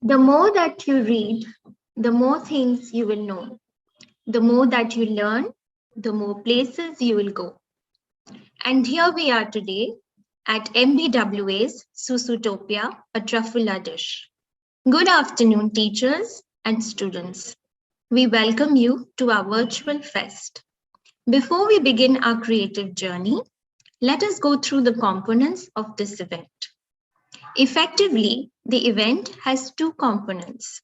The more that you read, the more things you will know. The more that you learn, the more places you will go. And here we are today at MBWA's Susutopia, a Truffula Dish. Good afternoon, teachers and students. We welcome you to our virtual fest. Before we begin our creative journey, let us go through the components of this event. Effectively, the event has two components.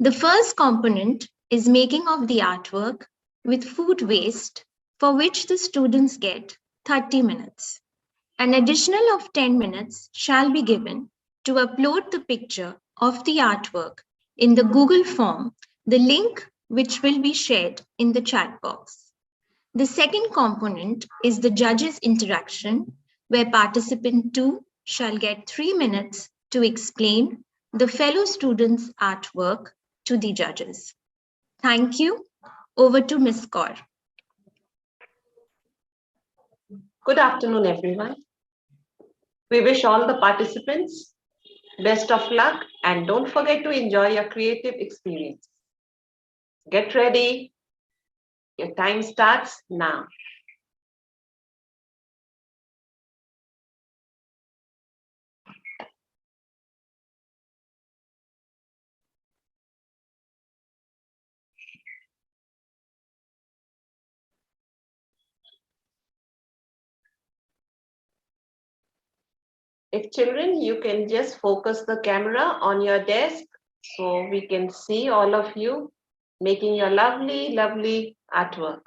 The first component is making of the artwork with food waste, for which the students get 30 minutes. An additional of 10 minutes shall be given to upload the picture of the artwork in the Google form, the link which will be shared in the chat box. The second component is the judges' interaction, where participant 2 shall get 3 minutes to explain the fellow students' artwork to the judges. Thank you. Over to Ms. Kaur. Good afternoon, everyone. We wish all the participants best of luck and don't forget to enjoy your creative experience. Get ready. Your time starts now. If children, you can just focus the camera on your desk so we can see all of you making your lovely, lovely artwork.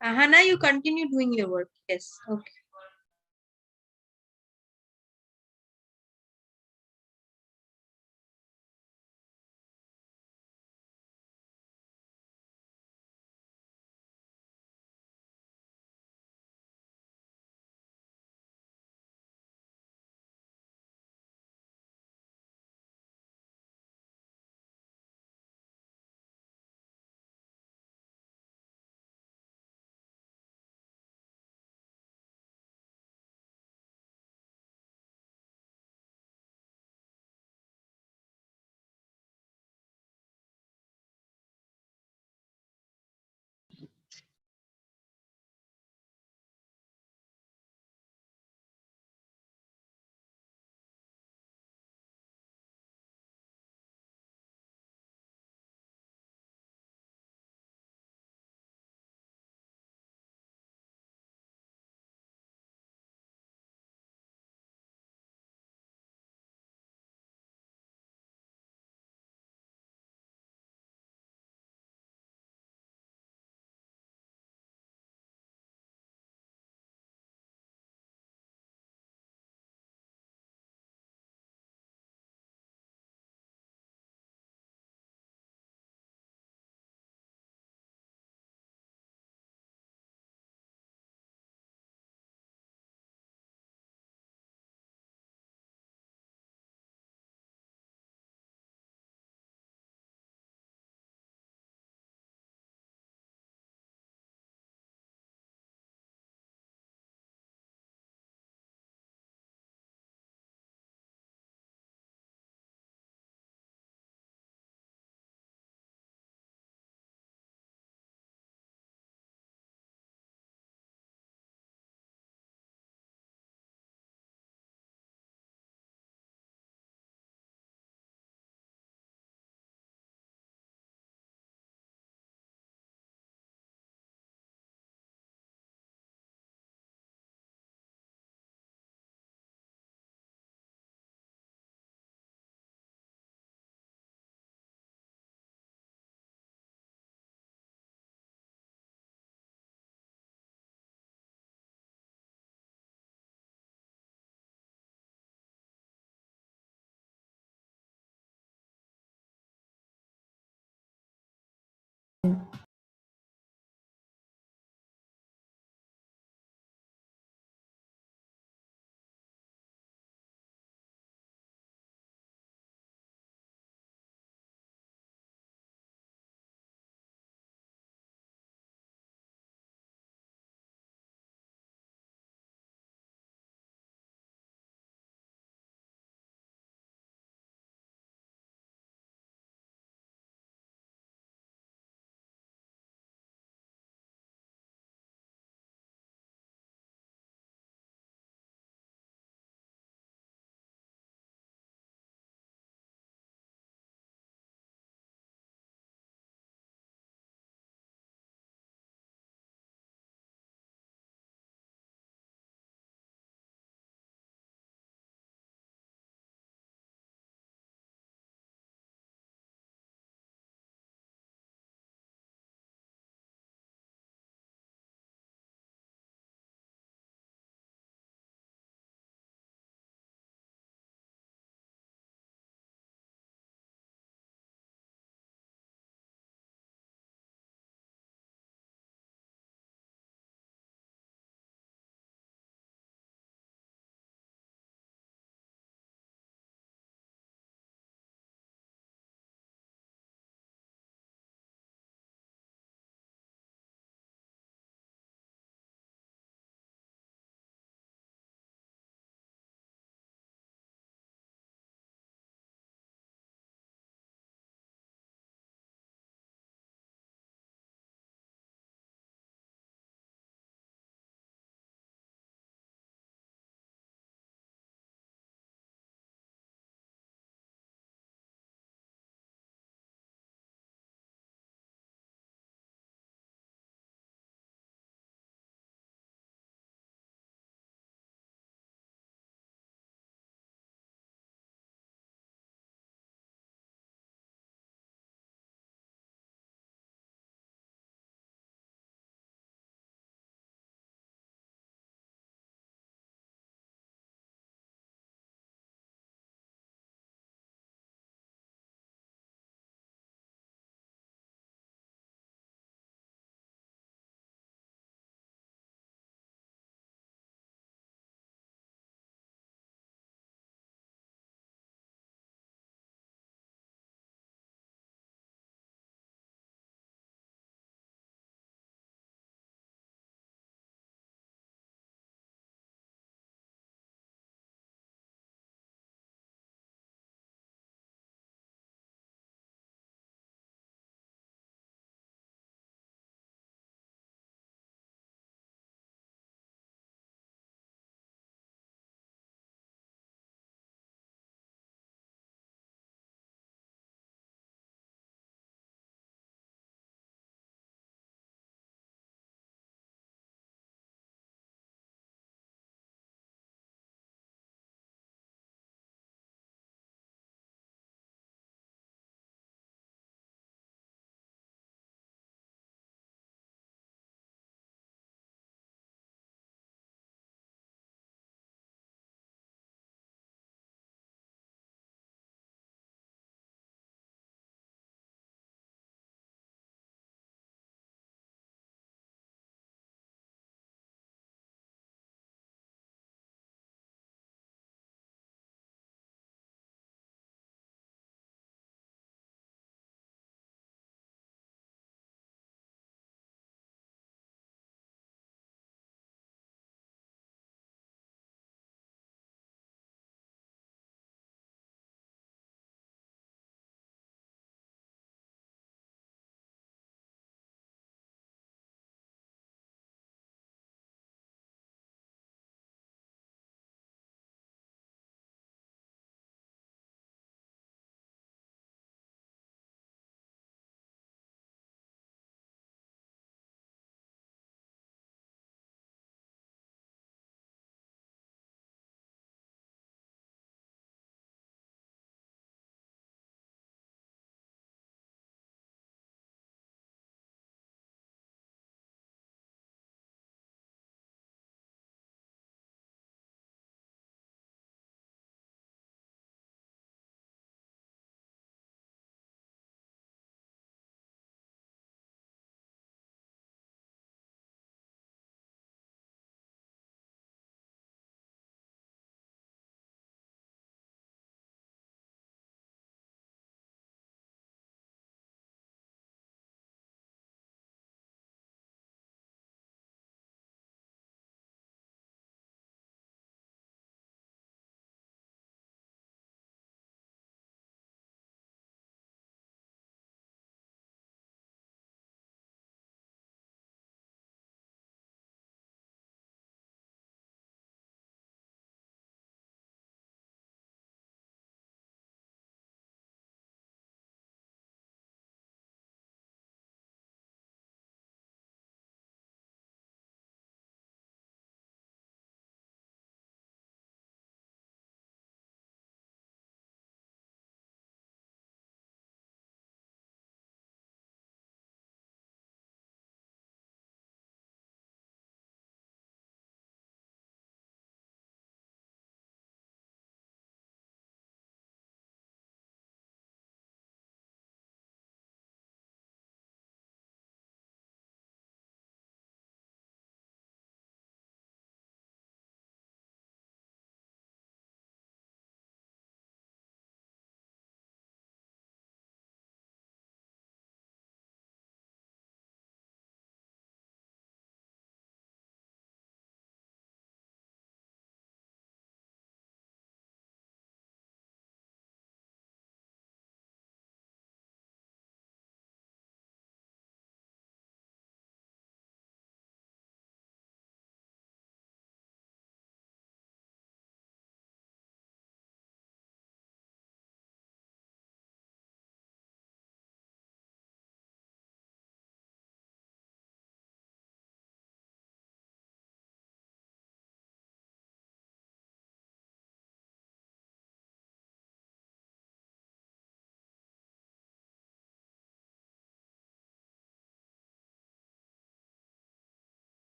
Hannah, you continue doing your work. Yes. Okay.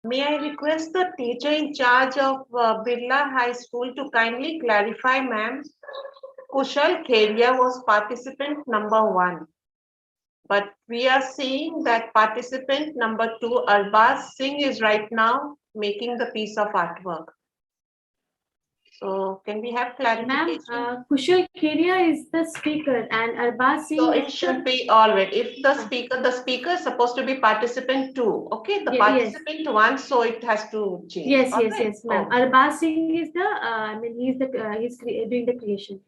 May I request the teacher in charge of Birla High School to kindly clarify, ma'am? Kushal Kheria was participant number 1. But we are seeing that participant number 2, Arbaz Singh, is right now making the piece of artwork. So can we have clarification? Ma'am, Kushal Keria is the speaker and Arbaz Singh So is it should be all right. If the speaker is supposed to be participant 2, okay? The Yes. participant 1, so it has to change. Yes, all yes, right? yes, ma'am. Okay. Arbaz Singh is the, he's doing the creation.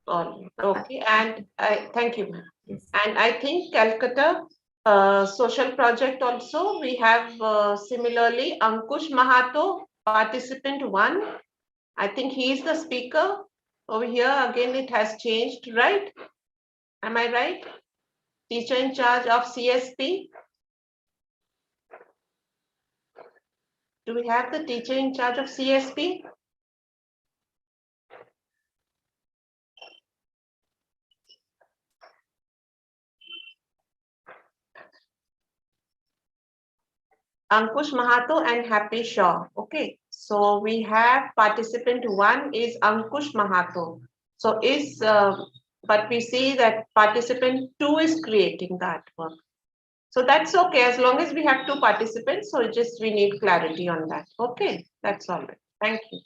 All right. Okay, and I thank you, ma'am. Yes. And I think Calcutta social project also, we have similarly Ankush Mahato, participant 1. I think he is the speaker. Over here, again, it has changed, right? Am I right? Teacher in charge of CSP. Do we have the teacher in charge of CSP? Ankush Mahato and Happy Shaw. Okay, so we have participant 1 is Ankush Mahato. So but we see that participant 2 is creating that work. So that's okay, as long as we have 2 participants, so we need clarity on that. Okay, that's all right. Thank you.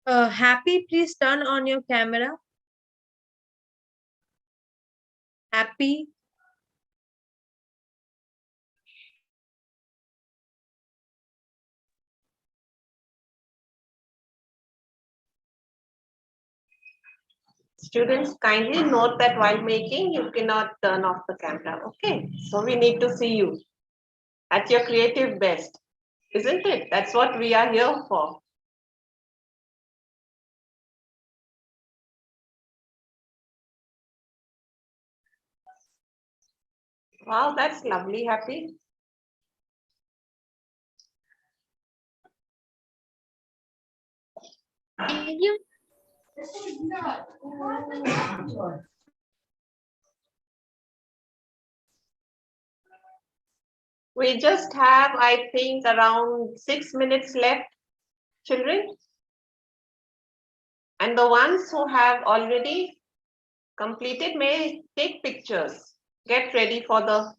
Happy, please turn on your camera. Happy. Students, kindly note that while making, you cannot turn off the camera. Okay, so we need to see you at your creative best, isn't it? That's what we are here for. Wow, that's lovely, Happy. We just have, I think, around 6 minutes left, children. And the ones who have already completed may take pictures. Get ready for the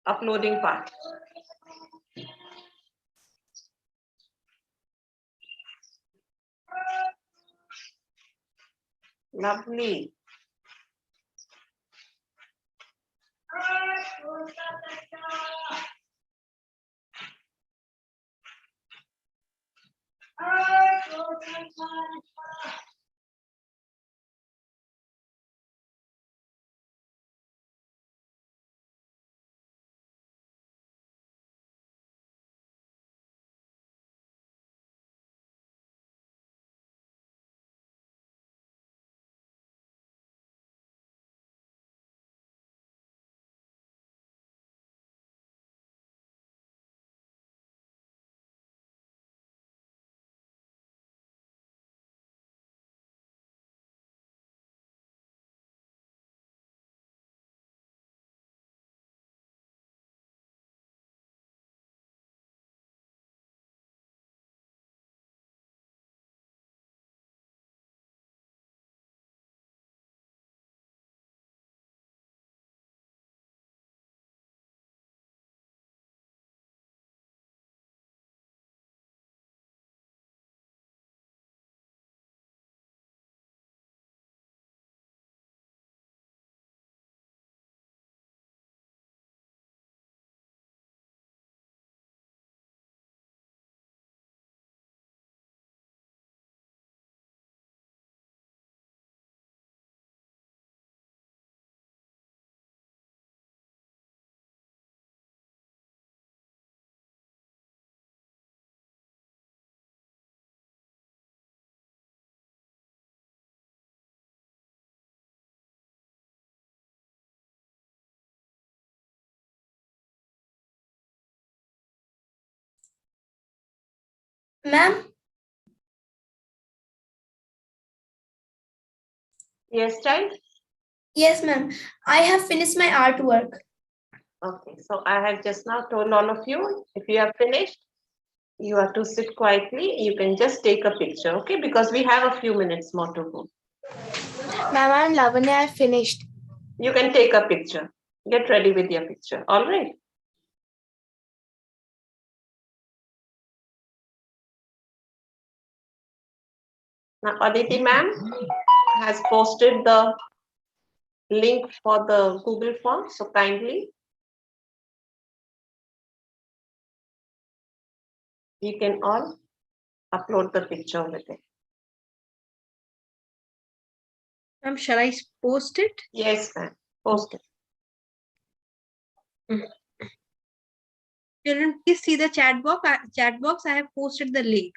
uploading part. Lovely. Ma'am, Yes, child. yes, ma'am. I have finished my artwork. Okay, so I have just now told all of you, if you have finished, you have to sit quietly. You can just take a picture, okay? Because we have a few minutes more to go. Ma'am, I'm Lavanya. I finished. You can take a picture. Get ready with your picture. All right. Now, Aditi ma'am has posted the link for the Google form. So kindly, you can all upload the picture with it. Ma'am, shall I post it? Yes, ma'am. Post it. Children, please see the chat box. I have posted the link.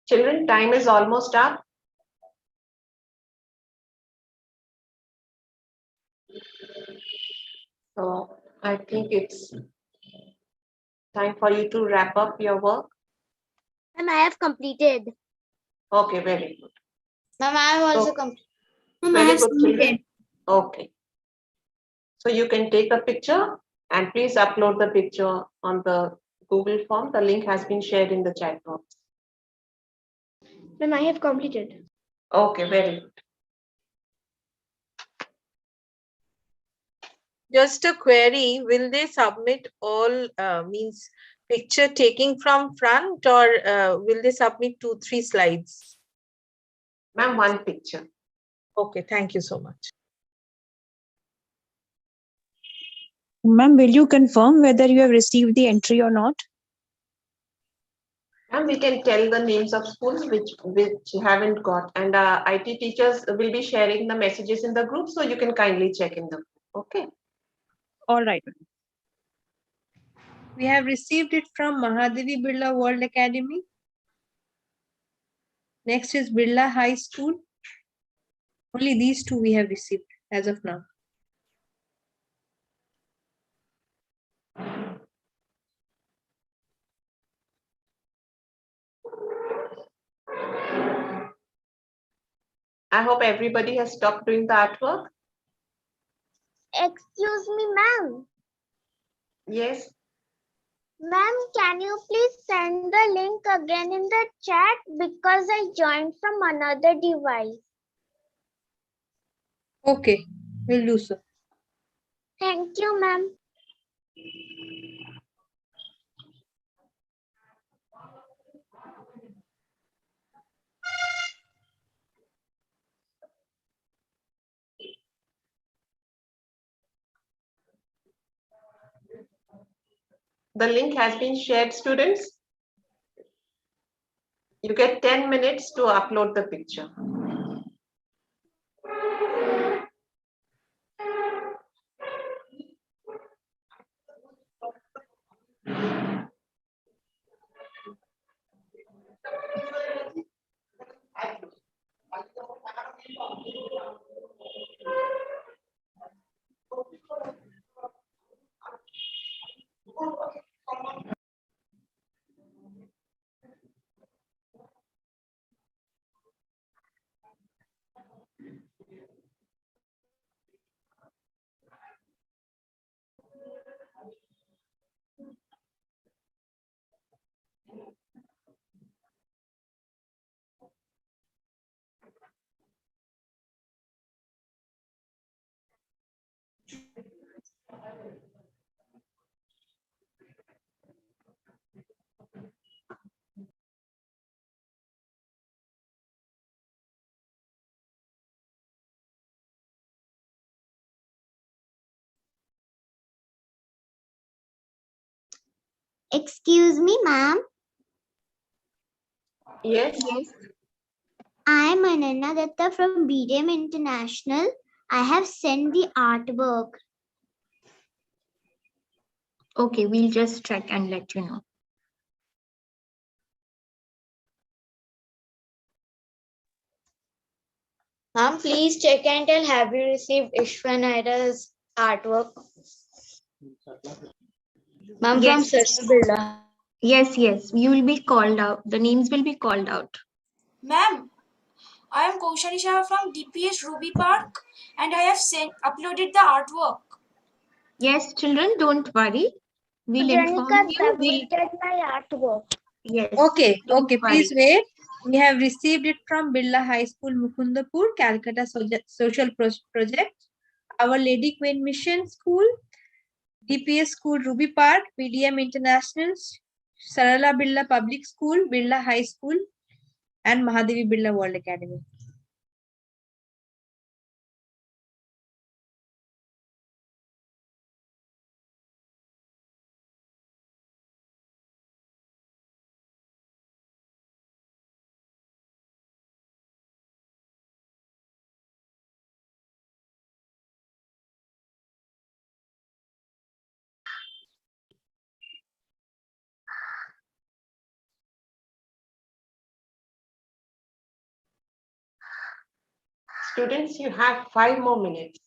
Children, time is almost up. So I think it's time for you to wrap up your work. And I have completed. Okay, very good. Ma'am, I have also So- completed. Ma'am, I Very have good, children. submitted. Okay. So you can take a picture and please upload the picture on the Google form. The link has been shared in the chat box. Ma'am, I have completed. Okay, very good. Just a query, will they submit all means picture taking from front, or will they submit 2-3 slides? Ma'am, one picture. Okay, thank you so much. Ma'am, will you confirm whether you have received the entry or not? And we can tell the names of schools which haven't got, and IT teachers will be sharing the messages in the group, so you can kindly check in the group. Okay. All right. We have received it from Mahadevi Birla World Academy. Next is Birla High School. Only these two we have received as of now. I hope everybody has stopped doing the artwork. Excuse me, ma'am. Yes. Ma'am, can you please send the link again in the chat because I joined from another device. Okay, we'll do so. Thank you, ma'am. The link has been shared, students. You get 10 minutes to upload the picture. Excuse me, ma'am. Yes. Yes. I'm Ananya Datta from BDM International. I have sent the artwork. Okay, we'll just check and let you know. Ma'am, please check and tell, have you received Ishwanaira's artwork? Ma'am, from Yes. Sarsa Birla. Yes, yes. You will be called out. The names will be called out. Ma'am, I am Kaushali Shah from DPS Ruby Park and I have uploaded the artwork. Yes, children, don't worry. We'll inform Janika you. submitted my artwork. Yes. Okay, don't okay, worry. please wait. We have received it from Birla High School, Mukundapur, Calcutta Social Project, Our Lady Queen Mission School, DPS School, Ruby Park, BDM International, Sarala Birla Public School, Birla High School, and Mahadevi Birla World Academy. Students, you have 5 more minutes.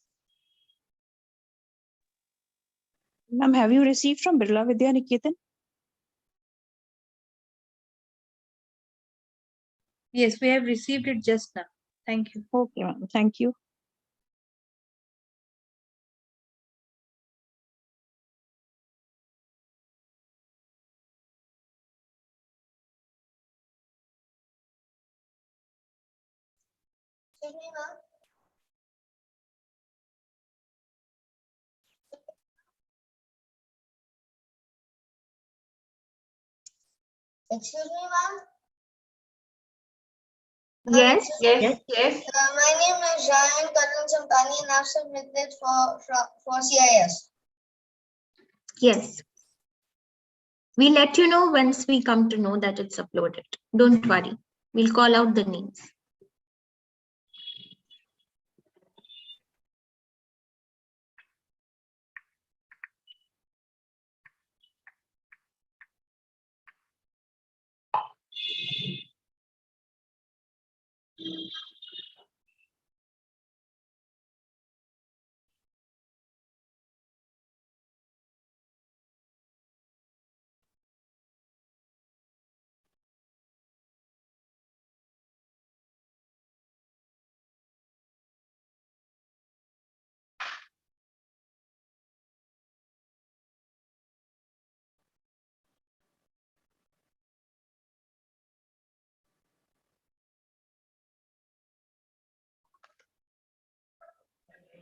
Ma'am, have you received from Birla Vidya Niketan? Yes, we have received it just now. Thank you. Okay, ma'am. Thank you. Excuse me, ma'am. Yes. Yes, yes. My name is Ryan Karan Samtani and I've submitted for CIS. Yes. We'll let you know once we come to know that it's uploaded. Don't worry. We'll call out the names.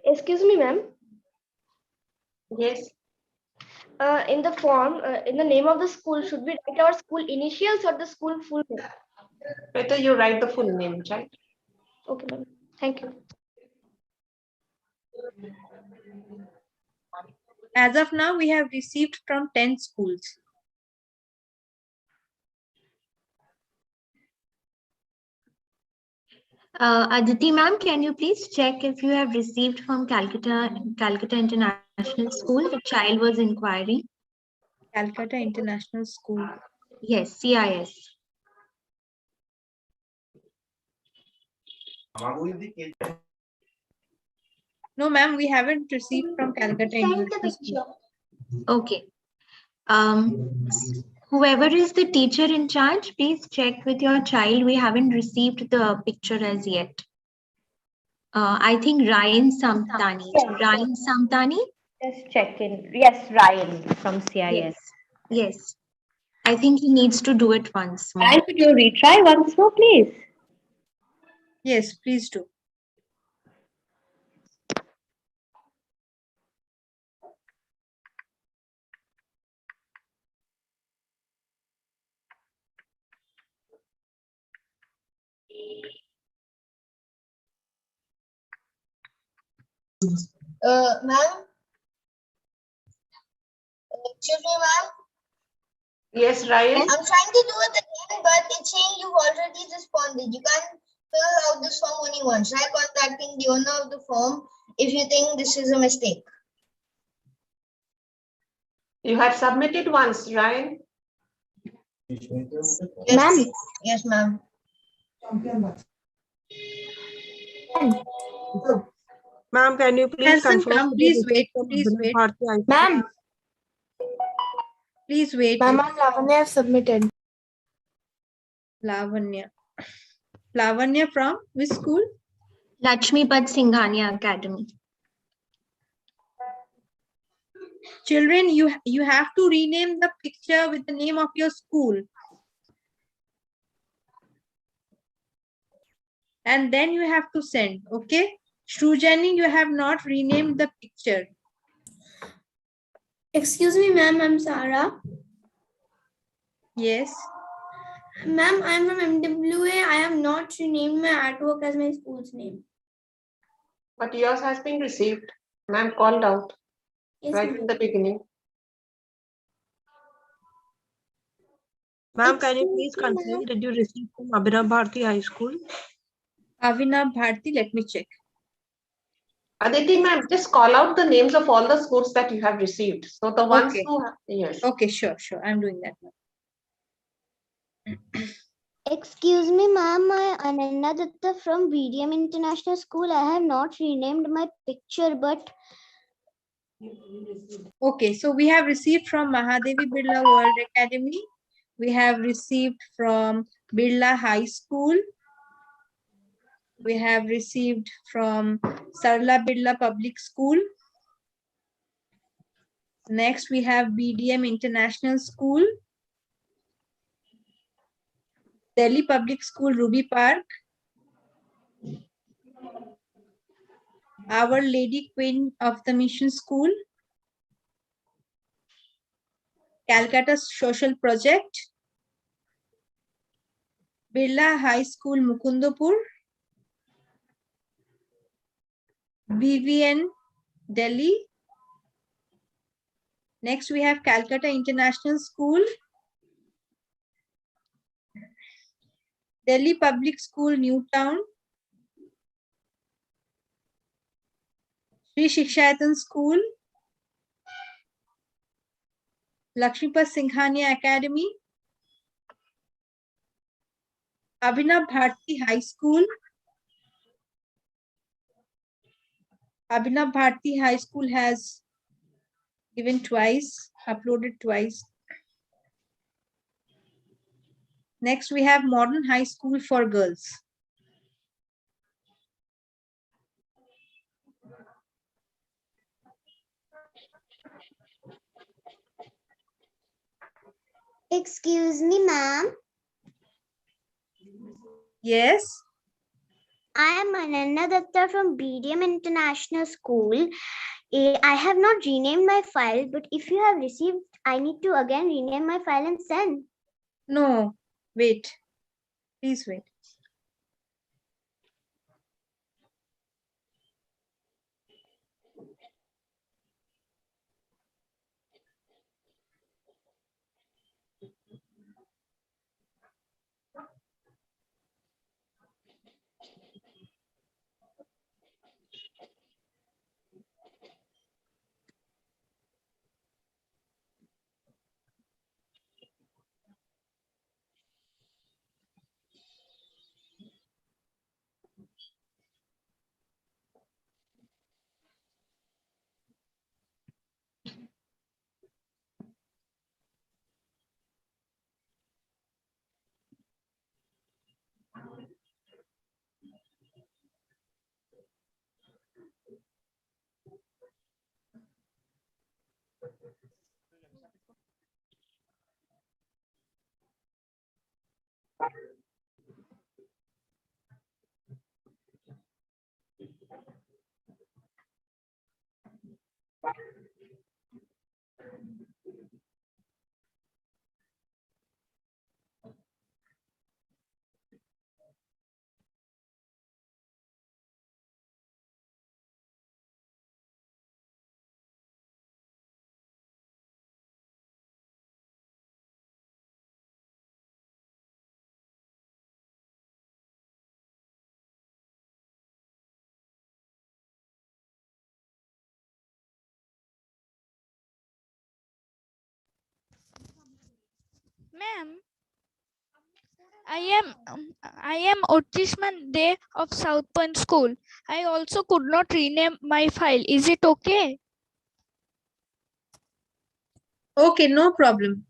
Excuse me, ma'am. Yes. In the form, in the name of the school, should we write our school initials or the school full name? Better you write the full name, right? Okay, ma'am. Thank you. As of now, we have received from 10 schools. Aditi ma'am, can you please check if you have received from Calcutta International School? The child was inquiring. Calcutta International School. Yes, CIS. No, ma'am, we haven't received from Calcutta International School. Okay. Whoever is the teacher in charge, please check with your child. We haven't received the picture as yet. I think Ryan Samtani. Ryan Samtani? Just check in. Yes, Ryan from CIS. Yes. Yes. I think he needs to do it once more. Ryan, could you retry once more, please? Yes, please do. Ma'am. Excuse me, ma'am. Yes, Ryan. I'm trying to do it again, but it's saying you've already responded. You can fill out this form only once. Try contacting the owner of the form if you think this is a mistake. You had submitted once, Ryan. Yes, Ma'am. Yes, ma'am. Ma'am, can you please Hasn't confirm? come. Please wait. Please wait. Ma'am. Please wait. Ma'am, Lavanya have submitted. Lavanya. Lavanya from which school? Lakshmipad Singhania Academy. Children, you have to rename the picture with the name of your school. And then you have to send, okay? Shrujani, you have not renamed the picture. Excuse me, ma'am, I'm Sarah. Yes. Ma'am, I'm from MWA. I have not renamed my artwork as my school's name. But yours has been received. Ma'am called out Yes, right ma'am. in the beginning. Ma'am, can you please confirm that you received from Abhinav Bharti High School? Avinav Bharti, let me check. Aditi ma'am, just call out the names of all the schools that you have received. So the ones Okay. who have, yes. Okay, sure. I'm doing that now. Excuse me, ma'am. I Ananya Datta from BDM International School. I have not renamed my picture, but Okay, so we have received from Mahadevi Birla World Academy. We have received from Birla High School. We have received from Sarla Birla Public School. Next, we have BDM International School. Delhi Public School, Ruby Park. Our Lady Queen of the Mission School, Calcutta Social Project, Birla High School, Mukundapur, VVN, Delhi. Next, we have Calcutta International School, Delhi Public School, Newtown, Sri Shikshayatan School, Lakshmipad Singhania Academy, Abhinav Bharti High School. Abhinav Bharti High School has given twice, uploaded twice. Next, we have Modern High School for Girls. Excuse me, ma'am. Yes. I am Ananya Datta from BDM International School. I have not renamed my file, but if you have received, I need to again rename my file and send. No, wait. Please wait. Ma'am, I am autism day of South Point School. I also could not rename my file. Is it okay? Okay, no problem.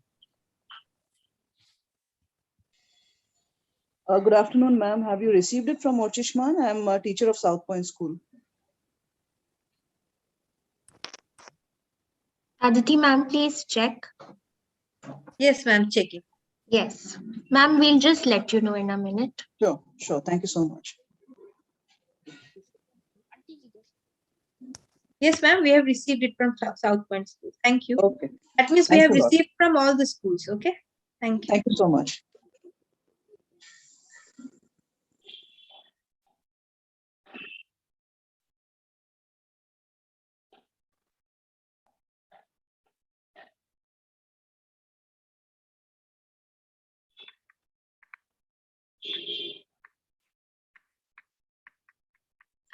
Good afternoon, ma'am. Have you received it from Ochishman? I'm a teacher of South Point School. Aditi ma'am, please check. Yes, ma'am, checking. Yes. Ma'am, we'll just let you know in a minute. Sure, sure. Thank you so much. Yes, ma'am, we have received it from South Point School. Thank you. Okay. That means we Thanks have a lot. received from all the schools. Okay. Thank you. Thank you so much.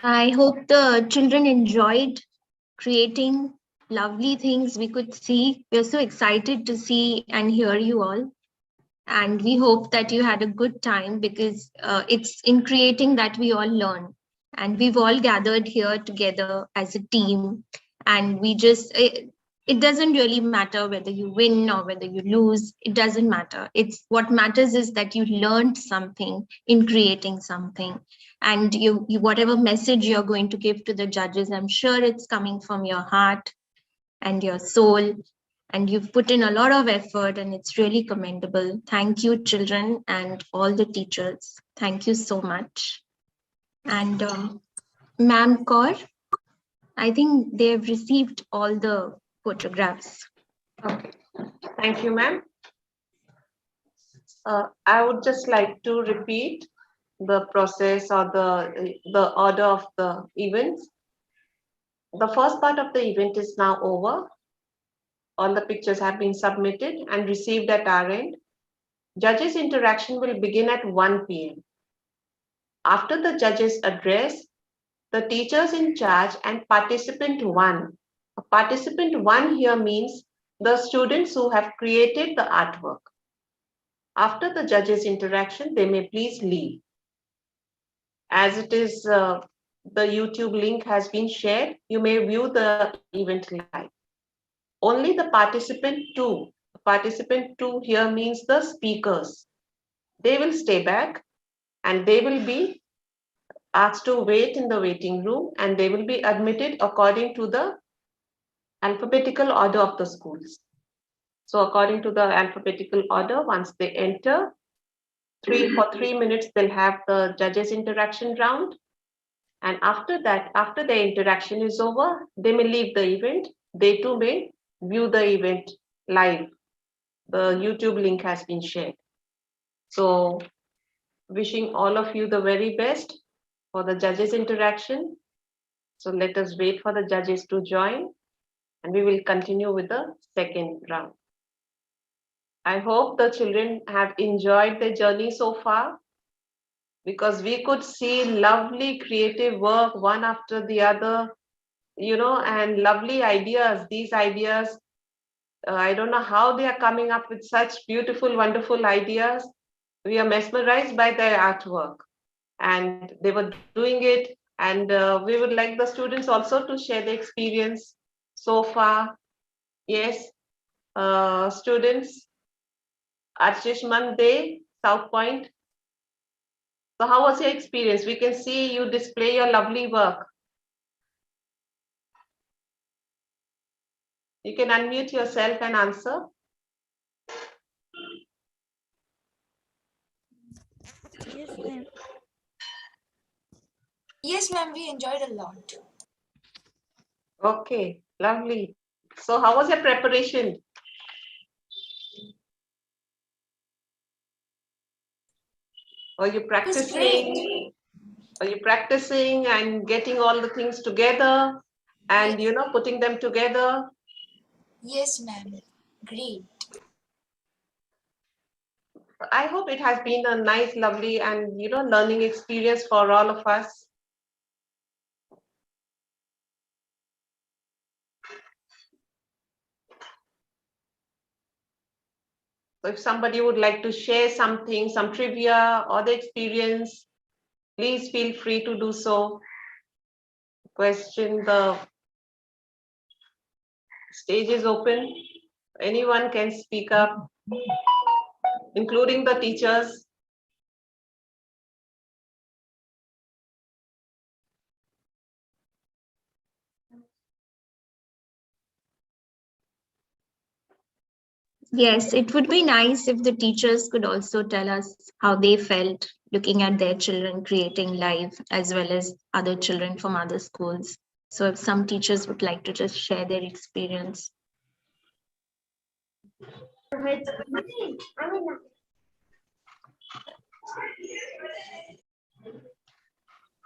I hope the children enjoyed creating lovely things we could see. We're so excited to see and hear you all. And we hope that you had a good time because it's in creating that we all learn. And we've all gathered here together as a team. And we just, it doesn't really matter whether you win or whether you lose. It doesn't matter. It's what matters is that you learned something in creating something. And you whatever message you're going to give to the judges, I'm sure it's coming from your heart and your soul, and you've put in a lot of effort and it's really commendable. Thank you, children, and all the teachers. Thank you so much. And Ma'am Kaur. I think they have received all the photographs. Okay. Thank you, ma'am. I would just like to repeat the process or the order of the events. The first part of the event is now over. All the pictures have been submitted and received at our end. Judges' interaction will begin at 1 p.m. After the judges' address, the teachers in charge and participant 1. Participant 1 here means the students who have created the artwork. After the judges' interaction, they may please leave. As it is, the YouTube link has been shared, you may view the event live. Only the participant 2 here means the speakers. They will stay back and they will be asked to wait in the waiting room, and they will be admitted according to the alphabetical order of the schools. So according to the alphabetical order, once they enter, for 3 minutes, they'll have the judges interaction round. And after that, after the interaction is over, they may leave the event. They too may view the event live. The YouTube link has been shared. So wishing all of you the very best for the judges interaction. So let us wait for the judges to join, and we will continue with the second round. I hope the children have enjoyed their journey so far, because we could see lovely creative work one after the other, and lovely ideas. These ideas, I don't know how they are coming up with such beautiful, wonderful ideas. We are mesmerized by their artwork, and they were doing it. And we would like the students also to share the experience so far. Yes, students, Ashish Mande, South Point. So how was your experience? We can see you display your lovely work. You can unmute yourself and answer. Yes, ma'am. Yes, ma'am, we enjoyed a lot. Okay, lovely. So how was your preparation? Are you practicing? Are you practicing and getting all the things together and putting them together? Yes, ma'am. Great. I hope it has been a nice, lovely, and learning experience for all of us. So if somebody would like to share something, some trivia or the experience, please feel free to do so. Question, the stage is open. Anyone can speak up, including the teachers. Yes, it would be nice if the teachers could also tell us how they felt looking at their children creating live, as well as other children from other schools. So if some teachers would like to just share their experience.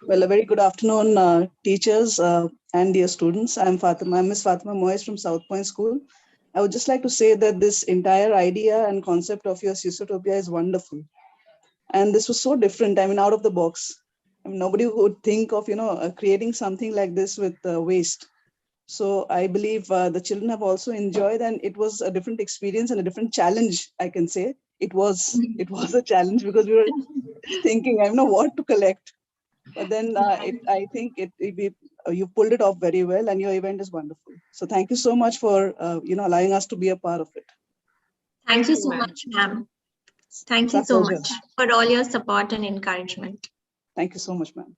Well, a very good afternoon, teachers and dear students. I'm Fatima. I'm Miss Fatima Moyes from South Point School. I would just like to say that this entire idea and concept of your Sisotopia is wonderful. And this was so different, I mean, out of the box. I mean, nobody would think of, creating something like this with waste. So I believe the children have also enjoyed, and it was a different experience and a different challenge, I can say. It was a challenge because we were thinking, I don't know what to collect. But then I think you pulled it off very well, and your event is wonderful. So thank you so much for allowing us to be a part of it. Thank you so much, ma'am. Thank you so much for all your support and encouragement. Thank you so much, ma'am.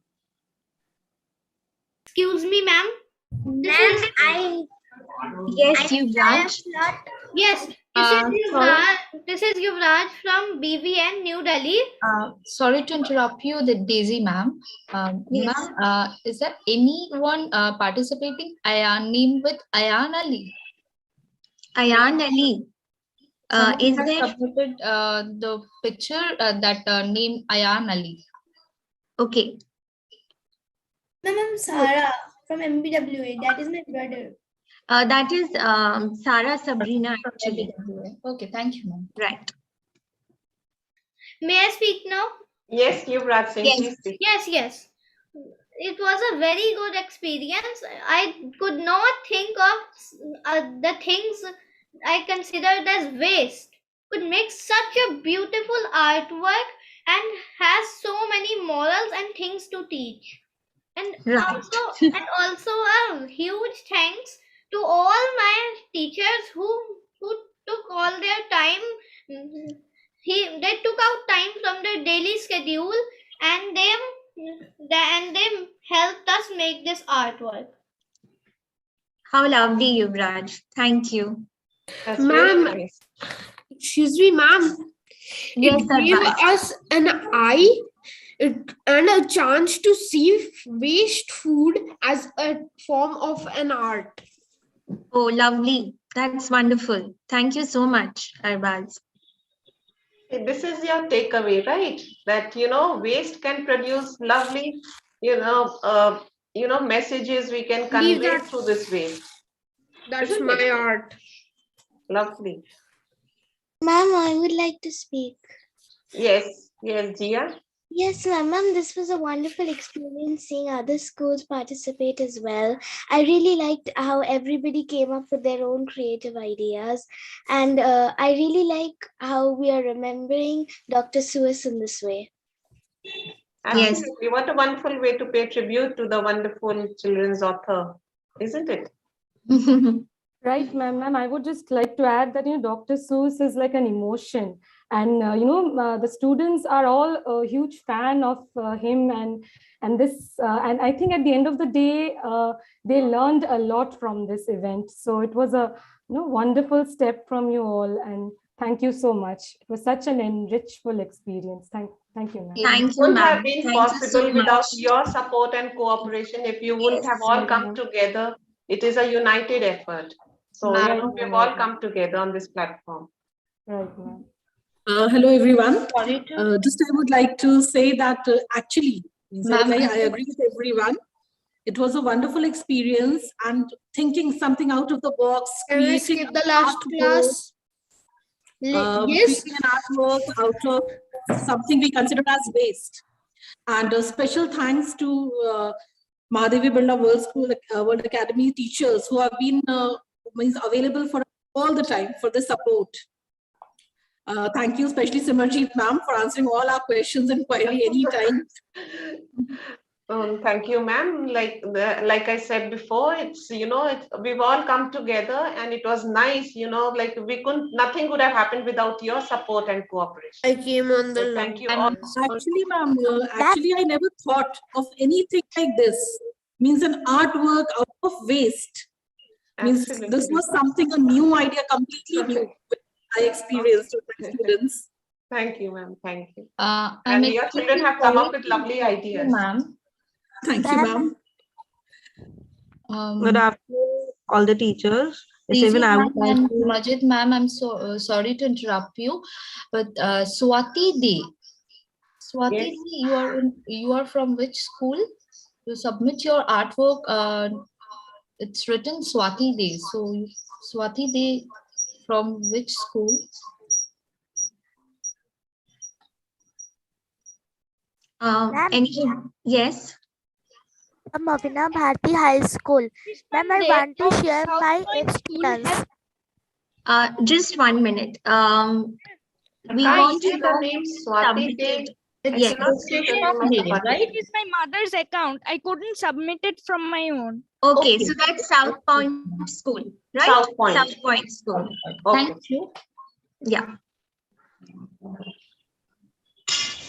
Excuse me, ma'am. Yes, you branch. Yes, This is Yuvraj from BVN, New Delhi. Sorry to interrupt you, the Daisy ma'am. Yes. Ma'am, is there anyone participating? Ayan name with Ayan Ali. Ayan Ali. Someone Is has there? submitted the picture that name Ayan Ali. Okay. Ma'am, Sarah from MBWA. That is my brother. That is Sarah Sabrina actually. Okay, thank you, ma'am. Right. May I speak now? Yes, Yuvraj Singh, Yes. please speak. Yes. It was a very good experience. I could not think of the things I considered as waste. Could make such a beautiful artwork and has so many morals and things to teach. And Right. also a huge thanks to all my teachers who took all their time. They took out time from their daily schedule and they helped us make this artwork. How lovely, Yuvraj. Thank you. That's really Ma'am, nice. excuse me, ma'am. Yes, It gave Sarfraz. us an eye and a chance to see waste food as a form of an art. Oh, lovely. That's wonderful. Thank you so much, Arbaz. This is your takeaway, right? That, waste can produce lovely, messages we can Believe convey that- through this way. That's Isn't my it? art. Lovely. Ma'am, I would like to speak. Yes, Gia. Yes, ma'am, this was a wonderful experience seeing other schools participate as well. I really liked how everybody came up with their own creative ideas. And I really like how we are remembering Dr. Seuss in this way. Absolutely. What a wonderful way to pay tribute to the wonderful children's author, isn't it? Right, ma'am. I would just like to add that, Dr. Seuss is like an emotion. And, the students are all a huge fan of him. And I think at the end of the day, they learned a lot from this event. So it was a wonderful step from you all. And thank you so much. It was such an enrichful experience. Thank you, ma'am. It wouldn't have been possible without your support and cooperation if you wouldn't have all come together. It is a united effort. So we've all come together on this platform. Right, ma'am. Hello, everyone. Just I would like to say that actually, Ma'am, I agree with everyone. It was a wonderful experience and thinking something out of the box, Can I creating skip the last artwork, class? Yes. creating an artwork out of something we consider as waste. And a special thanks to Mahadevi Birla World Academy teachers who have been available for all the time for the support. Thank you, especially Simarjeet ma'am, for answering all our questions and query anytime. Thank you, ma'am. Like I said before, we've all come together and it was nice, nothing would have happened without your support and cooperation. I came on the Thank you all. Actually, ma'am, I never thought of anything like this. Means an artwork out of waste. Means this was something, a new idea, completely new. I experienced with my students. Thank you, ma'am. Thank you. And your children have come up with lovely ideas. Ma'am. Thank you, ma'am. Good afternoon, all the teachers. Yes, even I would like to... Majid ma'am, I'm so sorry to interrupt you, but Swati Day. Swati Day, you are from which school? You submit your artwork. It's written Swati Day. So Swati Day from which school? Yes. Mavina Bharti High School. Ma'am, I want to share my experience. Just 1 minute. We want to know submitted. It's Yes. Right? It is my mother's account. I couldn't submit it from my own. Okay, so that's South Point School, right? South Point. South Point School. Okay. Thank you. Yeah.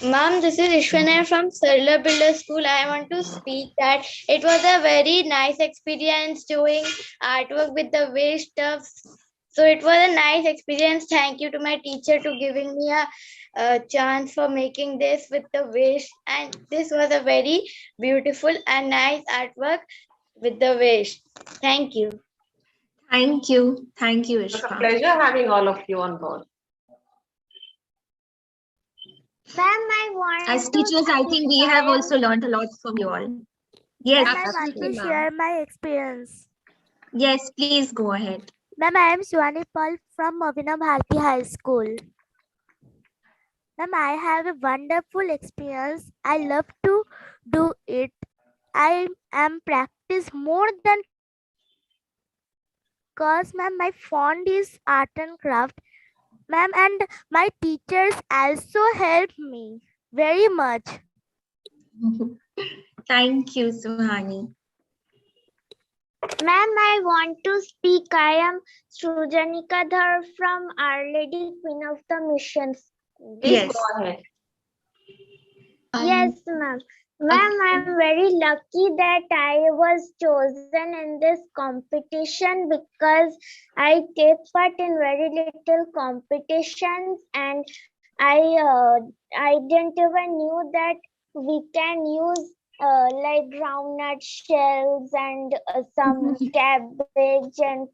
Ma'am, this is Ishwanair from Sarla Builder School. I want to speak that it was a very nice experience doing artwork with the waste stuff. So it was a nice experience. Thank you to my teacher to giving me a chance for making this with the wish. And this was a very beautiful and nice artwork with the wish. Thank you. Thank you. Thank you, It's a Ishma. pleasure having all of you on board. Ma'am, I want As to teachers, I think we have I am- also learned a lot from you all. Yes, Ma'am, I want absolutely, to ma'am. share my experience. Yes, please go ahead. Ma'am, I am Shivani Paul from Mavina Bharati High School. Ma'am, I have a wonderful experience. I love to do it. I am practice more than because ma'am, my fond is art and craft. Ma'am, and my teachers also help me very much. Thank you, Suhani. Ma'am, I want to speak. I am Srujanika Dhar from Our Lady Queen of the Missions. Please Yes. go ahead. Yes, ma'am. Ma'am, I'm very lucky that I was chosen in this competition because I take part in very little competitions, and I didn't even knew that we can use like groundnut shells and some cabbage and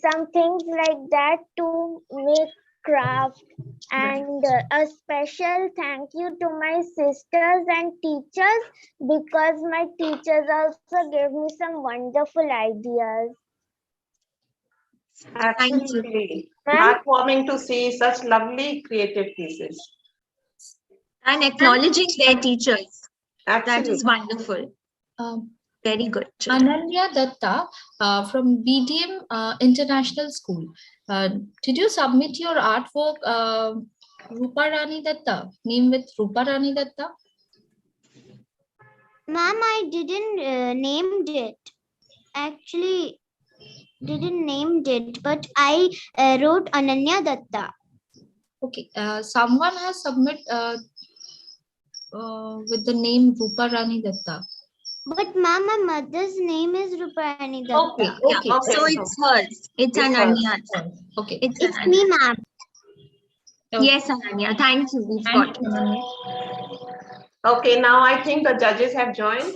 some things like that to make craft. And a special thank you to my sisters and teachers because my teachers also gave me some wonderful ideas. Absolutely. Ma'am? Heartwarming to see such lovely creative pieces. And acknowledging their teachers. That Absolutely. is wonderful. Very good. Ananya Datta from BDM International School. Did you submit your artwork, Rupa Rani Datta? Name with Rupa Rani Datta? Ma'am, I didn't named it. Actually, didn't named it, but I wrote Ananya Datta. Okay, someone has submit with the name Rupa Rani Datta. But ma'am, my mother's name is Rupani Datta. Okay, Yeah, okay. so it's hers. It's Ananya's. Okay. It's It's Ananya. me, ma'am. Yes, Ananya. Thank you. We've got it. Okay, now I think the judges have joined.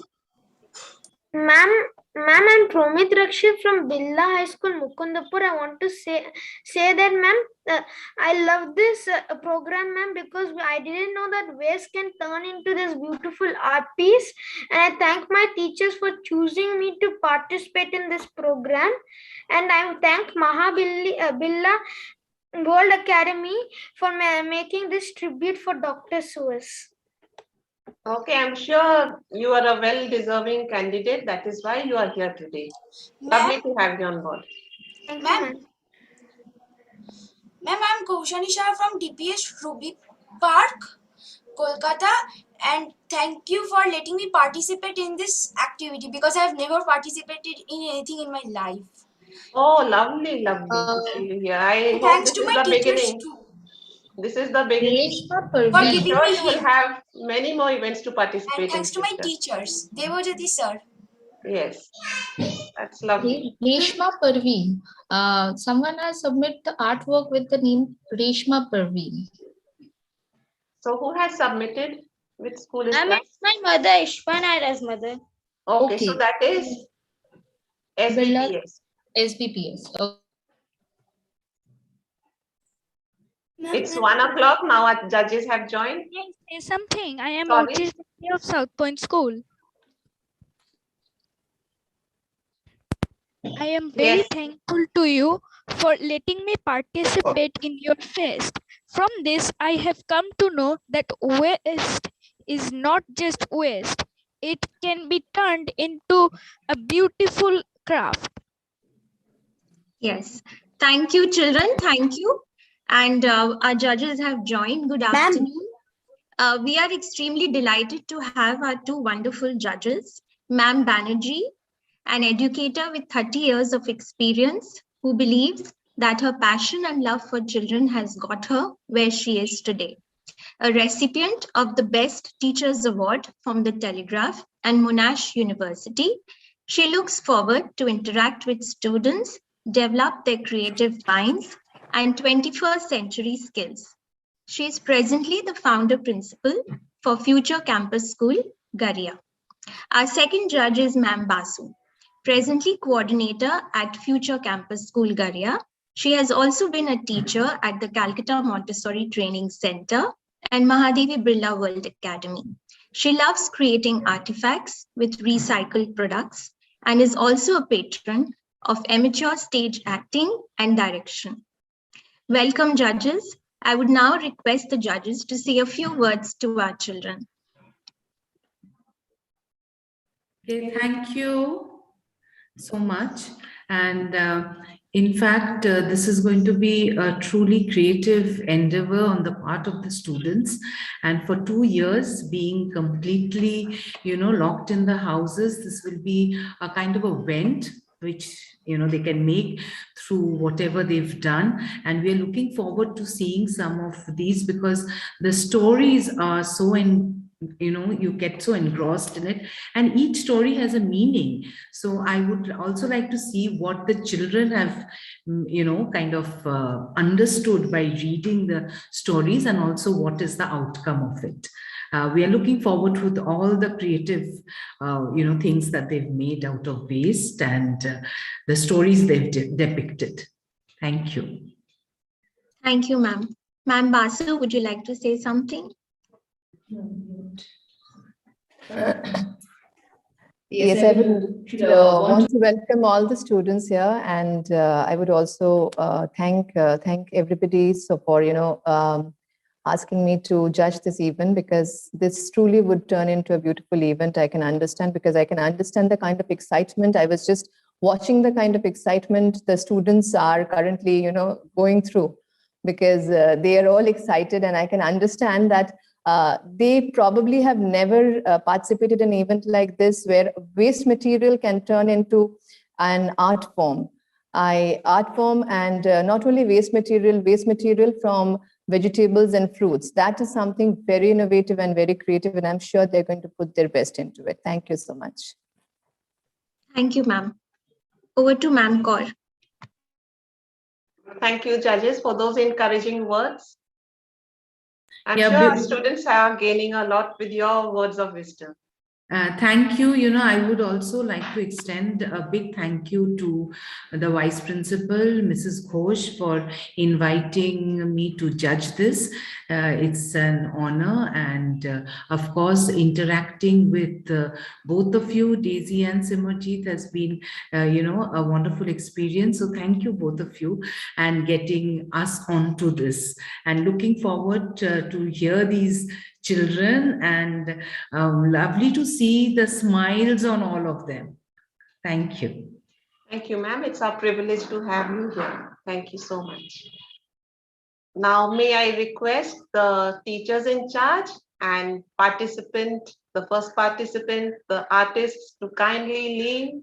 Ma'am, I'm Promit Rakshit from Billa High School, Mukundapur. I want to say that, ma'am, I love this program, ma'am, because I didn't know that waste can turn into this beautiful art piece. And I thank my teachers for choosing me to participate in this program. And I thank Billa World Academy for making this tribute for Dr. Suez. Okay, I'm sure you are a well-deserving candidate. That is why you are here today. Lovely to have you on board. Ma'am, I'm Kaushani Shah from DPS Ruby Park, Kolkata, and thank you for letting me participate in this activity because I have never participated in anything in my life. Oh, lovely to see you here. I hope Thanks this to is my the teachers beginning. too. This is the beginning. For I'm giving sure me you will hint. have many more events to And participate in thanks to my future. teachers, Devajati sir. Yes, that's lovely. Reshma Parveen. Someone has submitted the artwork with the name Reshma Parveen. So who has submitted? Which school is that? It's my mother, Ishwan Ira's mother. Okay, so that is SBPS. SBPS. Okay. It's 1 o'clock now. Our judges have joined. Say something. I am Sorry? Orchid of South Point School. I am very thankful to you for letting me participate in your fest. From this, I have come to know that waste is not just waste. It can be turned into a beautiful craft. Yes. Thank you, children. Thank you. And our judges have joined. Good afternoon. We are extremely delighted to have our two wonderful judges, Ma'am Banerjee, an educator with 30 years of experience who believes that her passion and love for children has got her where she is today. A recipient of the Best Teachers Award from the Telegraph and Monash University, she looks forward to interact with students develop their creative minds and 21st century skills. She is presently the founder principal for Future Campus School, Garia. Our second judge is Ma'am Basu, presently coordinator at Future Campus School, Garia. She has also been a teacher at the Calcutta Montessori Training Center and Mahadevi Birla World Academy. She loves creating artifacts with recycled products and is also a patron of amateur stage acting and direction. Welcome, judges. I would now request the judges to say a few words to our children. Okay, thank you so much. And in fact, this is going to be a truly creative endeavor on the part of the students. And for 2 years, being completely, locked in the houses, this will be a kind of a vent which they can make through whatever they've done. And we are looking forward to seeing some of these, because the stories are so you get so engrossed in it, and each story has a meaning. So I would also like to see what the children have kind of understood by reading the stories, and also what is the outcome of it. We are looking forward to all the creative things that they've made out of waste, and the stories they've depicted. Thank you. Thank you, ma'am. Ma'am Basu, would you like to say something? Yes, I would want to welcome all the students here, and I would also thank everybody for asking me to judge this event, because this truly would turn into a beautiful event. I can understand, because I can understand the kind of excitement. I was just watching the kind of excitement the students are currently going through, because they are all excited, and I can understand that they probably have never participated in an event like this, where waste material can turn into an art form. And not only waste material from vegetables and fruits. That is something very innovative and very creative, and I'm sure they're going to put their best into it. Thank you so much. Thank you, ma'am. Over to Ma'am Kaur. Thank you, judges, for those encouraging words. I'm Yeah, sure our students are gaining a lot with your words of wisdom. Thank you. I would also like to extend a big thank you to the Vice Principal, Mrs. Ghosh, for inviting me to judge this. It's an honor, and of course, interacting with both of you, Daisy and Simorjeet, has been, a wonderful experience. So thank you, both of you, and getting us onto this. And looking forward to hear these children, and lovely to see the smiles on all of them. Thank you. Thank you, ma'am. It's our privilege to have you here. Thank you so much. Now, may I request the teachers in charge and participant, the first participant, the artists, to kindly leave.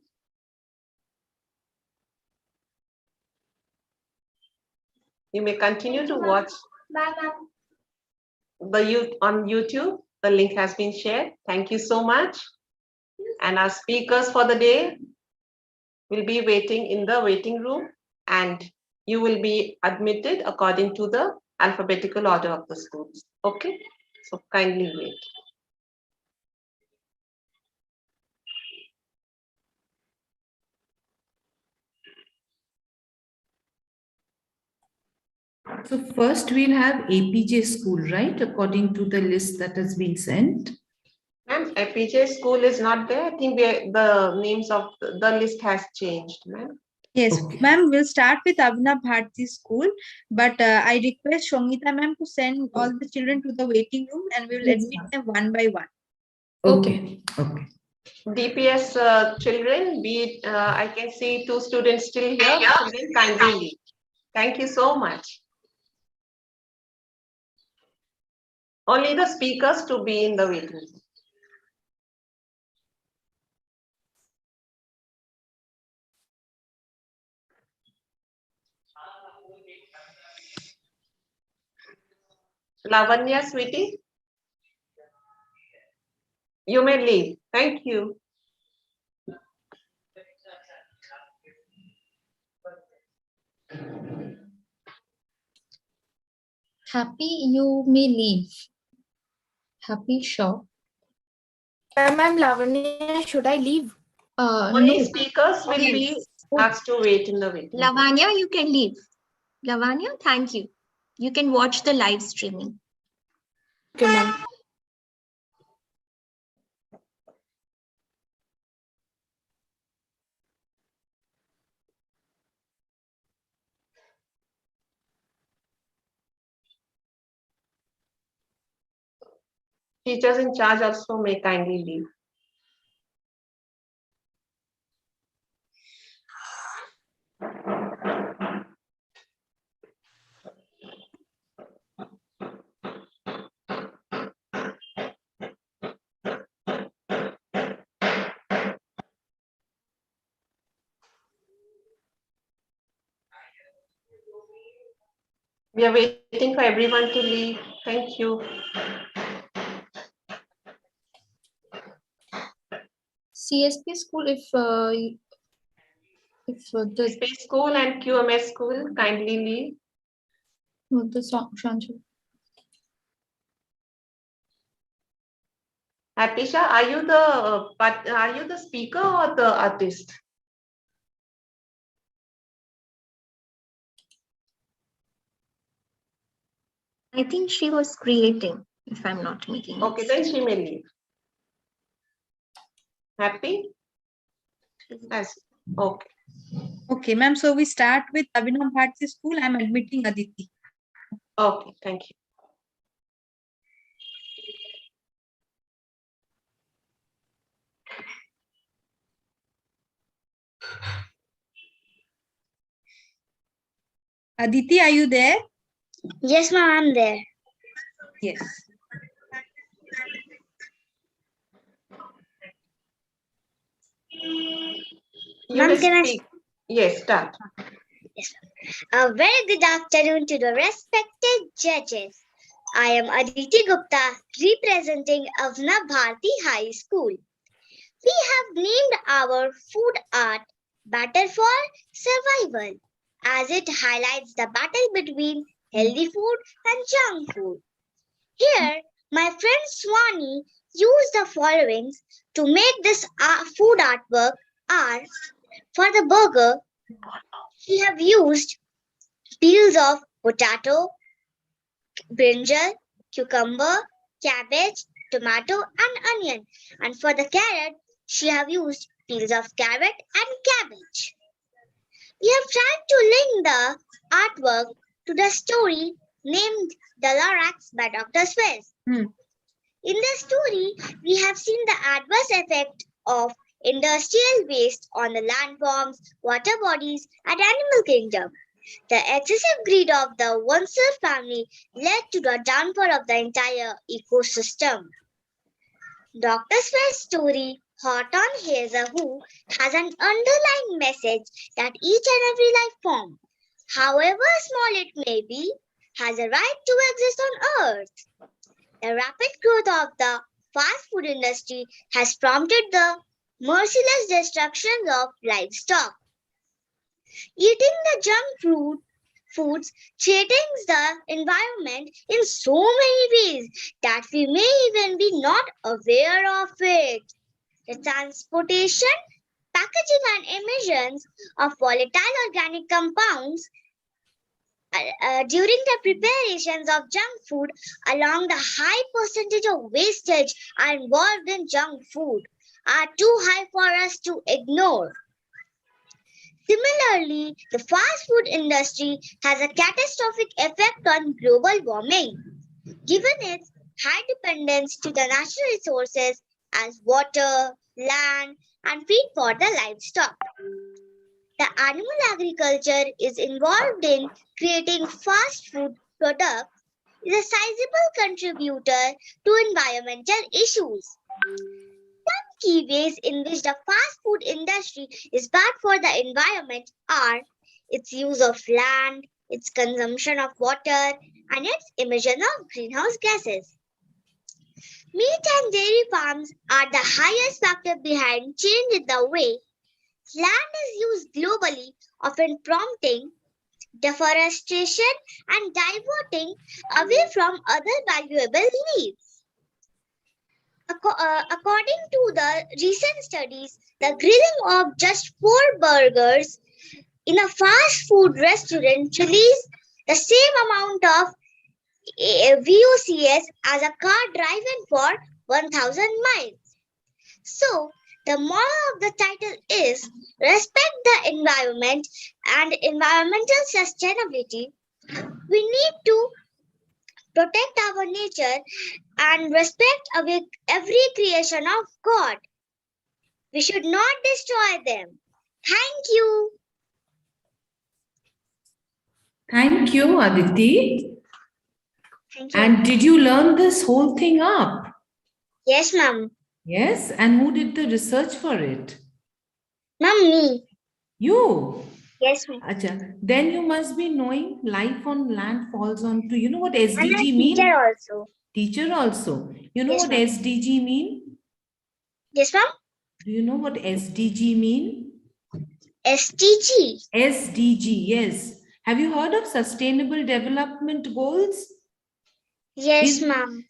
You may continue to watch on YouTube. The link has been shared. Thank you so much. And our speakers for the day will be waiting in the waiting room, and you will be admitted according to the alphabetical order of the schools. Okay, so kindly wait. So first we'll have APJ school, right? According to the list that has been sent. Ma'am, APJ school is not there. I think the names of the list has changed, ma'am. Yes, ma'am, we'll start with Abhinav Bharti school, but I request Shongita ma'am to send all the children to the waiting room, and we will admit them one by one. Okay. Okay. DPS children, I can see 2 students still here. Children, kindly leave. Thank you so much. Only the speakers to be in the waiting room. Lavanya, sweetie, you may leave. Thank you. Happy, you may leave. Happy, sure. Ma'am, I'm Lavanya. Should I leave? Only No. speakers will be Yes. asked to wait in the waiting room. Lavanya, you can leave. Lavanya, thank you. You can watch the live streaming. Okay, ma'am. Teachers in charge also may kindly leave. We are waiting for everyone to leave. Thank you. CSP school, if the Space school and QMS school kindly leave. the Shanju. Hapisha, are you the speaker or the artist? I think she was creating, if I'm not making Okay, then she may leave. Happy? Yes. Okay. Okay, ma'am. So we start with Abhinav Bharti School. I'm admitting Aditi. Okay, thank you. Aditi, are you there? Yes, ma'am, I'm there. Yes. You Ma'am, will can I speak. Yes, start. Yes, ma'am. A very good afternoon to the respected judges. I am Aditi Gupta, representing Avna Bharti High School. We have named our food art Battle for Survival, as it highlights the battle between healthy food and junk food. Here, my friend Swani used the following to make this food artwork art. For the burger, she have used peels of potato, brinjal, cucumber, cabbage, tomato, and onion. And for the carrot, she have used peels of carrot and cabbage. We have tried to link the artwork to the story named The Lorax by Dr. Swiss. In the story, we have seen the adverse effect of industrial waste on the landforms, water bodies, and animal kingdom. The excessive greed of the Wonser family led to the downfall of the entire ecosystem. Dr. Swift's story, Hot on Hazer Who, has an underlying message that each and every life form, however small it may be, has a right to exist on Earth. The rapid growth of the fast food industry has prompted the merciless destruction of livestock. Eating the junk foods threatens the environment in so many ways that we may even be not aware of it. The transportation, packaging and emissions of volatile organic compounds during the preparations of junk food, along the high percentage of wastage are involved in junk food, are too high for us to ignore. Similarly, the fast food industry has a catastrophic effect on global warming, given its high dependence to the natural resources as water, land, and feed for the livestock. The animal agriculture is involved in creating fast food products, is a sizable contributor to environmental issues. Some key ways in which the fast food industry is bad for the environment are its use of land, its consumption of water, and its emission of greenhouse gases. Meat and dairy farms are the highest factor behind change in the way land is used globally, often prompting deforestation, and diverting away from other valuable leaves. According to the recent studies, the grilling of just 4 burgers in a fast food restaurant releases the same amount of VOCs as a car driving for 1000 miles. So, the moral of the title is respect the environment and environmental sustainability. We need to protect our nature and respect every creation of God. We should not destroy them. Thank you. Thank you, Aditi. Thank you. And did you learn this whole thing up? Yes, ma'am. Yes, and who did the research for it? Ma'am, me. You. Yes, ma'am. Acha. Then you must be knowing life on land falls on to, you know what And a SDG mean? teacher also. Teacher also. You know Yes, what ma'am. SDG mean? Yes, ma'am. Do you know what SDG mean? SDG. SDG, yes. Have you heard of Sustainable Development Goals? Yes, ma'am.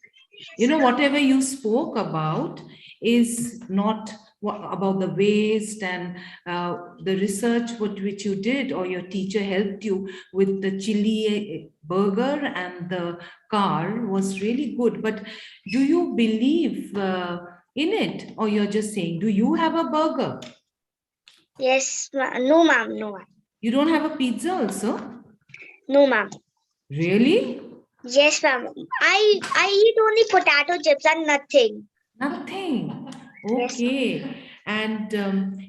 You know, whatever you spoke about is not about the waste and the research which you did, or your teacher helped you with the chili burger and the car was really good. But do you believe in it, or you're just saying, do you have a burger? Yes, no, ma'am. No, ma'am. You don't have a pizza also? No, ma'am. Really? Yes, ma'am. I eat only potato chips and nothing. Nothing. Okay. Yes, And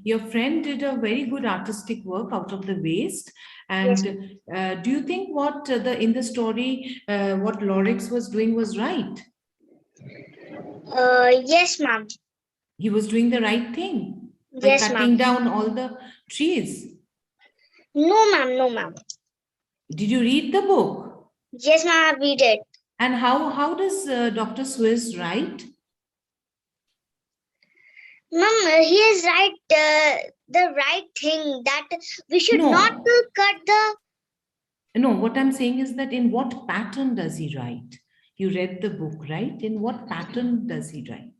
your friend did a very good artistic work out of the waste. And do you think what in the story, what Lorex was doing was right? yes, ma'am. He was doing the right thing by Yes, cutting ma'am. down all the trees. No, ma'am. No, ma'am. Did you read the book? Yes, ma'am. We did. And how does Dr. Swiss write? Ma'am, he is right. The right thing that we should not cut the. No, what I'm saying is that in what pattern does he write? You read the book, right? In what pattern does he write?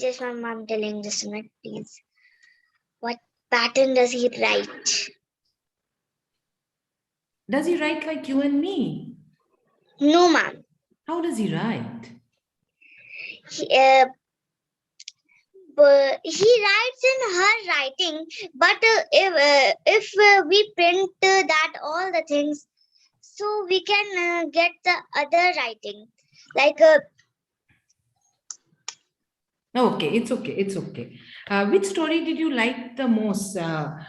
Yes, ma'am. I'm telling just a minute, please. What pattern does he write? Does he write like you and me? No, ma'am. How does he write? But he writes in her writing, but if we print that all the things, so we can get the other writing, like Okay, it's okay, it's okay. Which story did you like the most? Ma'am,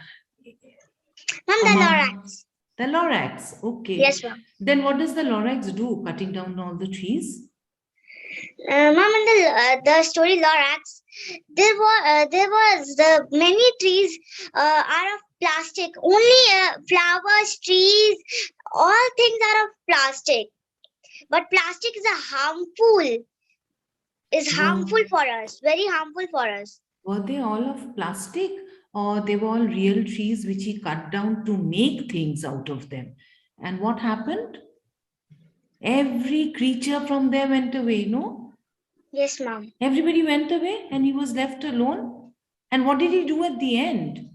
the Lorax. The Lorax, okay. Yes, ma'am. Then what does the Lorax do, cutting down all the trees? Ma'am, in the story Lorax, there was the many trees are of plastic. Only flowers, trees, all things are of plastic. But plastic is harmful for us, very harmful for us. Were they all of plastic, or they were all real trees which he cut down to make things out of them? And what happened? Every creature from there went away, no? Yes, ma'am. Everybody went away and he was left alone. And what did he do at the end?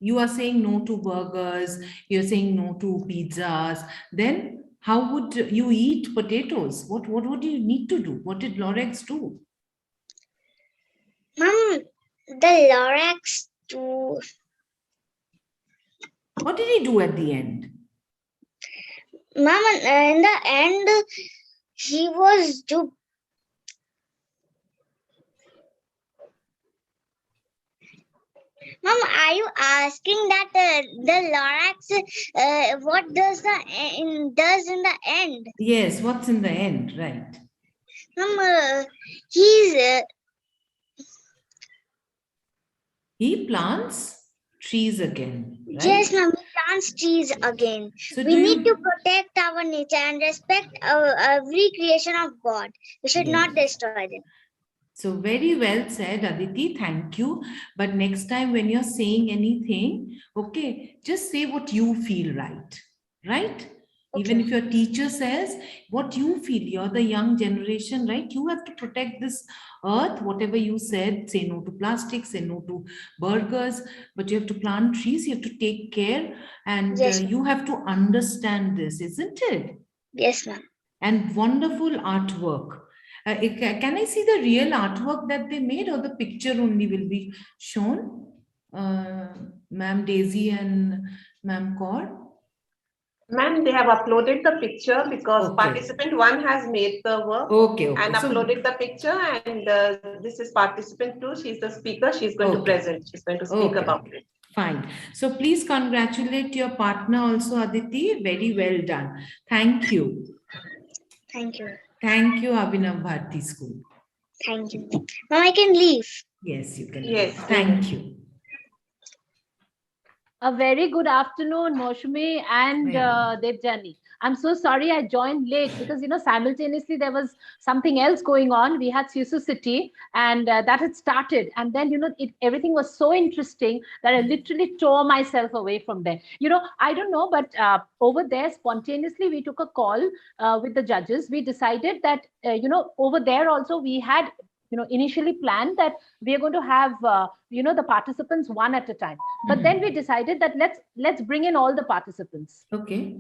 You are saying no to burgers, you're saying no to pizzas. Then how would you eat potatoes? What would you need to do? What did Lorax do? Ma'am, the Lorax do. What did he do at the end? Ma'am, in the end, he was do. Ma'am, are you asking that the Lorax, what does does in the end? Yes, what's in the end, right? Ma'am, he's he plants trees again, right? Yes, ma'am, he plants trees again. So we need to protect our nature and respect every creation of God. We should not destroy them. So very well said, Aditi. Thank you. But next time when you're saying anything, okay, just say what you feel right. right? Even if your teacher says what you feel, you're the young generation, right? You have to protect this earth. Whatever you said, say no to plastic, say no to burgers, but you have to plant trees, you have to take care, and Yes, you have to understand this, isn't it? yes, ma'am. And wonderful artwork. Can I see the real artwork that they made, or the picture only will be shown? Ma'am Daisy and Ma'am Kaur? Ma'am, they have uploaded the picture because Okay. participant 1 has made the work Okay, and so uploaded the picture, and this is participant 2. She's the speaker. She's going to present. She's going to speak about it. Fine. So please congratulate your partner also, Aditi. Very well done. Thank you. Thank you. Thank you, Abhinav Bharti School. Thank you. Now I can leave. Yes, you can. Yes. Thank you. A very good afternoon, Moshmi and Devjani. I'm so sorry I joined late because, simultaneously there was something else going on. We had Sisu City and that had started. And then, everything was so interesting that I literally tore myself away from there. I don't know, but over there, spontaneously, we took a call with the judges. We decided that, over there also we had initially planned that we are going to have the participants one at a time, but then we decided that let's bring in all the participants. Okay.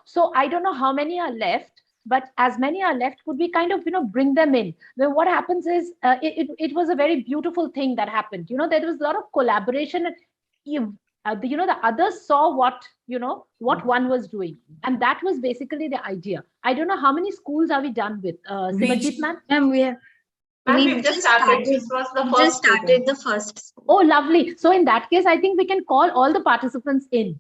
So I don't know how many are left, but as many are left, could we kind of bring them in? Then what happens is it was a very beautiful thing that happened. There was a lot of collaboration, and the others saw what one was doing, and that was basically the idea. I don't know how many schools are we done with, Simajit ma'am? And we have We've just started. This was the first. just started the first. Oh, lovely. So in that case, I think we can call all the participants in,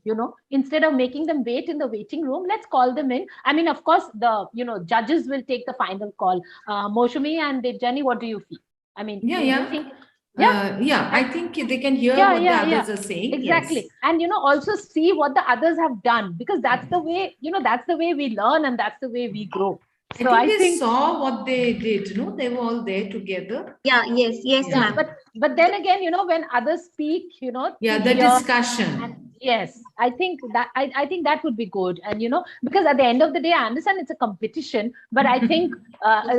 instead of making them wait in the waiting room, let's call them in. I mean, of course, the, judges will take the final call. Moshmi and Devjani, what do you feel? I mean, do you think? I think they can hear what the others are saying. Exactly. Yes. And, also see what the others have done, because that's the way, that's the way we learn and that's the way we grow. So I think they saw what they did, they were all there together. Yes, ma'am. But then again, when others speak, the discussion. And yes, I think I think that would be good. And, because at the end of the day, I understand it's a competition, but I think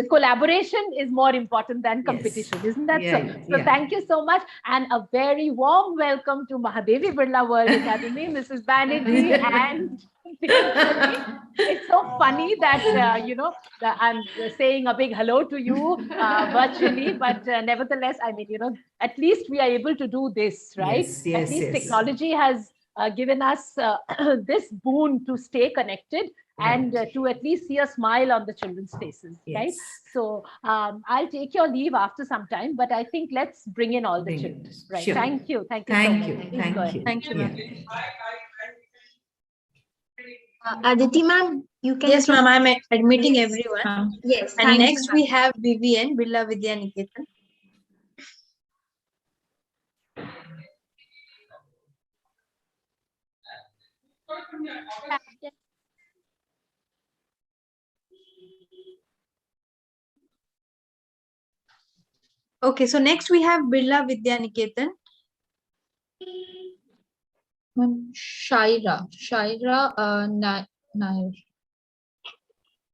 collaboration is more important than competition. Isn't that so? So thank you so much. And a very warm welcome to Mahadevi Birla World Academy, Mrs. Banerjee and it's so funny that I'm saying a big hello to you virtually, but nevertheless, I mean, at least we are able to do this, right? At least technology has given us this boon to stay connected and to at least see a smile on the children's faces, right? So I'll take your leave after some time, but I think let's bring in all the children, right? Sure. Thank you so much. Thank you. ma'am. Aditi ma'am, you can. Yes, ma'am, I'm admitting everyone. Yes. And thank you, next ma'am. we have Vivian, Birla Vidya Niketan. Okay, so next we have Birla Vidya Niketan. Shaira Nair.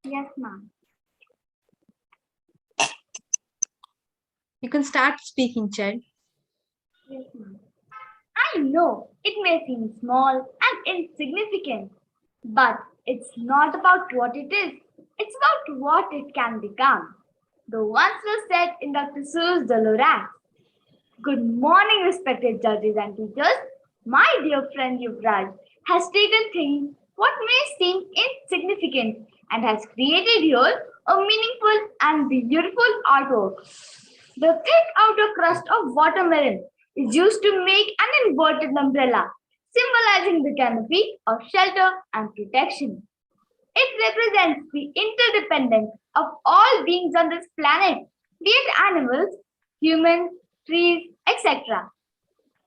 Yes, ma'am. You can start speaking, child. Yes, ma'am. I know it may seem small and insignificant, but it's not about what it is. It's about what it can become. The words were said in Dr. Seuss de Lorac. Good morning, respected judges and teachers. My dear friend Yuvraj has taken things what may seem insignificant and has created here a meaningful and beautiful artwork. The thick outer crust of watermelon is used to make an inverted umbrella, symbolizing the canopy of shelter and protection. It represents the interdependence of all beings on this planet, be it animals, humans, trees, etc.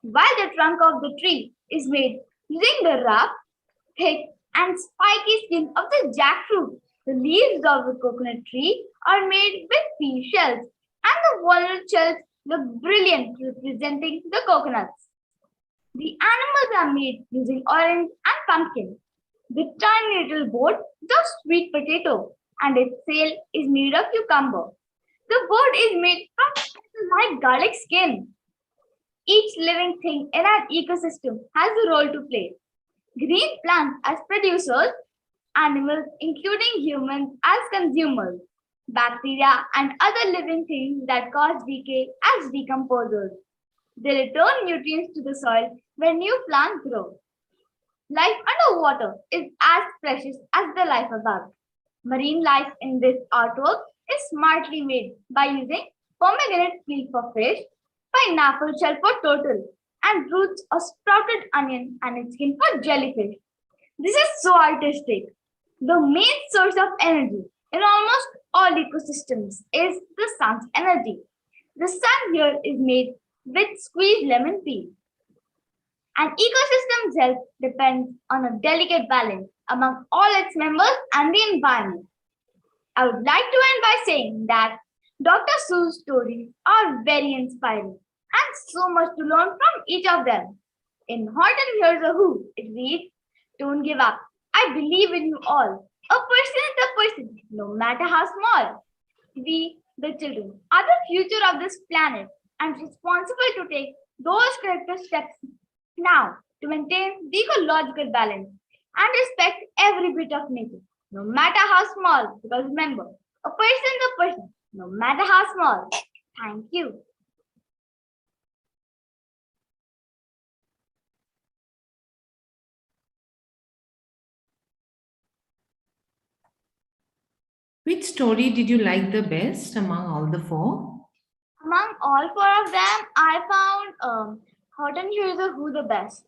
While the trunk of the tree is made using the rough, thick, and spiky skin of the jackfruit, the leaves of the coconut tree are made with pea shells, and the walnut shells look brilliant, representing the coconuts. The animals are made using orange and pumpkin. The tiny little boat, the sweet potato, and its sail is made of cucumber. The boat is made from light garlic skin. Each living thing in an ecosystem has a role to play. Green plants as producers, animals, including humans, as consumers, bacteria and other living things that cause decay as decomposers. They return nutrients to the soil when new plants grow. Life underwater is as precious as the life above. Marine life in this artwork is smartly made by using pomegranate peel for fish, pineapple shell for turtle, and roots of sprouted onion and its skin for jellyfish. This is so artistic. The main source of energy in almost all ecosystems is the sun's energy. The sun here is made with squeezed lemon peel. An ecosystem's health depends on a delicate balance among all its members and the environment. I would like to end by saying that Dr. Sue's stories are very inspiring and so much to learn from each of them. In Horton Hears a Who, it reads, "Don't give up. I believe in you all. A person is a person, no matter how small. We, the children, are the future of this planet and responsible to take those corrective steps now to maintain the ecological balance and respect every bit of nature, no matter how small. Because remember, a person is a person, no matter how small." Thank you. Which story did you like the best among all the four? Among all four of them, I found Horton Hears a Who the best.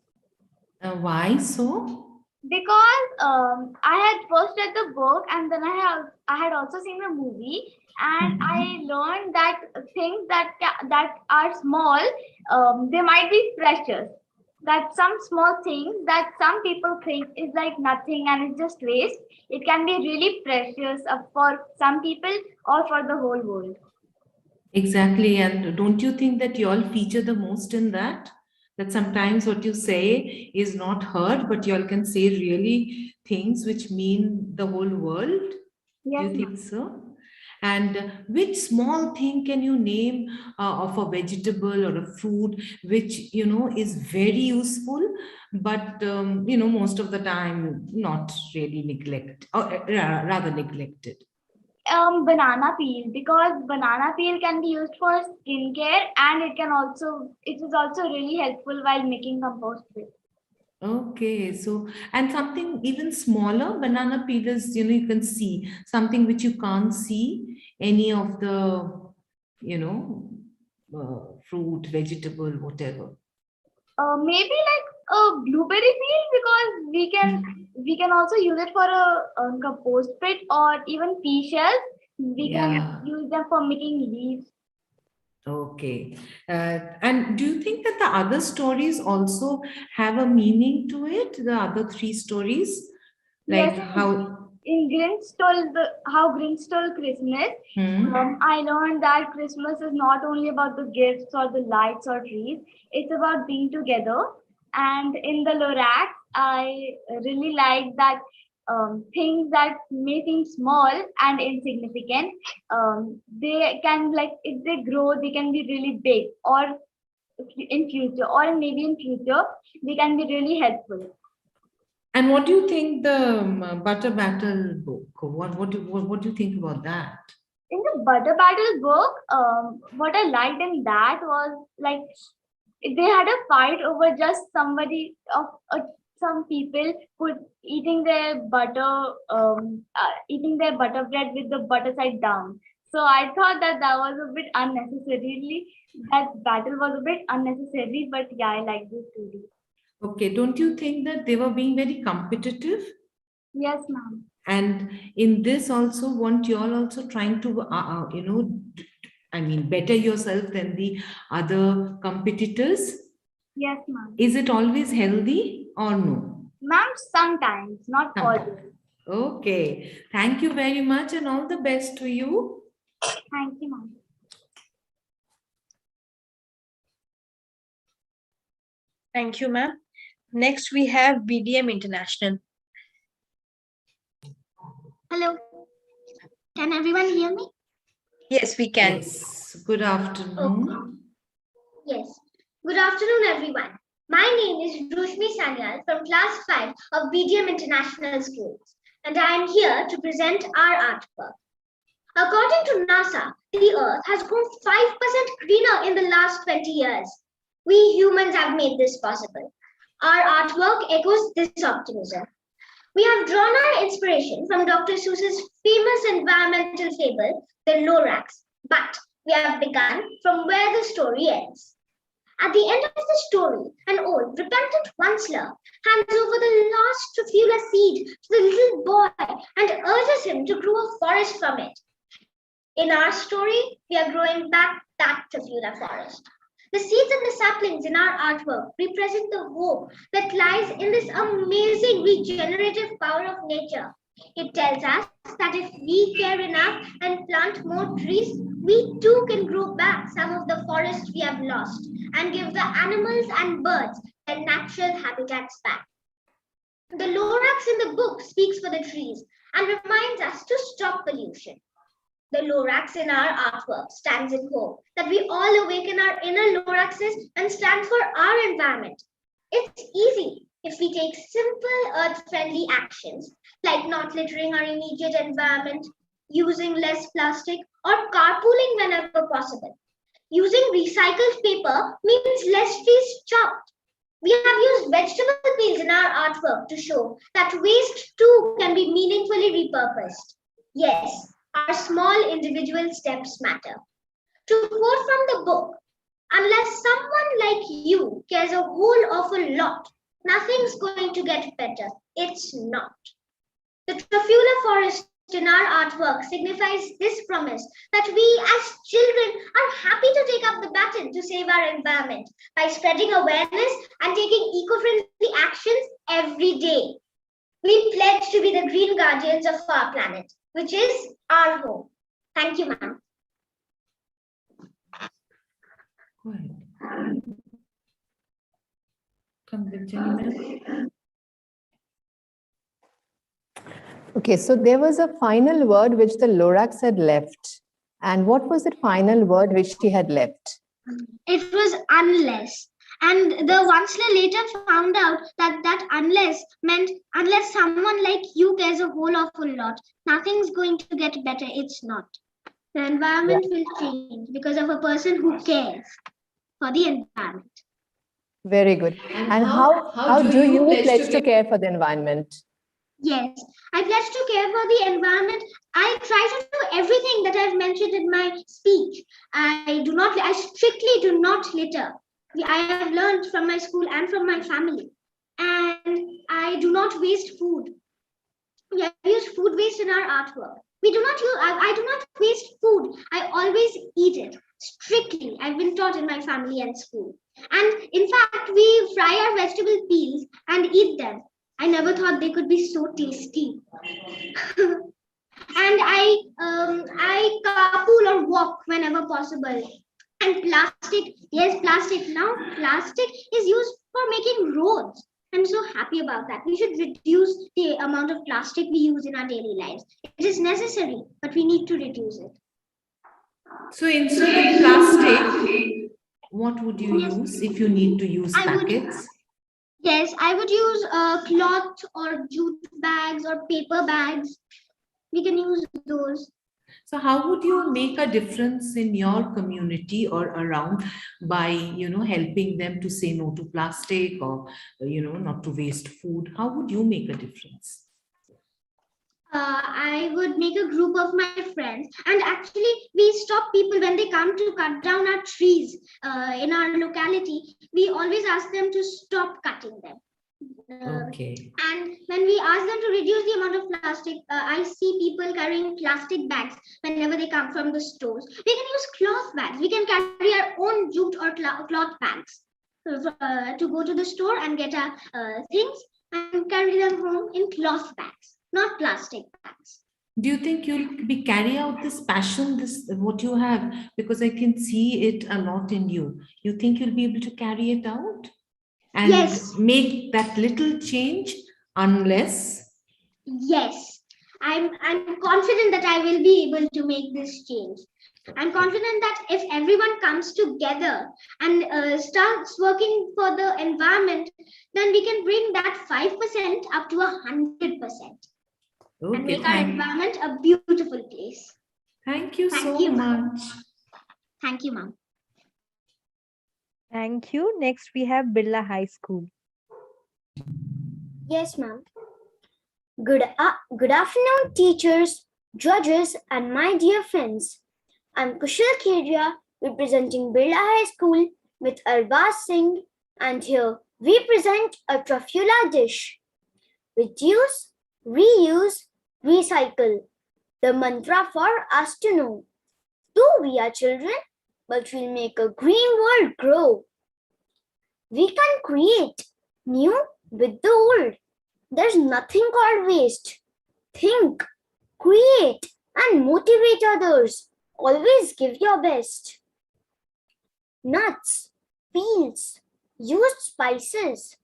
Why so? Because I had first read the book and then I had also seen the movie, and I learned that things that are small, they might be precious. That some small things that some people think is like nothing and it's just waste, it can be really precious for some people or for the whole world. Exactly. And don't you think that you all feature the most in that? That sometimes what you say is not heard, but you all can say really things which mean the whole world? Yes, Do you think so? And which small thing can you name of a vegetable or a fruit which is very useful, but most of the time not really neglected, or rather neglected? Banana peel, because banana peel can be used for skincare and it is also really helpful while making compost peel. Okay, so and something even smaller, banana peelers, you can see something which you can't see any of the, fruit, vegetable, whatever. Maybe like a blueberry peel, because we can also use it for a compost pit, or even pea shells. We can use them for making leaves. Okay. And do you think that the other stories also have a meaning to it? The other three stories? Like Yes, how? in How Grinch Stole Christmas, I learned that Christmas is not only about the gifts or the lights or trees, it's about being together. And in the Lorax, I really like that things that may seem small and insignificant, they can, like, if they grow, they can be really big, or in future, or maybe in future, they can be really helpful. And what do you think the Butter Battle book? What do you think about that? In the Butter Battle book, what I liked in that was, like, they had a fight over just some people put eating their butter bread with the butter side down. So I thought that was a bit unnecessarily, that battle was a bit unnecessary, but yeah, I like this story. Okay, don't you think that they were being very competitive? Yes, ma'am. And in this also, weren't you all also trying to, better yourself than the other competitors? Yes, ma'am. Is it always healthy or no? Ma'am, sometimes, not always. Okay. Thank you very much and all the best to you. Thank you, ma'am. Thank you, ma'am. Next, we have BDM International. Hello. Can everyone hear me? Yes, we can. Yes. Good afternoon. Yes. Good afternoon, everyone. My name is Rushmi Sanyal from Class 5 of BDM International Schools, and I am here to present our artwork. According to NASA, the Earth has grown 5% greener in the last 20 years. We humans have made this possible. Our artwork echoes this optimism. We have drawn our inspiration from Dr. Seuss's famous environmental fable, The Lorax, but we have begun from where the story ends. At the end of the story, an old, repentant Onceler hands over the last Truffula seed to the little boy and urges him to grow a forest from it. In our story, we are growing back that Truffula forest. The seeds and the saplings in our artwork represent the hope that lies in this amazing regenerative power of nature. It tells us that if we care enough and plant more trees, we too can grow back some of the forest we have lost and give the animals and birds their natural habitats back. The Lorax in the book speaks for the trees and reminds us to stop pollution. The Lorax in our artwork stands in hope that we all awaken our inner Loraxes and stand for our environment. It's easy if we take simple earth-friendly actions like not littering our immediate environment, using less plastic, or carpooling whenever possible. Using recycled paper means less trees chopped. We have used vegetable peels in our artwork to show that waste too can be meaningfully repurposed. Yes, our small individual steps matter. To quote from the book, unless someone like you cares a whole awful lot, nothing's going to get better. It's not. The Truffula forest in our artwork signifies this promise that we as children are happy to take up the baton to save our environment by spreading awareness and taking eco-friendly actions every day. We pledge to be the green guardians of our planet, which is our home. Thank you, ma'am. Go ahead. Come with Jenny. Okay, so there was a final word which the Lorax had left. And what was the final word which she had left? It was unless. And the Onceler later found out that that unless meant unless someone like you cares a whole awful lot, nothing's going to get better. It's not. The environment will change because of a person who cares for the environment. Very good. And how do you pledge to care for the environment? Yes, I pledge to care for the environment. I try to do everything that I've mentioned in my speech. I strictly do not litter. I have learned from my school and from my family. And I do not waste food. We have used food waste in our artwork. I do not waste food. I always eat it. Strictly, I've been taught in my family and school. And in fact, we fry our vegetable peels and eat them. I never thought they could be so tasty. And I carpool or walk whenever possible. And plastic, yes, plastic. Now plastic is used for making roads. I'm so happy about that. We should reduce the amount of plastic we use in our daily lives. It is necessary, but we need to reduce it. So instead of plastic, what would you use if you need to use packets? Yes, I would use cloth or jute bags or paper bags. We can use those. So how would you make a difference in your community or around by, helping them to say no to plastic or, not to waste food? How would you make a difference? I would make a group of my friends, and actually we stop people when they come to cut down our trees in our locality. We always ask them to stop cutting them. Okay. And when we ask them to reduce the amount of plastic, I see people carrying plastic bags whenever they come from the stores. We can use cloth bags. We can carry our own jute or cloth bags to go to the store and get our things and carry them home in cloth bags, not plastic bags. Do you think you'll be carry out this passion, what you have? Because I can see it a lot in you. You think you'll be able to carry it out? And yes, make that little change unless? Yes, I'm confident that I will be able to make this change. I'm confident that if everyone comes together and starts working for the environment, then we can bring that 5% up to 100% and Okay, make our environment a beautiful place. Thank you Thank so you, ma'am. much. Thank you, ma'am. Thank you. Next, we have Birla High School. Yes, ma'am. Good afternoon, teachers, judges, and my dear friends. I'm Kushal Kedia, representing Birla High School with Arbaz Singh, and here we present a Truffula dish. Reduce, reuse, recycle. The mantra for us to know. Though we are children, but we'll make a green world grow. We can create new with the old. There's nothing called waste. Think, create, and motivate others. Always give your best. Nuts, peels, used spices,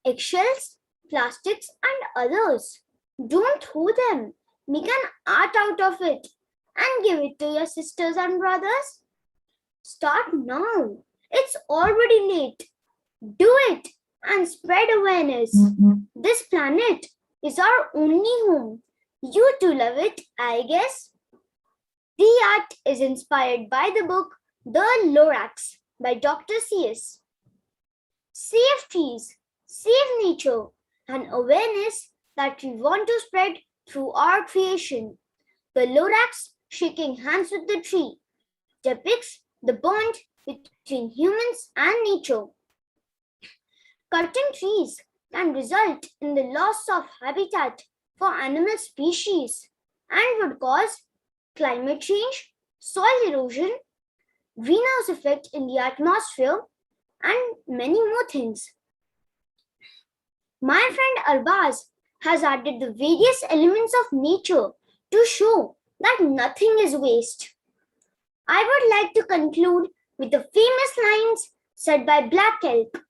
eggshells, plastics, and others. Don't throw them. Make an art out of it and give it to your sisters and brothers. Start now. It's already late. Do it and spread awareness. This planet is our only home. You too love it, I guess. The art is inspired by the book The Lorax by Dr. C.S. Save trees, save nature, and awareness that we want to spread through our creation. The Lorax, shaking hands with the tree, depicts the bond between humans and nature. Cutting trees can result in the loss of habitat for animal species and would cause climate change, soil erosion, greenhouse effect in the atmosphere, and many more things. My friend Arbaz has added the various elements of nature to show that nothing is waste. I would like to conclude with the famous lines said by Black Elk.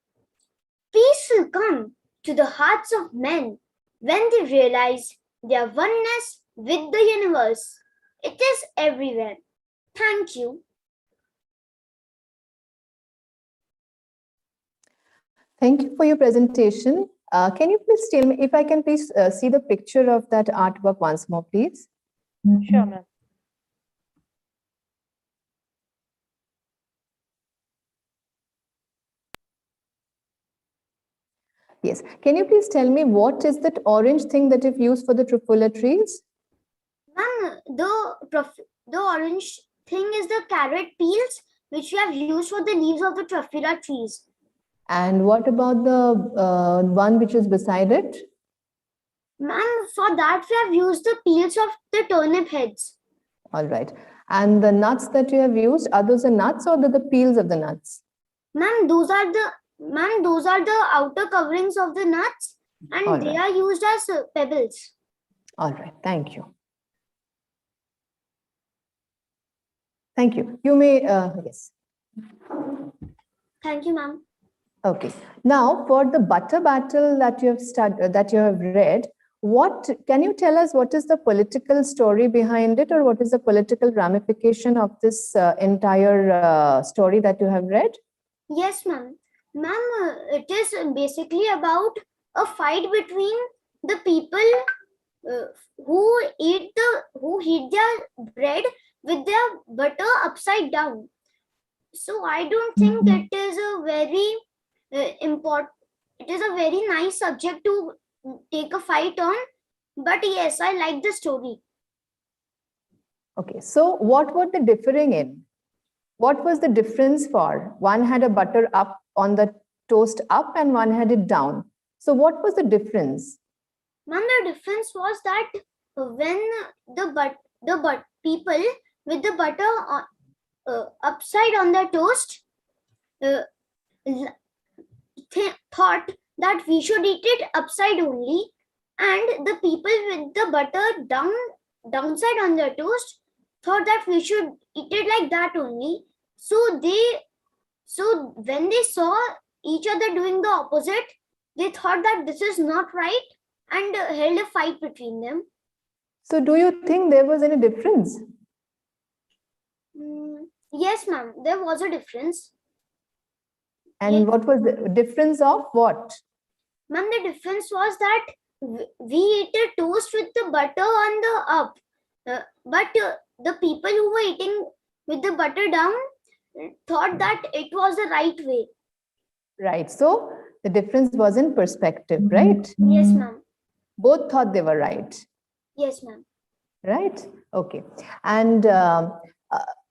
Peace will come to the hearts of men when they realize their oneness with the universe. It is everywhere. Thank you. Thank you for your presentation. Can you please tell me if I can please see the picture of that artwork once more, please? Sure, ma'am. Yes. Can you please tell me what is that orange thing that you've used for the Truffula trees? Ma'am, the orange thing is the carrot peels which we have used for the leaves of the Truffula trees. And what about the one which is beside it? Ma'am, for that we have used the peels of the turnip heads. All right. And the nuts that you have used, are those the nuts or the peels of the nuts? Ma'am, those are the outer coverings of the nuts, and All they right. are used as pebbles. All right. Thank you. Thank you. You may, yes. Thank you, ma'am. Okay. Now, for the butter battle that you have studied, that you have read, what can you tell us? What is the political story behind it, or what is the political ramification of this entire story that you have read? Yes, ma'am. Ma'am, it is basically about a fight between the people who eat their bread with their butter upside down. So I don't think it is a very important. It is a very nice subject to take a fight on. But yes, I like the story. Okay. So, what were they differing in? What was the difference for? One had a butter up on the toast up, and one had it down. So, what was the difference? Ma'am, the difference was that when the people with the butter upside on their toast thought that we should eat it upside only, and the people with the butter downside on their toast thought that we should eat it like that only. So when they saw each other doing the opposite, they thought that this is not right and held a fight between them. So do you think there was any difference? Yes, ma'am, there was a difference. And what was the difference of what? Ma'am, the difference was that we ate a toast with the butter on the up. But the people who were eating with the butter down thought that it was the right way. Right. So the difference was in perspective, right? Yes, ma'am. Both thought they were right. Yes, ma'am. Right. Okay. And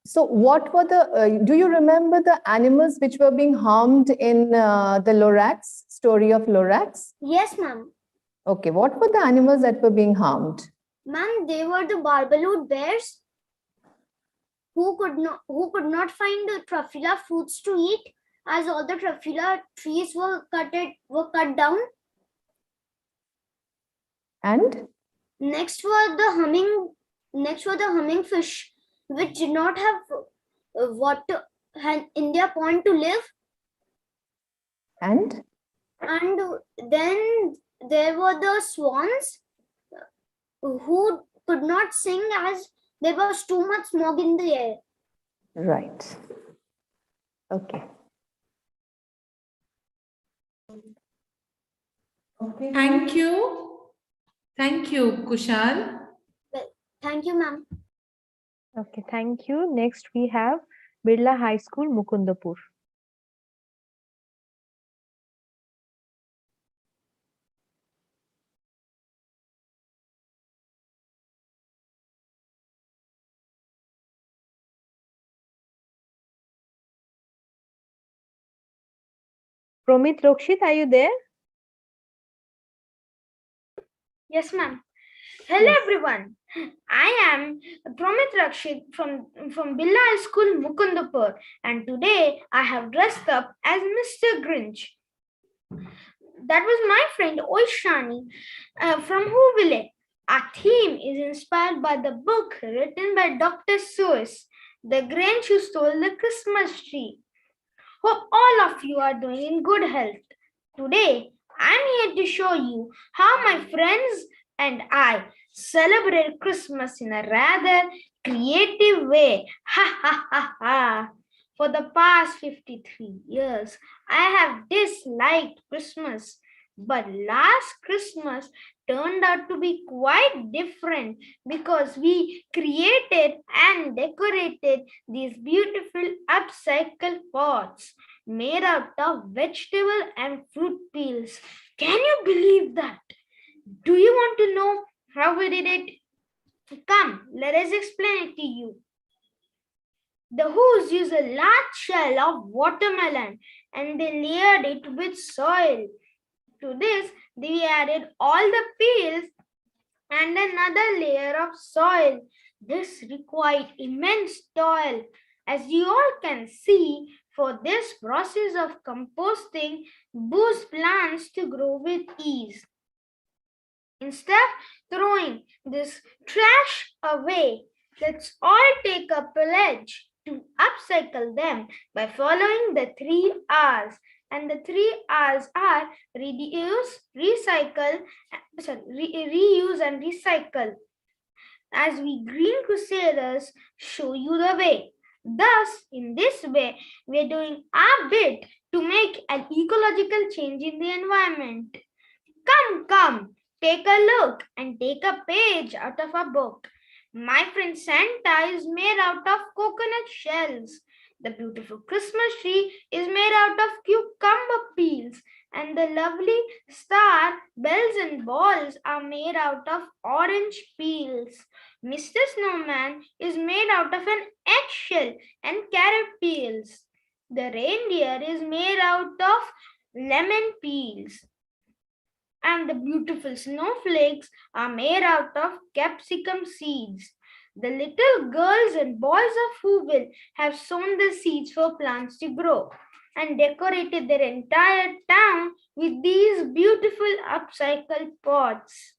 so what were the, do you remember the animals which were being harmed in the Lorax, story of Lorax? Yes, ma'am. Okay. What were the animals that were being harmed? Ma'am, they were the barbaloed bears who could not find the Truffula fruits to eat, as all the Truffula trees were cut down. And next were the humming fish, which did not have water in their pond to live. And then there were the swans who could not sing as there was too much smog in the air. Right. Okay. Okay. Thank you. Thank you, Kushal. Well, thank you, ma'am. Okay, thank you. Next we have Birla High School, Mukundapur. Promit Rokshit, are you there? Yes, ma'am. Hello, everyone. I am Promit Rakshit from Birla High School, Mukundapur, and today I have dressed up as Mr. Grinch. That was my friend Oishani from Whoville. Our theme is inspired by the book written by Dr. Seuss, The Grinch Who Stole the Christmas Tree. Hope all of you are doing in good health. Today, I'm here to show you how my friends and I celebrate Christmas in a rather creative way. Ha ha ha ha. For the past 53 years, I have disliked Christmas. But last Christmas turned out to be quite different because we created and decorated these beautiful upcycle pots made out of vegetable and fruit peels. Can you believe that? Do you want to know how we did it? Come, let us explain it to you. The Who's used a large shell of watermelon and they layered it with soil. To this, they added all the peels and another layer of soil. This required immense toil. As you all can see, for this process of composting boosts plants to grow with ease. Instead of throwing this trash away, let's all take a pledge to upcycle them by following the 3 R's. And the 3 R's are reduce, recycle, reuse and recycle. As we Green Crusaders show you the way. Thus, in this way, we are doing our bit to make an ecological change in the environment. Come, take a look and take a page out of a book. My friend Santa is made out of coconut shells. The beautiful Christmas tree is made out of cucumber peels, and the lovely star, bells and balls are made out of orange peels. Mr. Snowman is made out of an eggshell and carrot peels. The reindeer is made out of lemon peels. And the beautiful snowflakes are made out of capsicum seeds. The little girls and boys of Whoville have sown the seeds for plants to grow and decorated their entire town with these beautiful upcycled pots.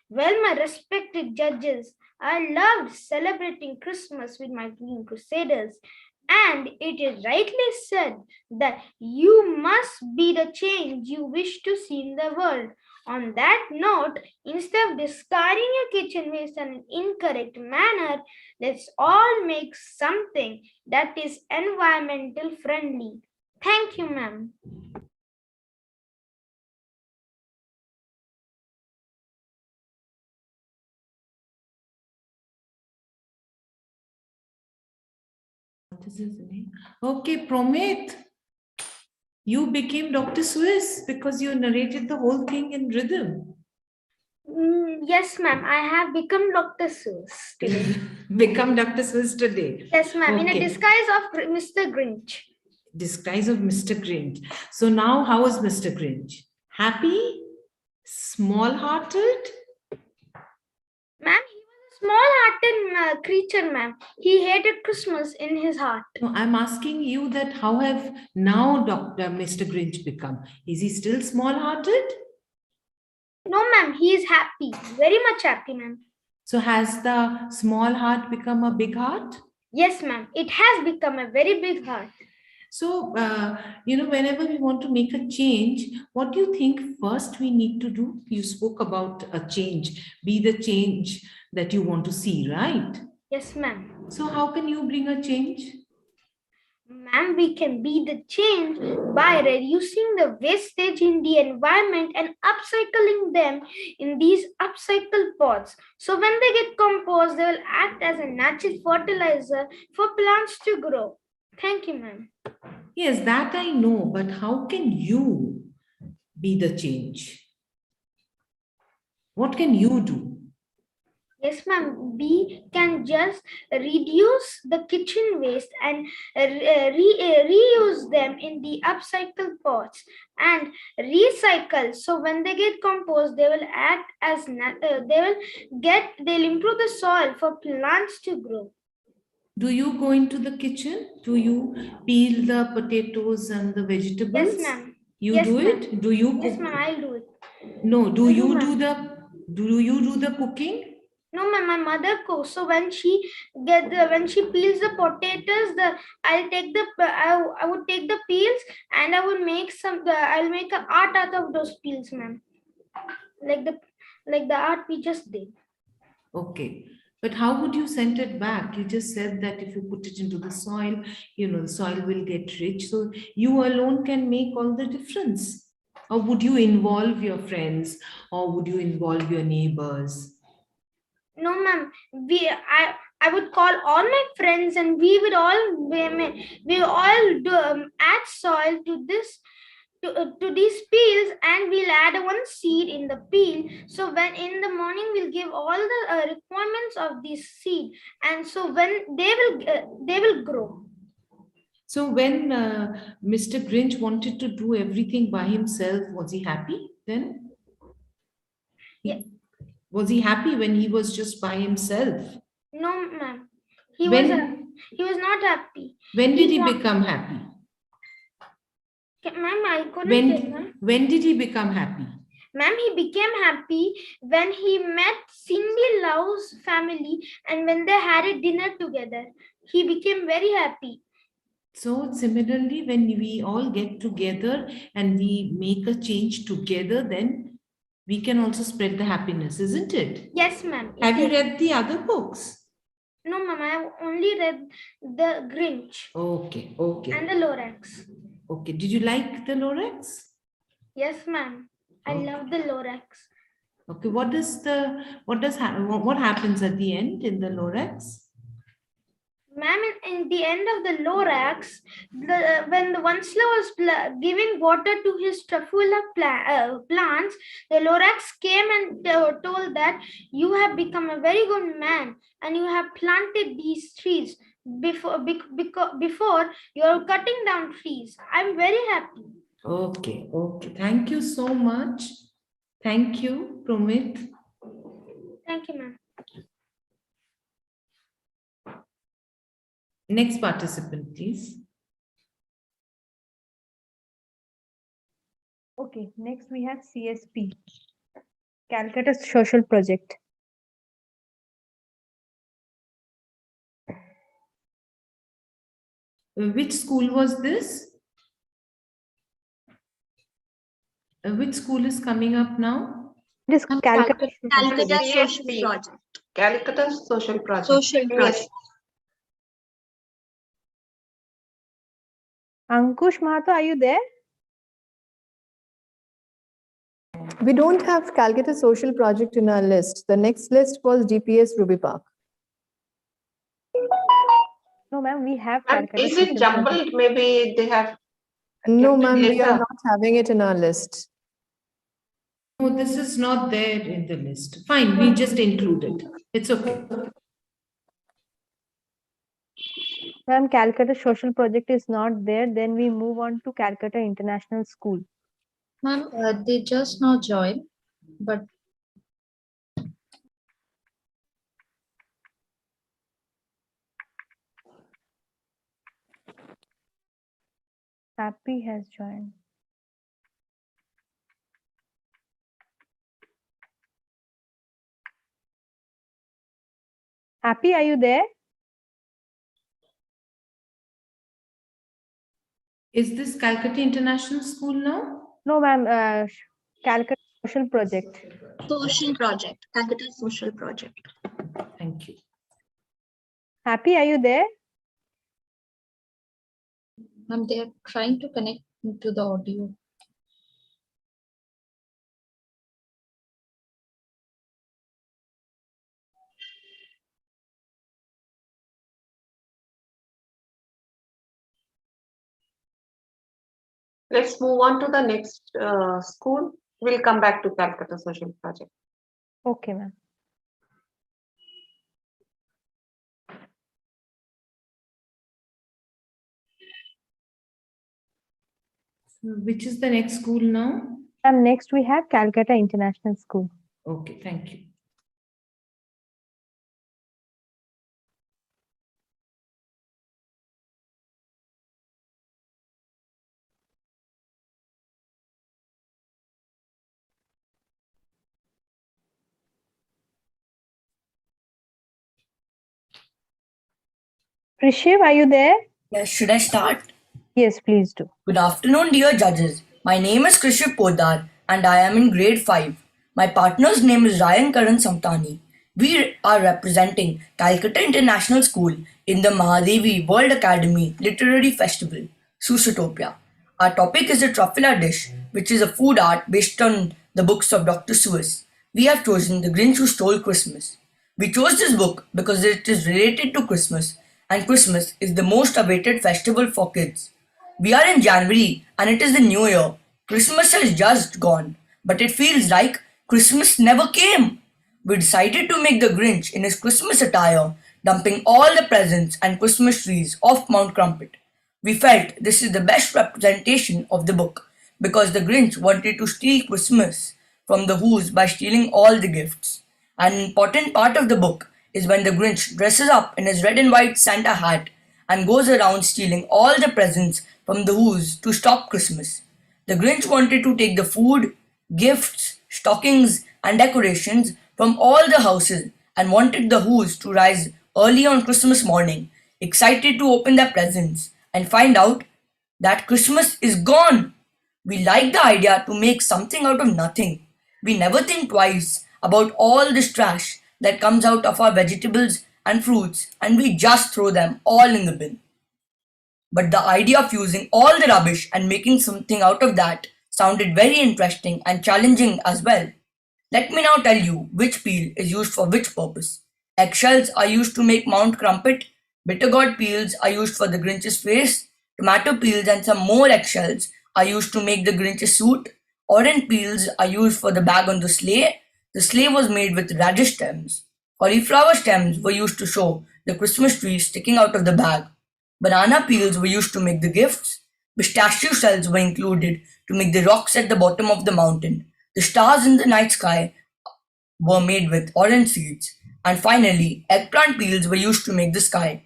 Well, my respected judges, I loved celebrating Christmas with my Green Crusaders. And it is rightly said that you must be the change you wish to see in the world. On that note, instead of discarding your kitchen waste in an incorrect manner, let's all make something that is environmental friendly. Thank you, ma'am. What is his name? Okay, Promit, you became Dr. Swiss because you narrated the whole thing in rhythm. Yes, ma'am. I have become Dr. Seuss today. Become Dr. Swiss today. Yes, ma'am. In a Okay. disguise of Mr. Grinch. Disguise of Mr. Grinch. So now, how is Mr. Grinch? Happy? Small-hearted? Ma'am, he was a small-hearted creature, ma'am. He hated Christmas in his heart. No, I'm asking you that how have now Mr. Grinch become? Is he still small-hearted? No, ma'am. He is happy. Very much happy, ma'am. So has the small heart become a big heart? Yes, ma'am. It has become a very big heart. So, whenever we want to make a change, what do you think first we need to do? You spoke about a change, be the change that you want to see, right? Yes, ma'am. So how can you bring a change? Ma'am, we can be the change by reducing the wastage in the environment and upcycling them in these upcycle pots. So when they get composed, they will act as a natural fertilizer for plants to grow. Thank you, ma'am. Yes, that I know, but how can you be the change? What can you do? Yes, ma'am. We can just reduce the kitchen waste and reuse them in the upcycle pots and recycle. So when they get composed, they will act as they'll improve the soil for plants to grow. Do you go into the kitchen? Do you peel the potatoes and the vegetables? Yes, ma'am. You Yes, do ma'am. it? Do you cook? Yes, ma'am. I'll do it. No, do I'll you do, do you do the cooking? No, ma'am, my mother cooks. So when she peels the potatoes, I would take the peels and I would make I'll make an art out of those peels, ma'am. Like the art we just did. Okay. But how would you send it back? You just said that if you put it into the soil, the soil will get rich. So you alone can make all the difference. Or would you involve your friends, or would you involve your neighbors? No, ma'am. I would call all my friends and we would all add soil to this to these peels, and we'll add one seed in the peel. So when in the morning we'll give all the requirements of this seed, and so when they will grow. So when Mr. Grinch wanted to do everything by himself, was he happy then? Yeah. Was he happy when he was just by himself? No, ma'am. He was not happy. When did he become happy? Ma'am, I couldn't get ma'am. When did he become happy? Ma'am, he became happy when he met Cindy Lau's family and when they had a dinner together. He became very happy. So similarly, when we all get together and we make a change together, then we can also spread the happiness, isn't it? Yes, ma'am. Have you read the other books? No, ma'am. I have only read The Grinch. Okay, okay. And the Lorax. Okay. Did you like the Lorax? Yes, ma'am. I love the Lorax. Okay. What happens at the end in the Lorax? Ma'am, in the end of the Lorax, when the Vansla was giving water to his Truffula plants, the Lorax came and told that you have become a very good man and you have planted these trees before you are cutting down trees. I'm very happy. Okay, okay. Thank you so much. Thank you, Promit. Thank you, ma'am. Next participant, please. Okay, next we have CSP, Calcutta Social Project. Which school was this? Which school is coming up now? It is Calcutta. Calcutta Social CSP. Project. Calcutta Social Project. Social Project. Ankush Mahato, are you there? We don't have Calcutta Social Project in our list. The next list was DPS Ruby Park. No, ma'am, we have And Calcutta. is it jumbled? Maybe they have. No, kept it ma'am, we are later. not having it in our list. No, this is not there in the list. Fine, we just include it. It's okay. Ma'am, Calcutta Social Project is not there. Then we move on to Calcutta International School. Ma'am, they just now joined, but Happy has joined. Happy, are you there? Is this Calcutta International School now? No, ma'am. Calcutta Social Project. Social Project. Calcutta Social Project. Thank you. Happy, are you there? ma'am, they are trying to connect to the audio. Let's move on to the next school. We'll come back to Calcutta Social Project. Okay, ma'am. So which is the next school now? And next we have Calcutta International School. Okay, thank you. Prishiv, are you there? Yes, should I start? Yes, please do. Good afternoon, dear judges. My name is Krishiv Podar and I am in grade 5. My partner's name is Ryan Karan Samtani. We are representing Calcutta International School in the Mahadevi World Academy Literary Festival, Susutopia. Our topic is the Truffula Dish, which is a food art based on the books of Dr. Seuss. We have chosen The Grinch Who Stole Christmas. We chose this book because it is related to Christmas, and Christmas is the most awaited festival for kids. We are in January and it is the new year. Christmas has just gone, but it feels like Christmas never came. We decided to make the Grinch in his Christmas attire, dumping all the presents and Christmas trees off Mount Crumpet. We felt this is the best representation of the book because the Grinch wanted to steal Christmas from the Who's by stealing all the gifts. An important part of the book is when the Grinch dresses up in his red and white Santa hat and goes around stealing all the presents from the Who's to stop Christmas. The Grinch wanted to take the food, gifts, stockings, and decorations from all the houses and wanted the Who's to rise early on Christmas morning, excited to open their presents and find out that Christmas is gone. We like the idea to make something out of nothing. We never think twice about all this trash that comes out of our vegetables and fruits and we just throw them all in the bin. But the idea of using all the rubbish and making something out of that sounded very interesting and challenging as well. Let me now tell you which peel is used for which purpose. Eggshells are used to make Mount Crumpet, bitter gourd peels are used for the Grinch's face, tomato peels and some more eggshells are used to make the Grinch's suit, orange peels are used for the bag on the sleigh. The sleigh was made with radish stems. Cauliflower stems were used to show the Christmas tree sticking out of the bag. Banana peels were used to make the gifts. Pistachio shells were included to make the rocks at the bottom of the mountain. The stars in the night sky were made with orange seeds. And finally, eggplant peels were used to make the sky.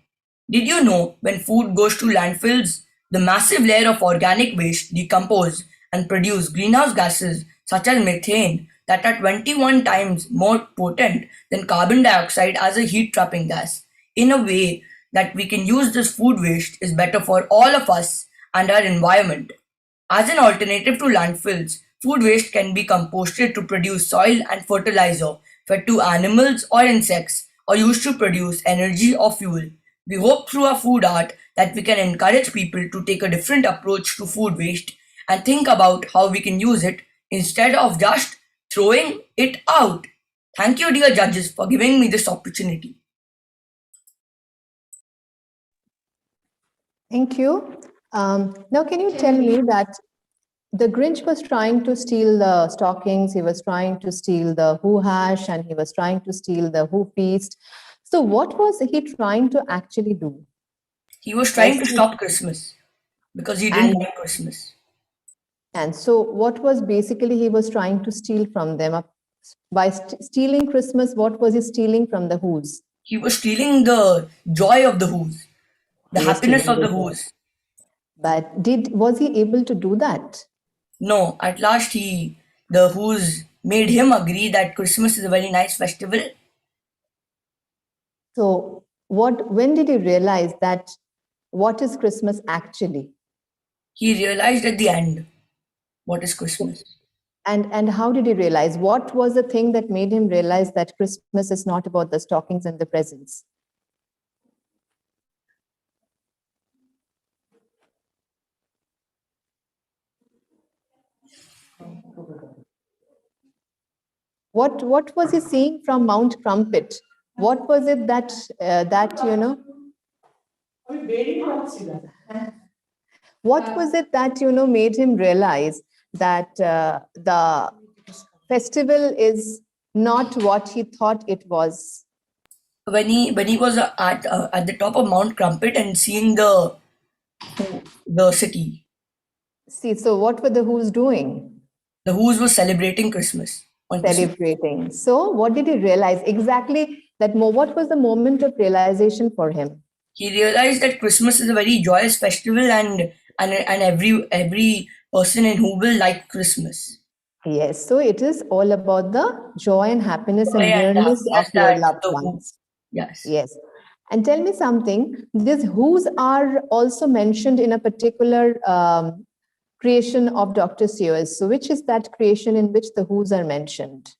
Did you know when food goes to landfills, the massive layer of organic waste decompose and produce greenhouse gases such as methane that are 21 times more potent than carbon dioxide as a heat trapping gas? In a way that we can use this food waste is better for all of us and our environment. As an alternative to landfills, Food waste can be composted to produce soil and fertilizer, fed to animals or insects, or used to produce energy or fuel. We hope through our food art that we can encourage people to take a different approach to food waste and think about how we can use it instead of just throwing it out. Thank you, dear judges, for giving me this opportunity. Thank you. Now, can you tell me that the Grinch was trying to steal the stockings, he was trying to steal the Who hash, and he was trying to steal the Who feast. So what was he trying to actually do? He was trying to stop Christmas because he didn't like Christmas. And so what was basically he was trying to steal from them? By stealing Christmas, what was he stealing from the Who's? He was stealing the joy of the Who's, the happiness of the Who's. But was he able to do that? No, at last the Who's made him agree that Christmas is a very nice festival. So when did he realize that what is Christmas actually? He realized at the end what is Christmas. And how did he realize? What was the thing that made him realize that Christmas is not about the stockings and the presents? What was he seeing from Mount Crumpet? What was it that what was it that made him realize that the festival is not what he thought it was? When he was at the top of Mount Crumpet and seeing the city. See, so what were the Who's doing? The Who's was celebrating Christmas. Celebrating. So what did he realize exactly? What was the moment of realization for him? He realized that Christmas is a very joyous festival and every person in Who will like Christmas. Yes, so it is all about the joy and happiness and nearness of your loved ones. Yes. Yes. And tell me something, these Who's are also mentioned in a particular creation of Dr. Seuss. So which is that creation in which the Who's are mentioned?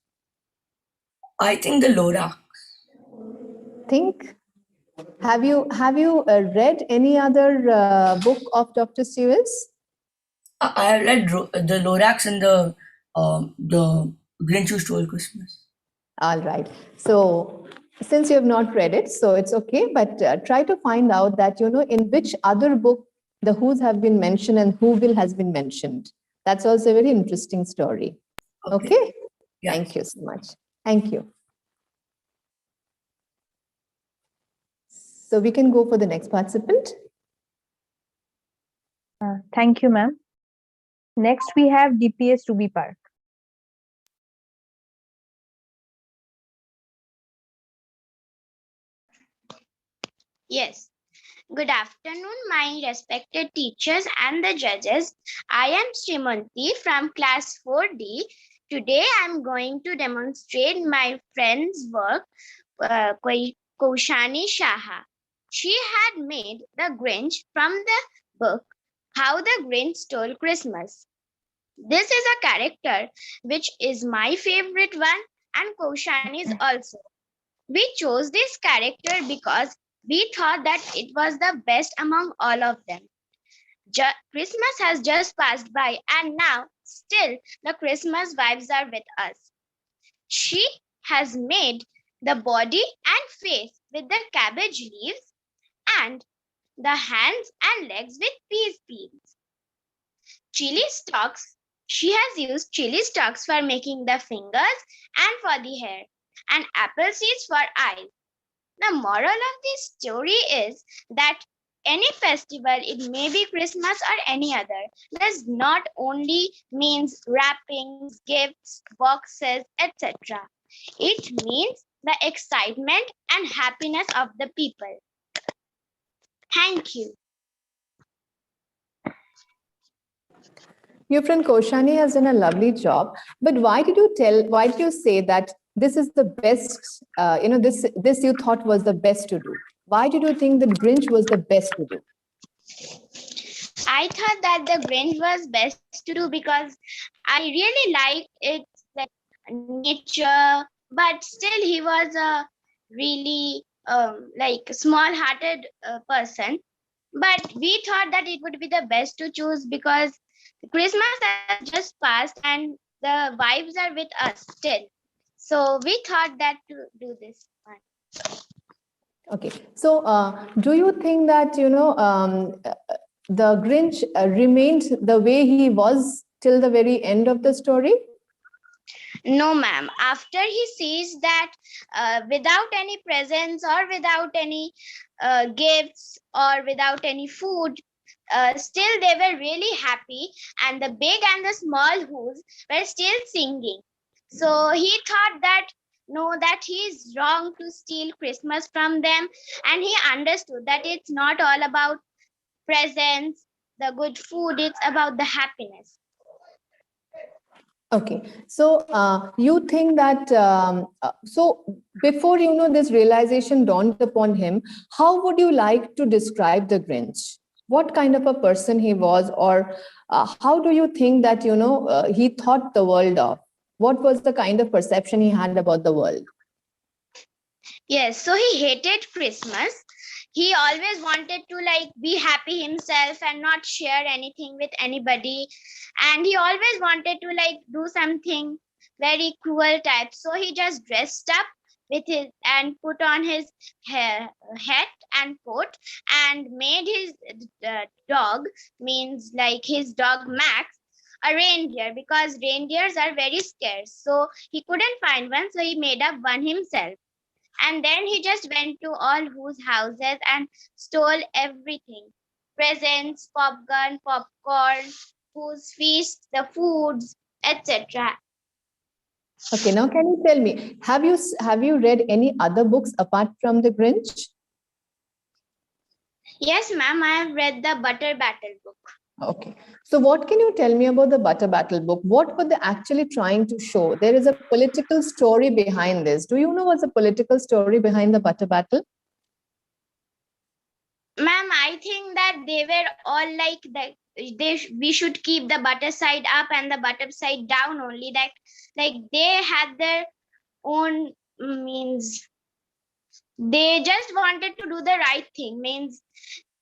I think the Lorax. Have you read any other book of Dr. Seuss? I have read the Lorax and the Grinch Who Stole Christmas. All right. So since you have not read it, so it's okay. But try to find out that in which other book the Who's have been mentioned and Whoville has been mentioned. That's also a very interesting story. Okay? Yeah. Thank you so much. Thank you. So we can go for the next participant. Thank you, ma'am. Next, we have DPS Ruby Park. Yes. Good afternoon, my respected teachers and the judges. I am Srimanti from class 4D. Today, I'm going to demonstrate my friend's work, Kaushani Shaha. She had made the Grinch from the book How the Grinch Stole Christmas. This is a character which is my favorite one and Kaushani's also. We chose this character because we thought that it was the best among all of them. Christmas has just passed by and now still the Christmas vibes are with us. She has made the body and face with the cabbage leaves and the hands and legs with peas peels. Chili stalks. She has used chili stalks for making the fingers and for the hair, and apple seeds for eyes. The moral of this story is that any festival, it may be Christmas or any other, does not only means wrappings, gifts, boxes, etc. It means the excitement and happiness of the people. Thank you. Your friend Kaushani has done a lovely job, but why did you say that this is the best, this you thought was the best to do? Why did you think that Grinch was the best to do? I thought that the Grinch was best to do because I really liked its like nature, but still he was a really like small-hearted person. But we thought that it would be the best to choose because Christmas has just passed and the vibes are with us still. So we thought that to do this one. Okay. So, do you think that, the Grinch remained the way he was till the very end of the story? No, ma'am. After he sees that without any presents or without any gifts or without any food, still they were really happy, and the big and the small who's were still singing. So he thought that no, that he is wrong to steal Christmas from them, and he understood that it's not all about presents, the good food, it's about the happiness. Okay, so you think that so before this realization dawned upon him, how would you like to describe the Grinch? What kind of a person he was, or how do you think that he thought the world of? What was the kind of perception he had about the world? Yes, so he hated Christmas. He always wanted to like be happy himself and not share anything with anybody. And he always wanted to like do something very cruel type. So he just dressed up with his and put on his hat and coat and made his dog, means like his dog Max, a reindeer because reindeers are very scarce. So he couldn't find one, so he made up one himself. And then he just went to all whose houses and stole everything. Presents, popcorn, whose feast, the foods, etc. Okay, now can you tell me, have you read any other books apart from The Grinch? Yes, ma'am, I have read the Butter Battle book. Okay, so what can you tell me about the Butter Battle book? What were they actually trying to show? There is a political story behind this. Do you know what's the political story behind the Butter Battle? Ma'am, I think that they were all like that. We should keep the butter side up and the butter side down only. That like they had their own means. They just wanted to do the right thing. Means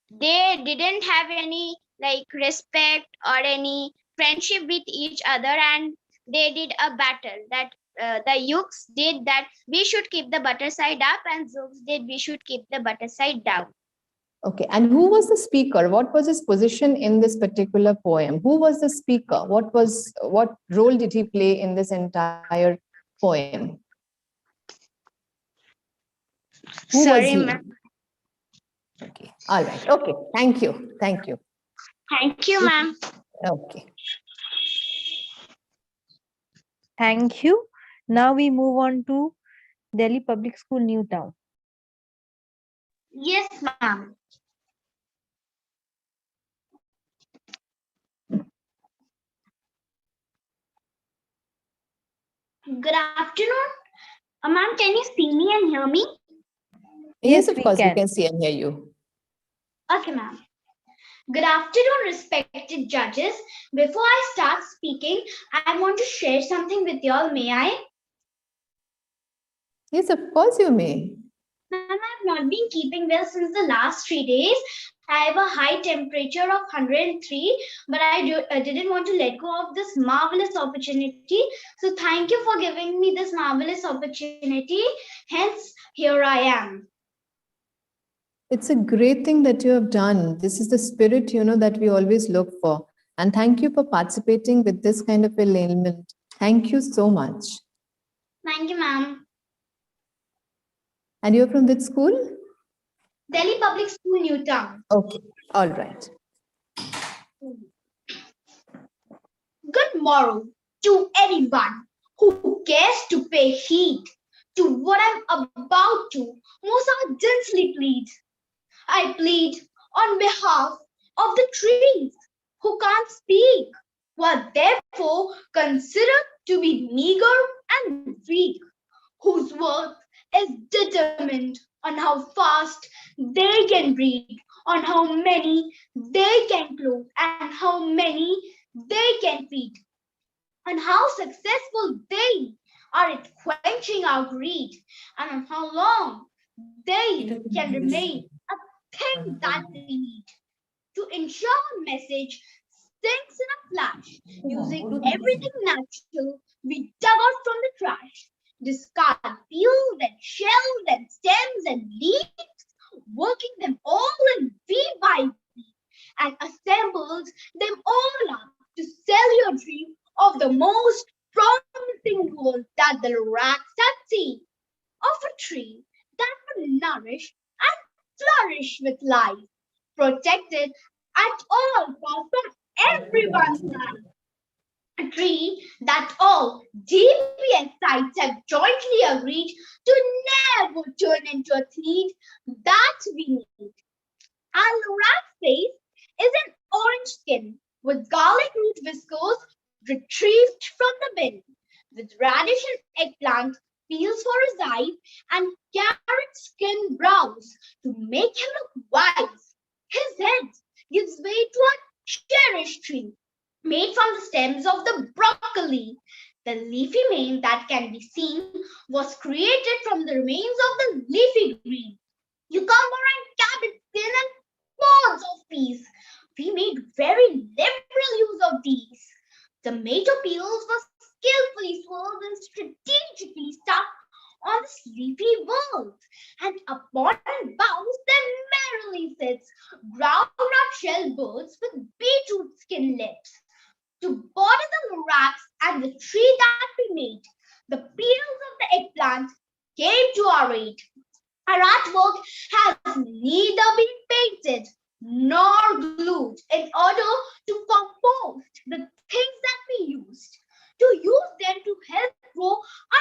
they didn't have any like respect or any friendship with each other, and they did a battle that the Yuks did that we should keep the butter side up, and Zooks did we should keep the butter side down. Okay, and who was the speaker? What was his position in this particular poem? Who was the speaker? What role did he play in this entire poem? Who Sorry, was he? ma'am. Okay, all right. Okay, thank you. Thank you. Thank you, ma'am. Okay. Thank you. Now we move on to Delhi Public School, Newtown. Yes, ma'am. Good afternoon. Ma'am, can you see me and hear me? Yes, of course, we can see and hear you. Okay, ma'am. Good afternoon, respected judges. Before I start speaking, I want to share something with y'all. May I? Yes, of course you may. Ma'am, I have not been keeping well since the last 3 days. I have a high temperature of 103, but I didn't want to let go of this marvelous opportunity. So thank you for giving me this marvelous opportunity. Hence, here I am. It's a great thing that you have done. This is the spirit, that we always look for. And thank you for participating with this kind of ailment. Thank you so much. Thank you, ma'am. And you're from which school? Delhi Public School, Newtown. Okay, all right. Good morrow to anyone who cares to pay heed to what I'm about to most ardently plead. I plead on behalf of the trees who can't speak, who are therefore considered to be meager and weak, whose worth is determined on how fast they can breathe on how many they can clothe and how many they can feed, and how successful they are at quenching our greed, and on how long they can remain a thing that we need. To ensure a message sinks in a flash, using everything natural we dug out from the trash, discard peels and shells and stems and leaves, working them all in weave by weave, and assembled them all up to sell your dream of the most promising world that the racks had seen, of a tree that would nourish and flourish with life, protected at all costs from everyone's life. A tree that all DPS sites have jointly agreed to never turn into a need that we need. Our rat's face is an orange skin with garlic root whiskers retrieved from the bin, with radish and eggplant peels for his eyes and carrot skin brows to make him look wise. His head gives way to a cherished tree made from the stems of the broccoli. The leafy mane that can be seen was created from the remains of the leafy green, cucumber and cabbage skin and pods of peas. We made very liberal use of these. Tomato peels were skillfully swirled and strategically stuck on the sleepy walls, and upon boughs there merrily sits ground-up shell birds with beetroot skin lips. To bother the lorax and the tree that we made, the peels of the eggplant came to our aid. Our artwork has neither been painted nor glued in order to compose the things that we used, to use them to help grow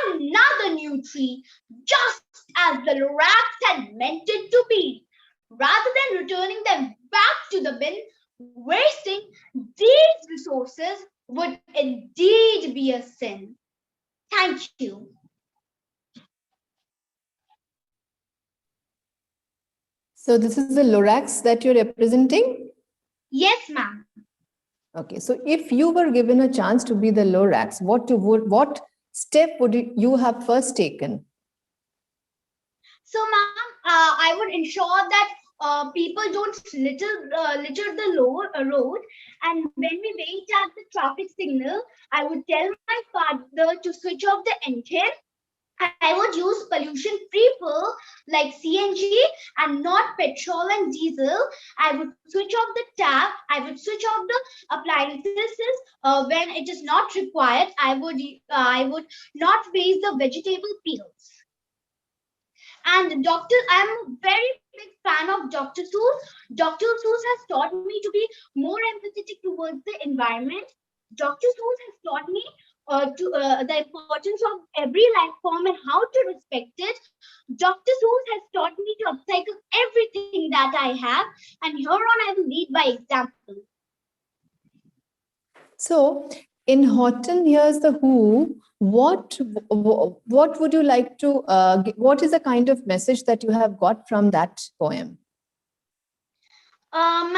another new tree, just as the lorax had meant it to be, rather than returning them back to the bin. Wasting these resources would indeed be a sin. Thank you. So this is the lorax that you're representing? Yes, ma'am. Okay, so if you were given a chance to be the lorax, what step would you have first taken? So, ma'am, I would ensure that people don't litter the road. And when we wait at the traffic signal, I would tell my father to switch off the engine. I would use pollution-free fuel like CNG and not petrol and diesel. I would switch off the tap. I would switch off the appliances when it is not required. I would not waste the vegetable peels. And I'm a very big fan of Dr. Seuss. Dr. Seuss has taught me to be more empathetic towards the environment. Dr. Seuss has taught me the importance of every life form and how to respect it. Dr. Seuss has taught me to upcycle everything that I have, and here on I will lead by example. So in Horton Hears the Who, what would you like to, what is the kind of message that you have got from that poem? Ma'am,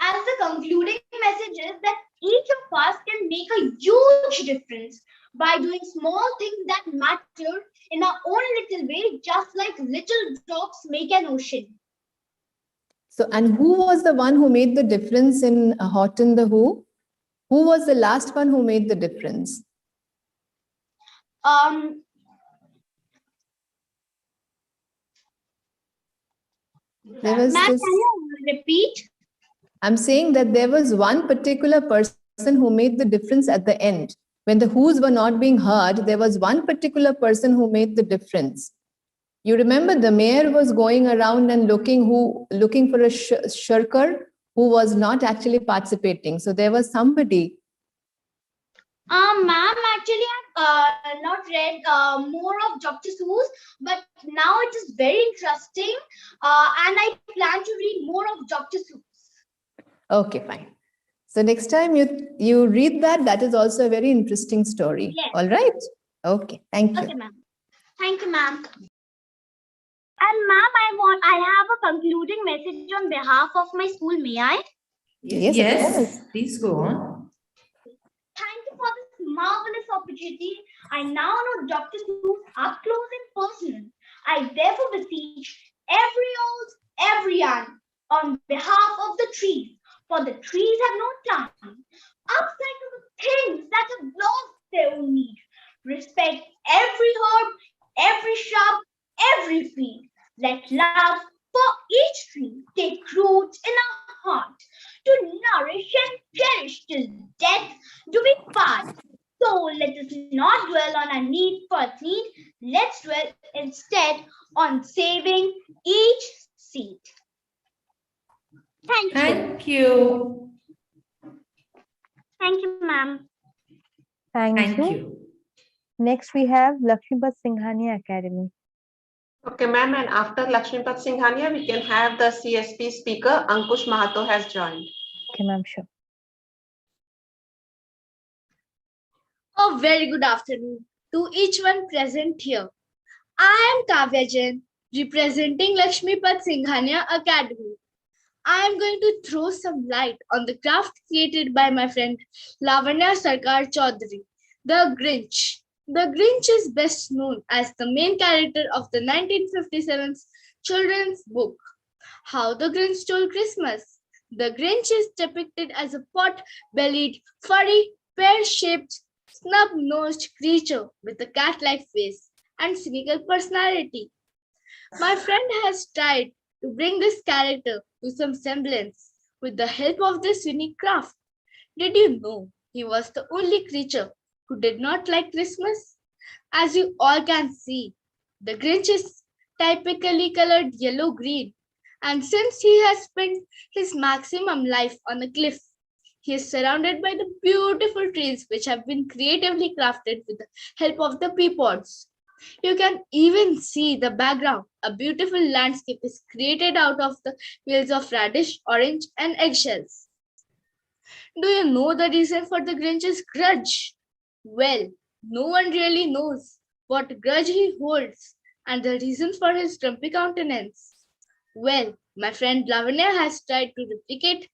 as the concluding message is that each of us can make a huge difference by doing small things that matter in our own little way, just like little drops make an ocean. So, and who was the one who made the difference in Horton the Who? Who was the last one who made the difference? There was Ma'am, this, can you repeat? I'm saying that there was one particular person who made the difference at the end. When the Who's were not being heard, there was one particular person who made the difference. You remember the mayor was going around and looking for a shirker who was not actually participating. So there was somebody. Ma'am, actually, I've not read more of Dr. Seuss, but now it is very interesting, and I plan to read more of Dr. Seuss. Okay, fine. So next time you read that is also a very interesting story. Yes. All right. Okay. Thank you. Okay, ma'am. Thank you, ma'am. And ma'am, I have a concluding message on behalf of my school. May I? Yes, of course. Please go on. Thank you for this marvelous opportunity. I now know Dr. Seuss up close and personal. I therefore beseech every old, every young, on behalf of the trees, for the trees have no tongue, upcycle the things that have lost their own need. Respect every herb, every shrub, every field. Let love for each tree take root in our heart, to nourish and cherish till death do we part. So let us not dwell on our need for need. Let's dwell instead on saving each seed. Thank you. Thank you. Thank you, ma'am. Thank you. Next, we have Lakshmipat Singhania Academy. Okay, ma'am, and after Lakshmipat Singhania, we can have the CSP speaker, Ankush Mahato has joined. Okay, ma'am, sure. A very good afternoon to each one present here. I am Kavya Jain, representing Lakshmipat Singhania Academy. I am going to throw some light on the craft created by my friend Lavanya Sarkar Chaudhary, the Grinch. The Grinch is best known as the main character of the 1957 children's book, How the Grinch Stole Christmas. The Grinch is depicted as a pot-bellied, furry, pear-shaped, snub-nosed creature with a cat-like face and cynical personality. My friend has tried to bring this character to some semblance with the help of this unique craft. Did you know he was the only creature who did not like Christmas? As you all can see, the Grinch is typically colored yellow-green, and since he has spent his maximum life on a cliff, he is surrounded by the beautiful trees which have been creatively crafted with the help of the pea pods. You can even see the background. A beautiful landscape is created out of the fields of radish, orange, and eggshells. Do you know the reason for the Grinch's grudge? Well, no one really knows what grudge he holds and the reason for his grumpy countenance. Well, my friend Lavanya has tried to replicate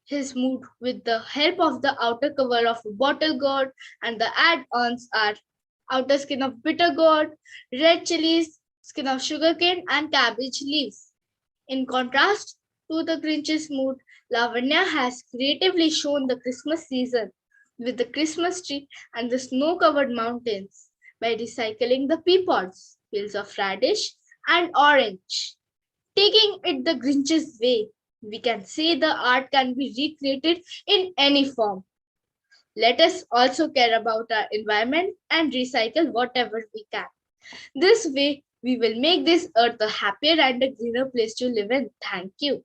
his mood with the help of the outer cover of a bottle gourd, and the add-ons are outer skin of bitter gourd, red chilies, skin of sugarcane, and cabbage leaves. In contrast to the Grinch's mood, Lavanya has creatively shown the Christmas season with the Christmas tree and the snow-covered mountains by recycling the pea pods, fields of radish, and orange. Taking it the Grinch's way, we can say the art can be recreated in any form. Let us also care about our environment and recycle whatever we can. This way, we will make this earth a happier and a greener place to live in. Thank you.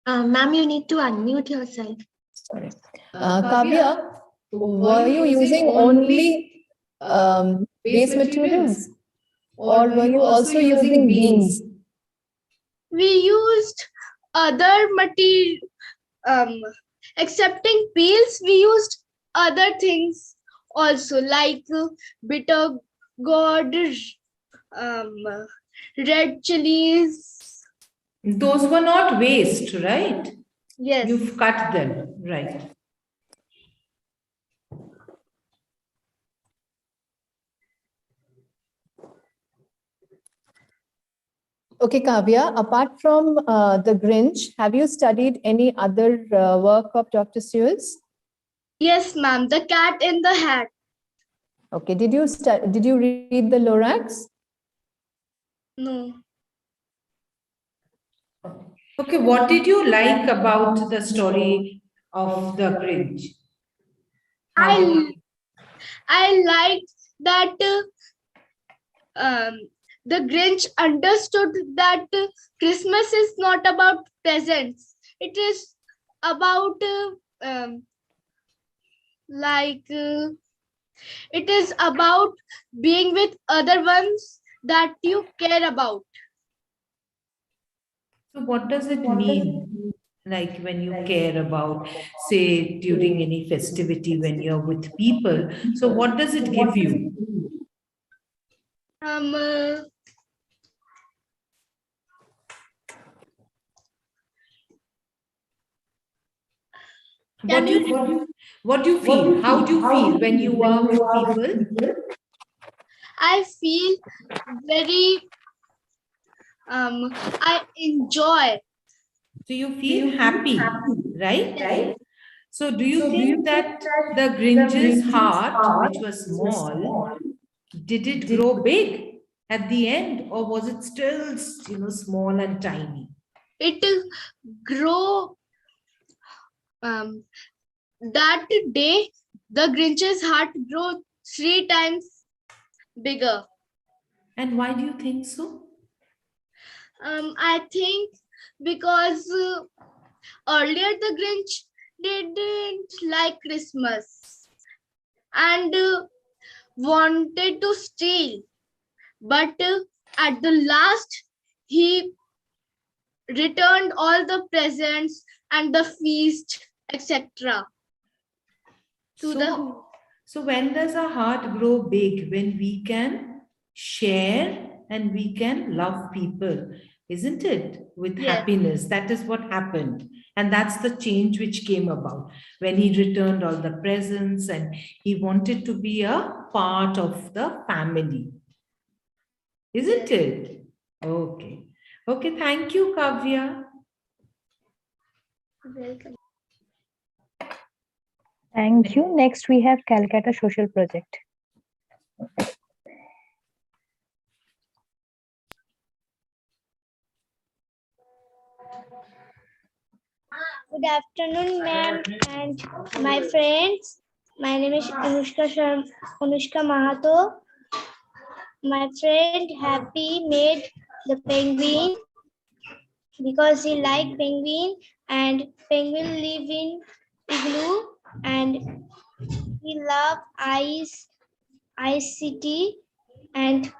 Ma'am, you need to unmute yourself. Sorry. Kavya, were you using only waste materials or were you also using beans? We used other material, excepting peels, we used other things also like bitter gourd, red chilies. Those were not waste, right? Yes. You've cut them, right? Okay, Kavya, apart from The Grinch, have you studied any other work of Dr. Seuss? Yes, ma'am, The Cat in the Hat. Okay, did you read the Lorax? No. Okay, what did you like about the story of the Grinch? I liked that the Grinch understood that Christmas is not about presents. It is about it is about being with other ones that you care about. So what does it mean? Like when you care about, say, during any festivity, when you're with people. So what does it give you? Um, What do you feel? How do you feel when you are with people? I feel very I enjoy. So you feel happy, right? So do you think that the Grinch's heart, which was small, did it grow big at the end, or was it still, small and tiny? It grow that day the Grinch's heart grew 3 times bigger. And why do you think so? I think because earlier the Grinch didn't like Christmas and wanted to steal, but at the last he returned all the presents and the feast, etc. So when does our heart grow big? When we can share and we can love people, isn't it? With happiness. That is what happened. And that's the change which came about when he returned all the presents and he wanted to be a part of the family. Isn't it? Okay. Okay, thank you, Kavya. Welcome. Thank you. Next, we have Calcutta Social Project. Good afternoon, ma'am, and my friends. My name is Anushka Mahato. My friend Happy made the penguin because he liked penguin, and penguin live in igloo, and he love ice city, and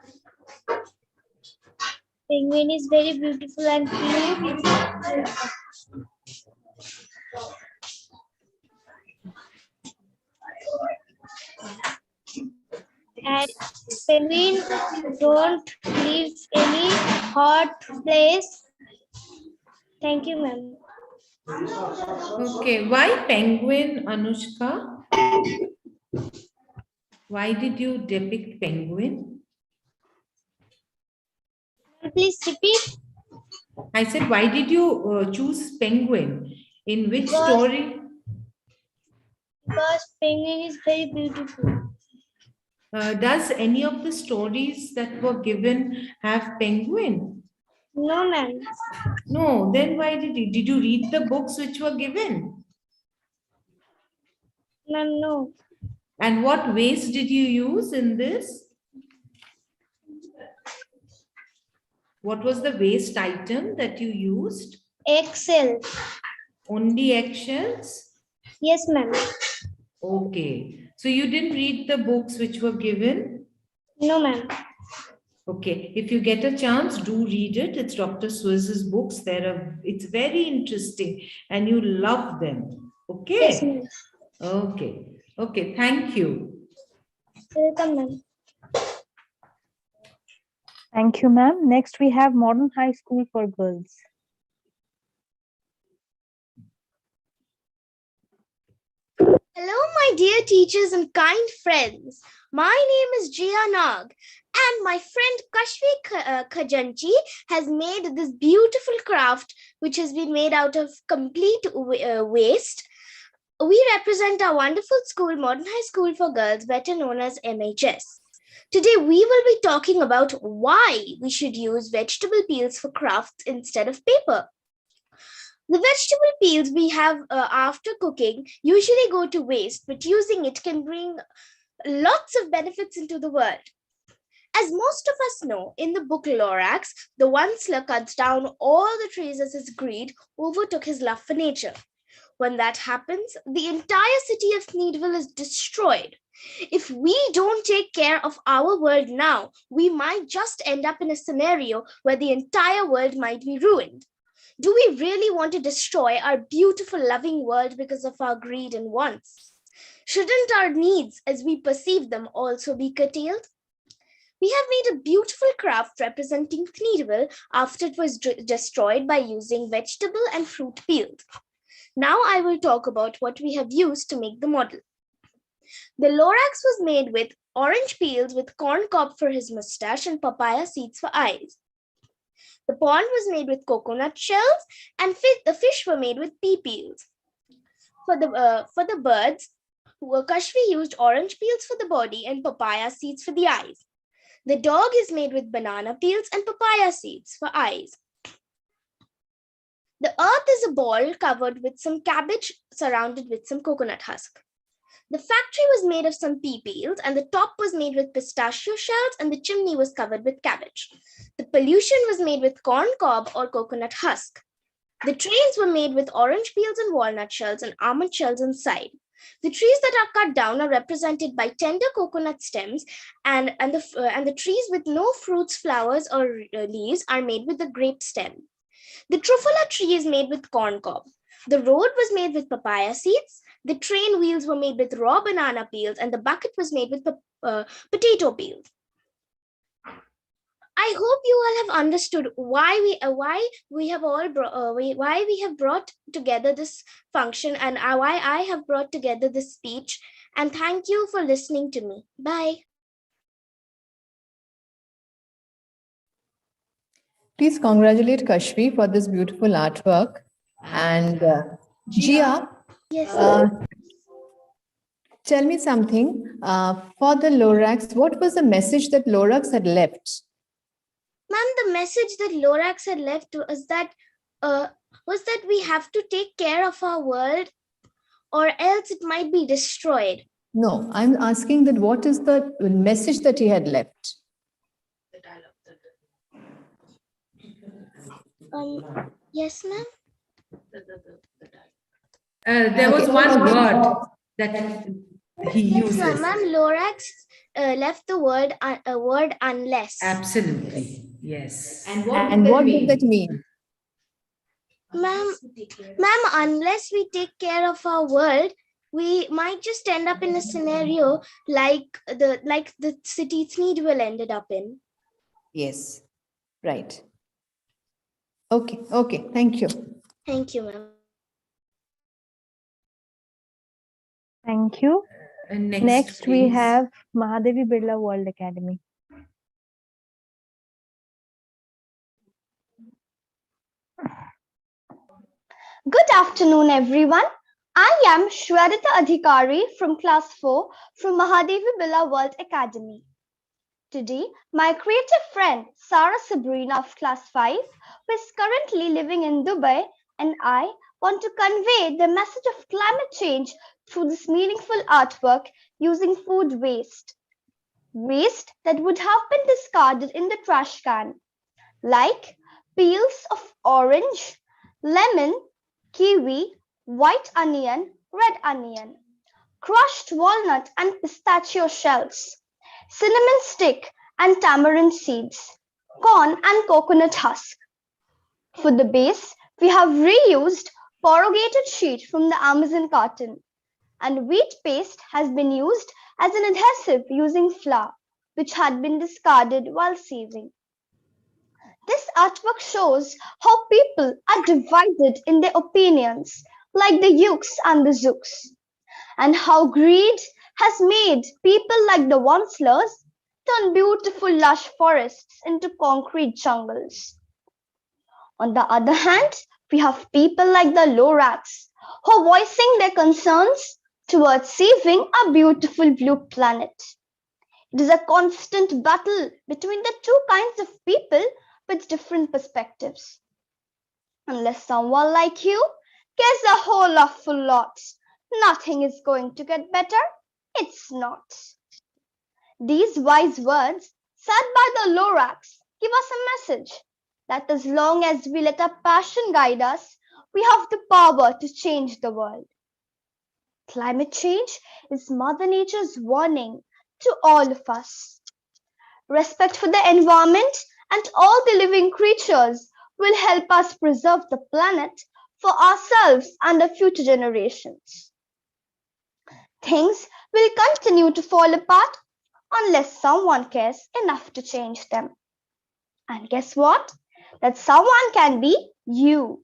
penguin is very beautiful and cute. And penguin don't live any hot place. Thank you, ma'am. Okay, why penguin, Anushka? Why did you depict penguin? Please repeat. I said, why did you choose penguin? In which story? Because penguin is very beautiful. Does any of the stories that were given have penguin? No, ma'am. No, then why did you read the books which were given? Ma'am, no. And what waste did you use in this? What was the waste item that you used? Excel. Only eggshells? Yes, ma'am. Okay. So you didn't read the books which were given? No, ma'am. Okay. If you get a chance, do read it. It's Dr. Swiss's books. It's very interesting and you love them. Okay? Yes, ma'am. Okay. Okay. Thank you. Welcome, ma'am. Thank you, ma'am. Next, we have Modern High School for Girls. Hello, my dear teachers and kind friends. My name is Jia Nag, and my friend Kashvi Khajanchi has made this beautiful craft, which has been made out of complete waste. We represent our wonderful school, Modern High School for Girls, better known as MHS. Today, we will be talking about why we should use vegetable peels for crafts instead of paper. The vegetable peels we have after cooking usually go to waste, but using it can bring lots of benefits into the world. As most of us know, in the book Lorax, the Onceler cuts down all the trees as his greed overtook his love for nature. When that happens, the entire city of Sneedville is destroyed. If we don't take care of our world now, we might just end up in a scenario where the entire world might be ruined. Do we really want to destroy our beautiful, loving world because of our greed and wants? Shouldn't our needs, as we perceive them, also be curtailed? We have made a beautiful craft representing Thneedville after it was destroyed by using vegetable and fruit peels. Now I will talk about what we have used to make the model. The Lorax was made with orange peels with corn cob for his mustache and papaya seeds for eyes. The pond was made with coconut shells and the fish were made with pea peels. For the birds, Kashvi used orange peels for the body and papaya seeds for the eyes. The dog is made with banana peels and papaya seeds for eyes. The earth is a ball covered with some cabbage surrounded with some coconut husk. The factory was made of some pea peels and the top was made with pistachio shells and the chimney was covered with cabbage. The pollution was made with corn cob or coconut husk. The trains were made with orange peels and walnut shells and almond shells inside. The trees that are cut down are represented by tender coconut stems, and the trees with no fruits, flowers, or leaves are made with the grape stem. The truffula tree is made with corn cob. The road was made with papaya seeds. The train wheels were made with raw banana peels, and the bucket was made with potato peels. I hope you all have understood why we have brought together this function and why I have brought together this speech. And thank you for listening to me. Bye. Please congratulate Kashvi for this beautiful artwork. And Jia, yes, tell me something. For the Lorax, what was the message that Lorax had left? Ma'am, the message that Lorax had left was that we have to take care of our world or else it might be destroyed. No, I'm asking that what is the message that he had left? Yes, ma'am. There was one word that he uses. Yes, ma'am. Lorax left the word unless. Absolutely, yes. And what did that mean? Ma'am, unless we take care of our world, we might just end up in a scenario like the city Thneedville ended up in. Yes, right. Okay, thank you. Thank you, ma'am. Thank you. And Next we please. have Mahadevi Birla World Academy. Good afternoon, everyone. I am Shweta Adhikari from Class 4 from Mahadevi Birla World Academy. Today, my creative friend Sarah Sabrina of Class 5, who is currently living in Dubai, and I want to convey the message of climate change through this meaningful artwork using food waste. Waste that would have been discarded in the trash can, like peels of orange, lemon, kiwi, white onion, red onion, crushed walnut and pistachio shells, cinnamon stick and tamarind seeds, corn and coconut husk. For the base, we have reused corrugated sheet from the Amazon carton, and wheat paste has been used as an adhesive using flour, which had been discarded while sieving. This artwork shows how people are divided in their opinions, like the Ukes and the Zooks, and how greed has made people like the Onslers turn beautiful lush forests into concrete jungles. On the other hand, we have people like the Lorax who are voicing their concerns towards saving our beautiful blue planet. It is a constant battle between the two kinds of people with different perspectives. Unless someone like you cares a whole awful lot, nothing is going to get better. It's not. These wise words said by the Lorax give us a message that as long as we let our passion guide us, we have the power to change the world. Climate change is Mother Nature's warning to all of us. Respect for the environment and all the living creatures will help us preserve the planet for ourselves and the future generations. Things will continue to fall apart unless someone cares enough to change them. And guess what? That someone can be you.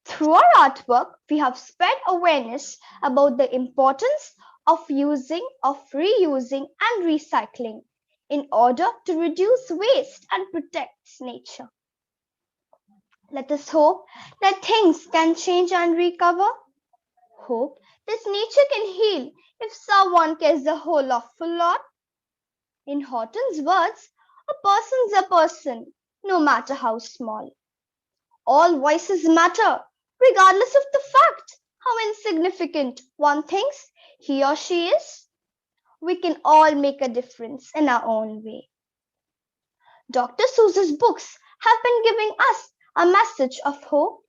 Through our artwork, we have spread awareness about the importance of using, of reusing and recycling in order to reduce waste and protect nature. Let us hope that things can change and recover. Hope that nature can heal if someone cares a whole awful lot. In Horton's words, a person's a person, no matter how small. All voices matter, regardless of the fact how insignificant one thinks he or she is. We can all make a difference in our own way. Dr. Seuss's books have been giving us a message of hope,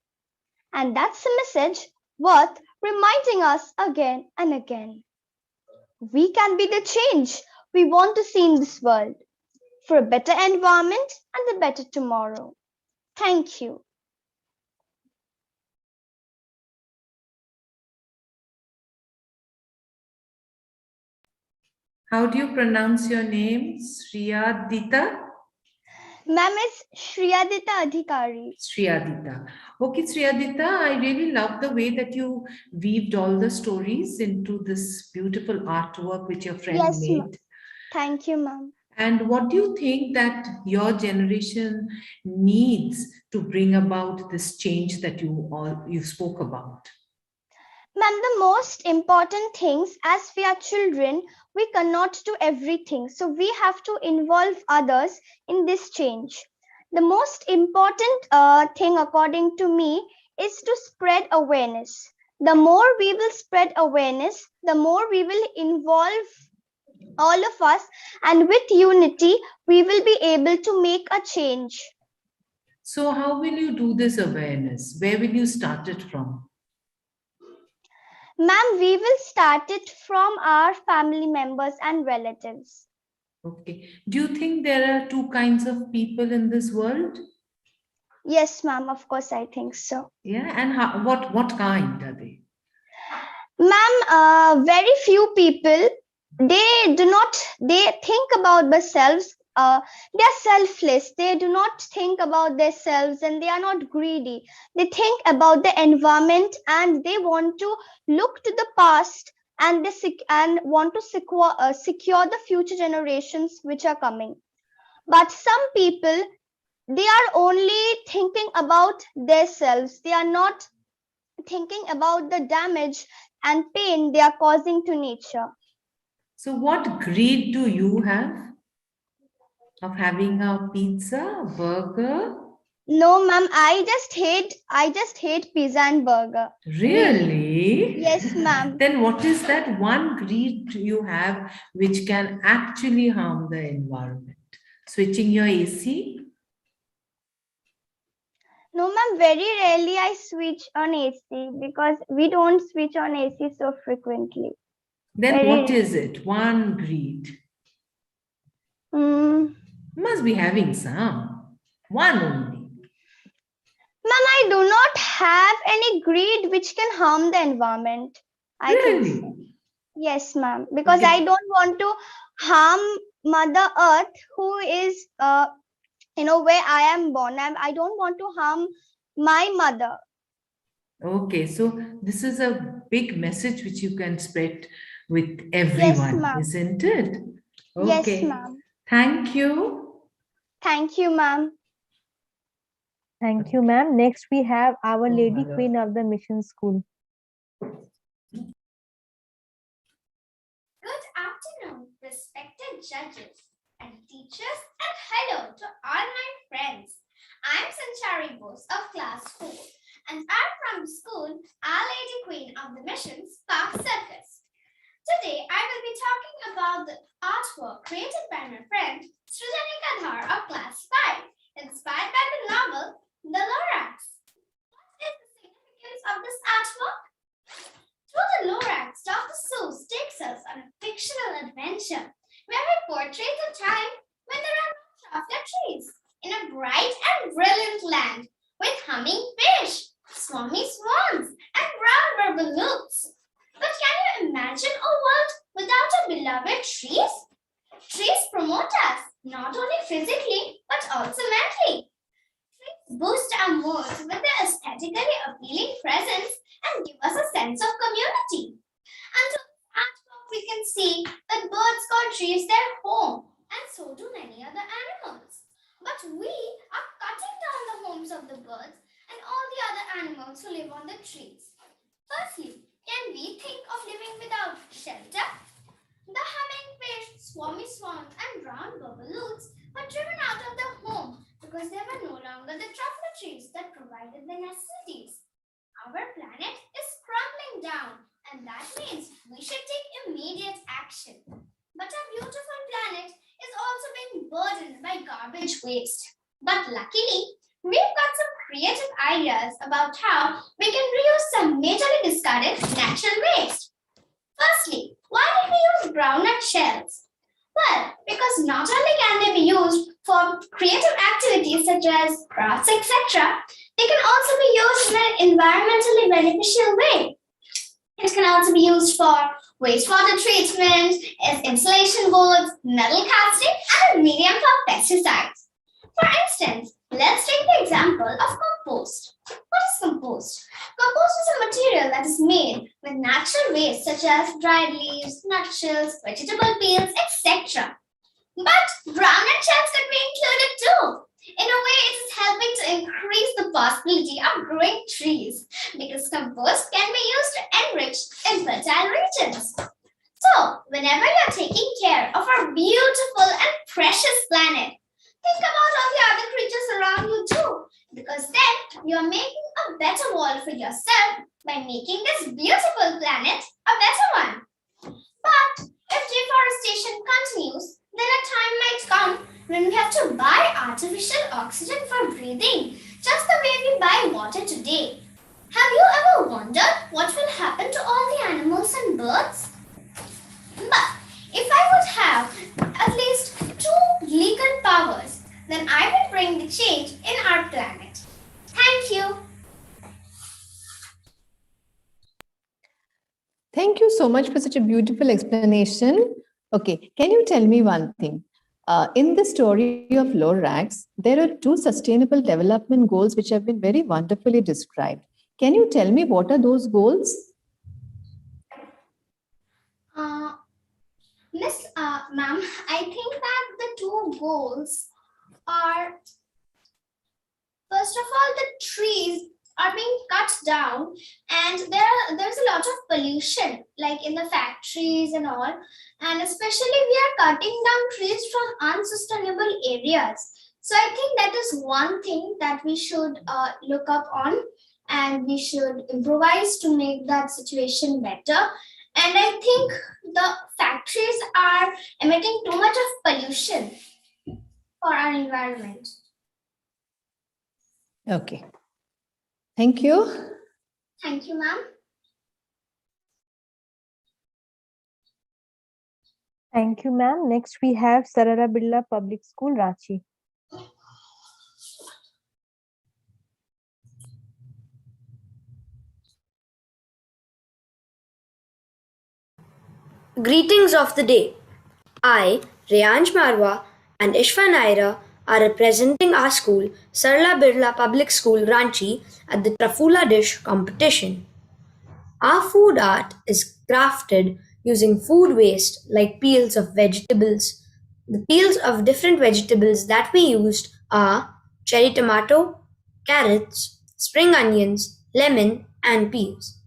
and that's a message worth reminding us again and again. We can be the change we want to see in this world for a better environment and a better tomorrow. Thank you. How do you pronounce your name? Sriyadita? Ma'am, it's Shriyadita Adhikari. Sriyadita. Okay, Sriyadita, I really love the way that you weaved all the stories into this beautiful artwork which your friend Yes, ma'am. made. Thank you, ma'am. And what do you think that your generation needs to bring about this change that you spoke about? Ma'am, the most important things as we are children, we cannot do everything. So we have to involve others in this change. The most important thing according to me is to spread awareness. The more we will spread awareness, the more we will involve all of us, and with unity, we will be able to make a change. So how will you do this awareness? Where will you start it from? Ma'am, we will start it from our family members and relatives. Okay. Do you think there are two kinds of people in this world? Yes, ma'am, of course, I think so. Yeah, and what kind are they? Ma'am, very few people, they think about themselves. They are selfless. They do not think about themselves and they are not greedy. They think about the environment and they want to look to the past and want to secure the future generations which are coming. But some people, they are only thinking about themselves. They are not thinking about the damage and pain they are causing to nature. So what greed do you have of having a pizza, a burger? No, ma'am, I just hate pizza and burger. Really? Yes, ma'am. Then what is that one greed you have which can actually harm the environment? Switching your AC? No, ma'am, very rarely I switch on AC because we don't switch on AC so frequently. Then Very what rare. is it? One greed. Ma'am, Must be having some. One only. I do not have any greed which can harm the environment. I think so. Yes, ma'am, because I don't want to harm Mother Earth, who is, where I am born. I don't want to harm my mother. Okay, so this is a big message which you can spread with Yes, everyone, ma'am. isn't it? Yes, Okay. ma'am. Thank you. Thank you, ma'am. Thank you, ma'am. Next, we have Our Lady Queen of the Mission School. Good afternoon, respected judges and teachers, and hello to all my friends. I'm Sanchari Bose of class 4 and I'm from the school Our Lady Queen of the Missions Park Circus. Today I will be talking about the artwork created by my friend Srijani Kadhar of class 5, inspired by the novel The Lorax. What is the significance of this artwork? Through the nature, where we portray the time when there are no truffula trees in a bright and brilliant land with humming fish, swarmy swans, and brown burbaloons. But can you imagine a world without our beloved trees? Trees promote us, not only physically, but also mentally. Trees boost our moods with their aesthetically appealing presence and give us a sense of community. And to artwork, we can see that birds call trees their home, and so do many other animals. But we are cutting down the homes of the birds and all the other animals who live on the trees. Firstly, can we think of living without shelter? The humming fish, swarmy swans, and brown burbaloons were driven out of their home because there were no longer the truffle trees that provided the necessities. Our planet is crumbling down, and that means we should take immediate action. But our beautiful planet is also being burdened by garbage waste. But luckily, we've got some creative ideas about how we can reuse some majorly discarded natural waste. Firstly, why did we use brown nut shells? Well, because not only can they be used for creative activities such as crafts, etc., they can also be used in an environmentally beneficial way. It can also be used for wastewater treatment, as insulation boards, metal casting, and a medium for pesticides. For instance, let's take the example of compost. What is compost? Compost is a material that is made with natural waste such as dried leaves, nutshells, vegetable peels, etc. But brown nutshells could be included too. In a way, it is helping to increase the possibility of growing trees because compost can be used to enrich infertile regions. So, whenever you're taking care of our beautiful and precious planet, think about all the other creatures around you too, because then you're making a better world for yourself by making this beautiful planet a better one. But if deforestation continues, then a time might come when we have to buy artificial oxygen for breathing, just the way we buy water today. Have you ever wondered what will happen to all the animals and birds? But if I would have at least 2 legal powers, then I will bring the change in our planet. Thank you. Thank you so much for such a beautiful explanation. Okay, can you tell me one thing? In the story of Lorax, there are 2 sustainable development goals which have been very wonderfully described. Can you tell me what are those goals? Ma'am, I think that the 2 goals are, first of all, the trees are being cut down and there's a lot of pollution like in the factories and all, and especially we are cutting down trees from unsustainable areas. So I think that is one thing that we should look up on, and we should improvise to make that situation better. And I think the factories are emitting too much of pollution for our environment. Okay. Thank you. Thank you, ma'am. Thank you, ma'am. Next, we have Sarara Birla Public School, Ranchi. Greetings of the day. I, Reyansh Marwa and Ishfa Naira are representing our school, Sarla Birla Public School, Ranchi, at the Truffula Dish competition. Our food art is crafted using food waste like peels of vegetables. The peels of different vegetables that we used are cherry tomato, carrots, spring onions, lemon, and peas.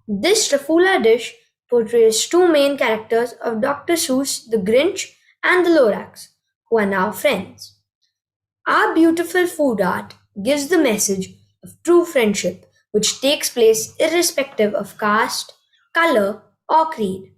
This Truffula dish portrays 2 main characters of Dr. Seuss, the Grinch, and the Lorax, who are now friends. Our beautiful food art gives the message of true friendship, which takes place irrespective of caste, color, or creed.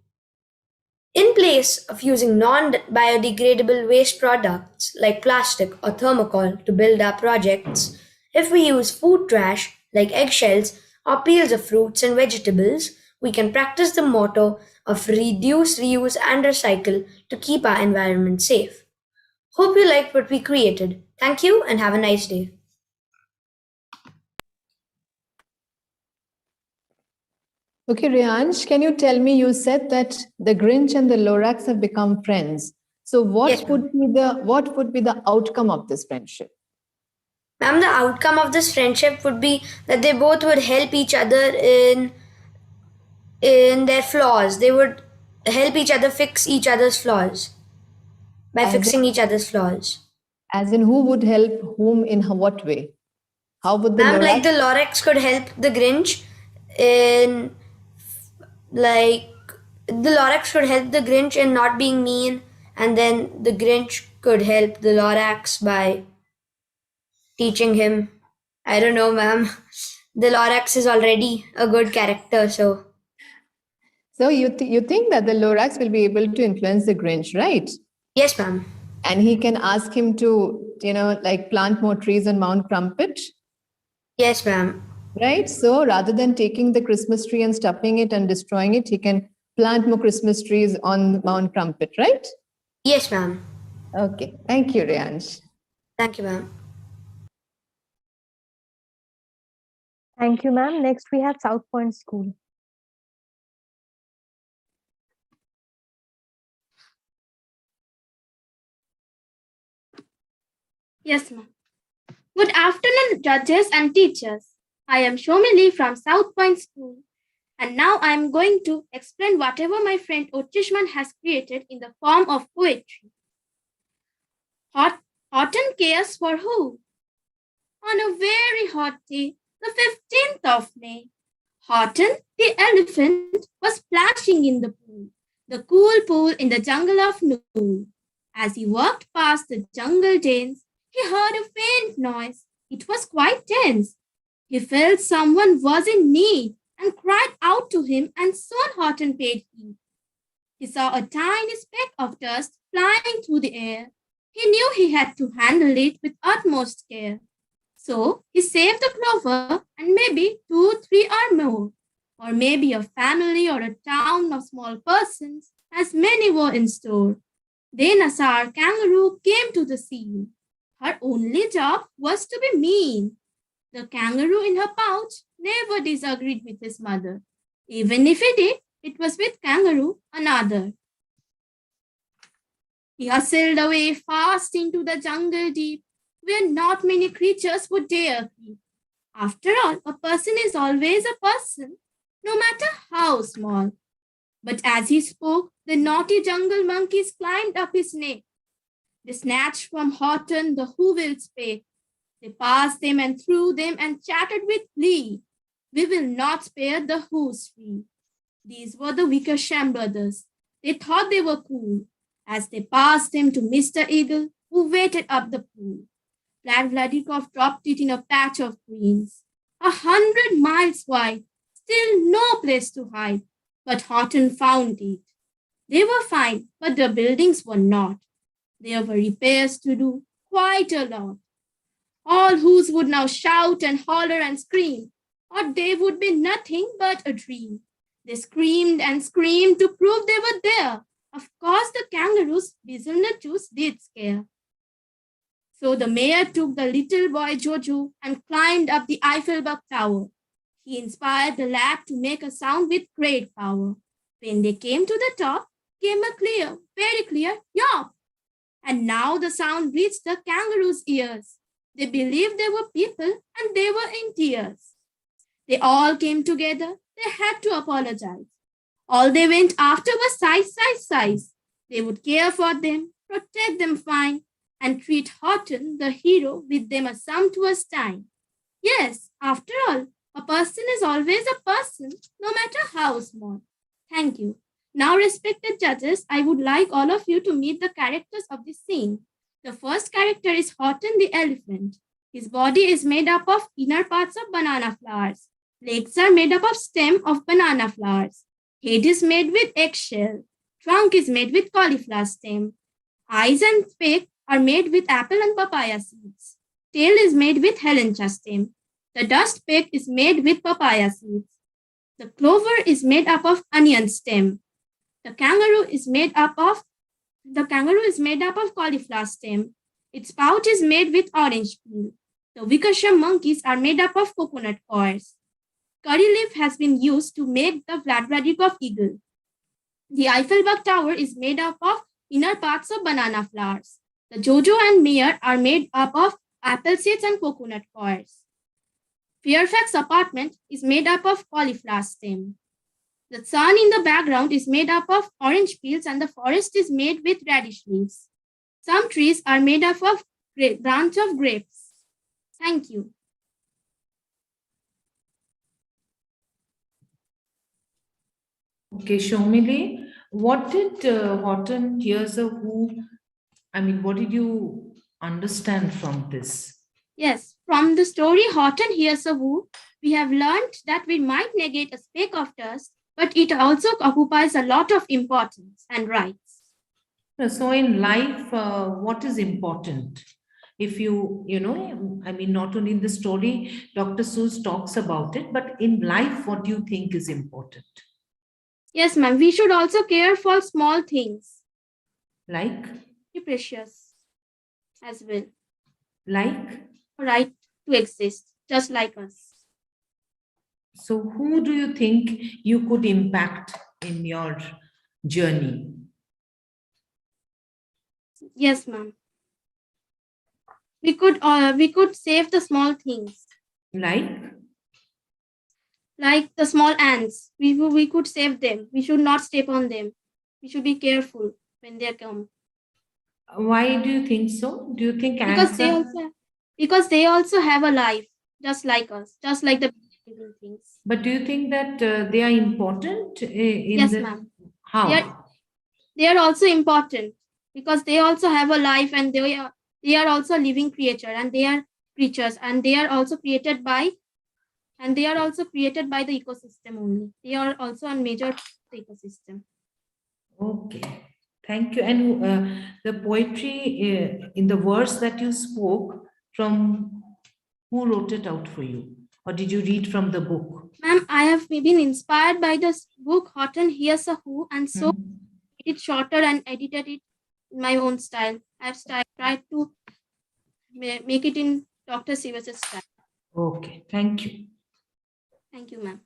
In place of using non-biodegradable waste products like plastic or thermocol to build our projects, if we use food trash like eggshells or peels of fruits and vegetables, we can practice the motto of reduce, reuse, and recycle to keep our environment safe. Hope you liked what we created. Thank you and have a nice day. Okay, Riyansh, can you tell me, you said that the Grinch and the Lorax have become friends. So what would be the outcome of this friendship? Ma'am, the outcome of this friendship would be that they both would help each other in their flaws. They would help each other fix each other's flaws by fixing each other's flaws. As in, who would help whom in what way? How would the Ma'am, like Lorax? the Lorax could help the Grinch in like the Lorax could help the Grinch in not being mean, and then the Grinch could help the Lorax by teaching him. I don't know, ma'am. The Lorax is already a good character, so. So you think that the Lorax will be able to influence the Grinch, right? Yes, ma'am. And he can ask him to, like plant more trees on Mount Crumpet? Yes, ma'am. Right? So rather than taking the Christmas tree and stuffing it and destroying it, he can plant more Christmas trees on Mount Crumpet, right? Yes, ma'am. Okay. Thank you, Riyansh. Thank you, ma'am. Thank you, ma'am. Next, we have South Point School. Yes, ma'am. Good afternoon, judges and teachers. I am Shomili from South Point School, and now I am going to explain whatever my friend Ochishman has created in the form of poetry. Autumn cares for who? On a very hot day, the 15th of May, Horton the elephant was splashing in the cool pool in the jungle of Noor. As he walked past the jungle dens, he heard a faint noise. It was quite tense. He felt someone was in need and cried out to him, and soon Horton paid heed. He saw a tiny speck of dust flying through the air. He knew he had to handle it with utmost care. So he saved the clover and maybe 2, 3 or more, or maybe a family or a town of small persons, as many were in store. Then a sour kangaroo came to the scene. Her only job was to be mean. The kangaroo in her pouch never disagreed with his mother. Even if he did, it was with kangaroo another. He hustled away fast into the jungle deep, where not many creatures would dare creep. After all, a person is always a person, no matter how small. But as he spoke, the naughty jungle monkeys climbed up his neck. They snatched from Horton the who-willed spake. They passed them and threw them and chattered with glee. We will not spare the who's free. These were the Wickersham brothers. They thought they were cool as they passed them to Mr. Eagle, who waited up the pool. Vlad Vladikov dropped it in a patch of greens, 100 miles wide, still no place to hide. But Horton found it. They were fine, but the buildings were not. There were repairs to do, quite a lot. All whose would now shout and holler and scream, or they would be nothing but a dream. They screamed and screamed to prove they were there. Of course, the kangaroos, bizzle juice did scare. So the mayor took the little boy Jojo and climbed up the Eiffelberg Tower. He inspired the lad to make a sound with great power. When they came to the top, came a clear, very clear yawp. And now the sound reached the kangaroo's ears. They believed they were people and they were in tears. They all came together. They had to apologize. All they went after was size. They would care for them, protect them fine, and treat Horton, the hero, with them a sumptuous time. Yes, after all, a person is always a person, no matter how small. Thank you. Now, respected judges, I would like all of you to meet the characters of this scene. The first character is Horton the elephant. His body is made up of inner parts of banana flowers. Legs are made up of stem of banana flowers. Head is made with eggshell. Trunk is made with cauliflower stem. Eyes and beak are made with apple and papaya seeds. Tail is made with helencha stem. The dust peck is made with papaya seeds. The clover is made up of onion stem. The kangaroo is made up of cauliflower stem. Its pouch is made with orange peel. The Wickersham monkeys are made up of coconut cores. Curry leaf has been used to make the flat fabric of eagle. The Eiffelberg Tower is made up of inner parts of banana flowers. The Jojo and Mayor are made up of apple seeds and coconut cores. Fairfax apartment is made up of cauliflower stem. The sun in the background is made up of orange peels and the forest is made with radish leaves. Some trees are made up of branch of grapes. Thank you. Okay, Shomili, what did Horton Hears a Who, what did you understand from this? Yes, from the story Horton Hears a Who, we have learned that we might negate a speck of dust, but it also occupies a lot of importance and rights. So in life, what is important? If not only in the story, Dr. Seuss talks about it, but in life, what do you think is important? Yes, ma'am. We should also care for small things. Like? Be precious as well. Like? Right to exist, just like us. So who do you think you could impact in your journey? Yes, ma'am. We could save the small things. Like the small ants. We could save them. We should not step on them. We should be careful when they come. Why do you think so? Do you think ants because they also have a life, just like us, just like the living things. But do you think that they are important in Yes, the... ma'am. How? They are also important because they also have a life and they are also living creature and they are creatures and they are also created by the ecosystem only. They are also a major ecosystem. Okay, thank you. And the poetry in the verse that you spoke, from who wrote it out for you? Or did you read from the book? Ma'am, I have been inspired by this book, Horton Hears a Who, and so it shorter and edited it in my own style. I've tried to make it in Dr. Sivas's style. Okay, thank you. Thank you, ma'am.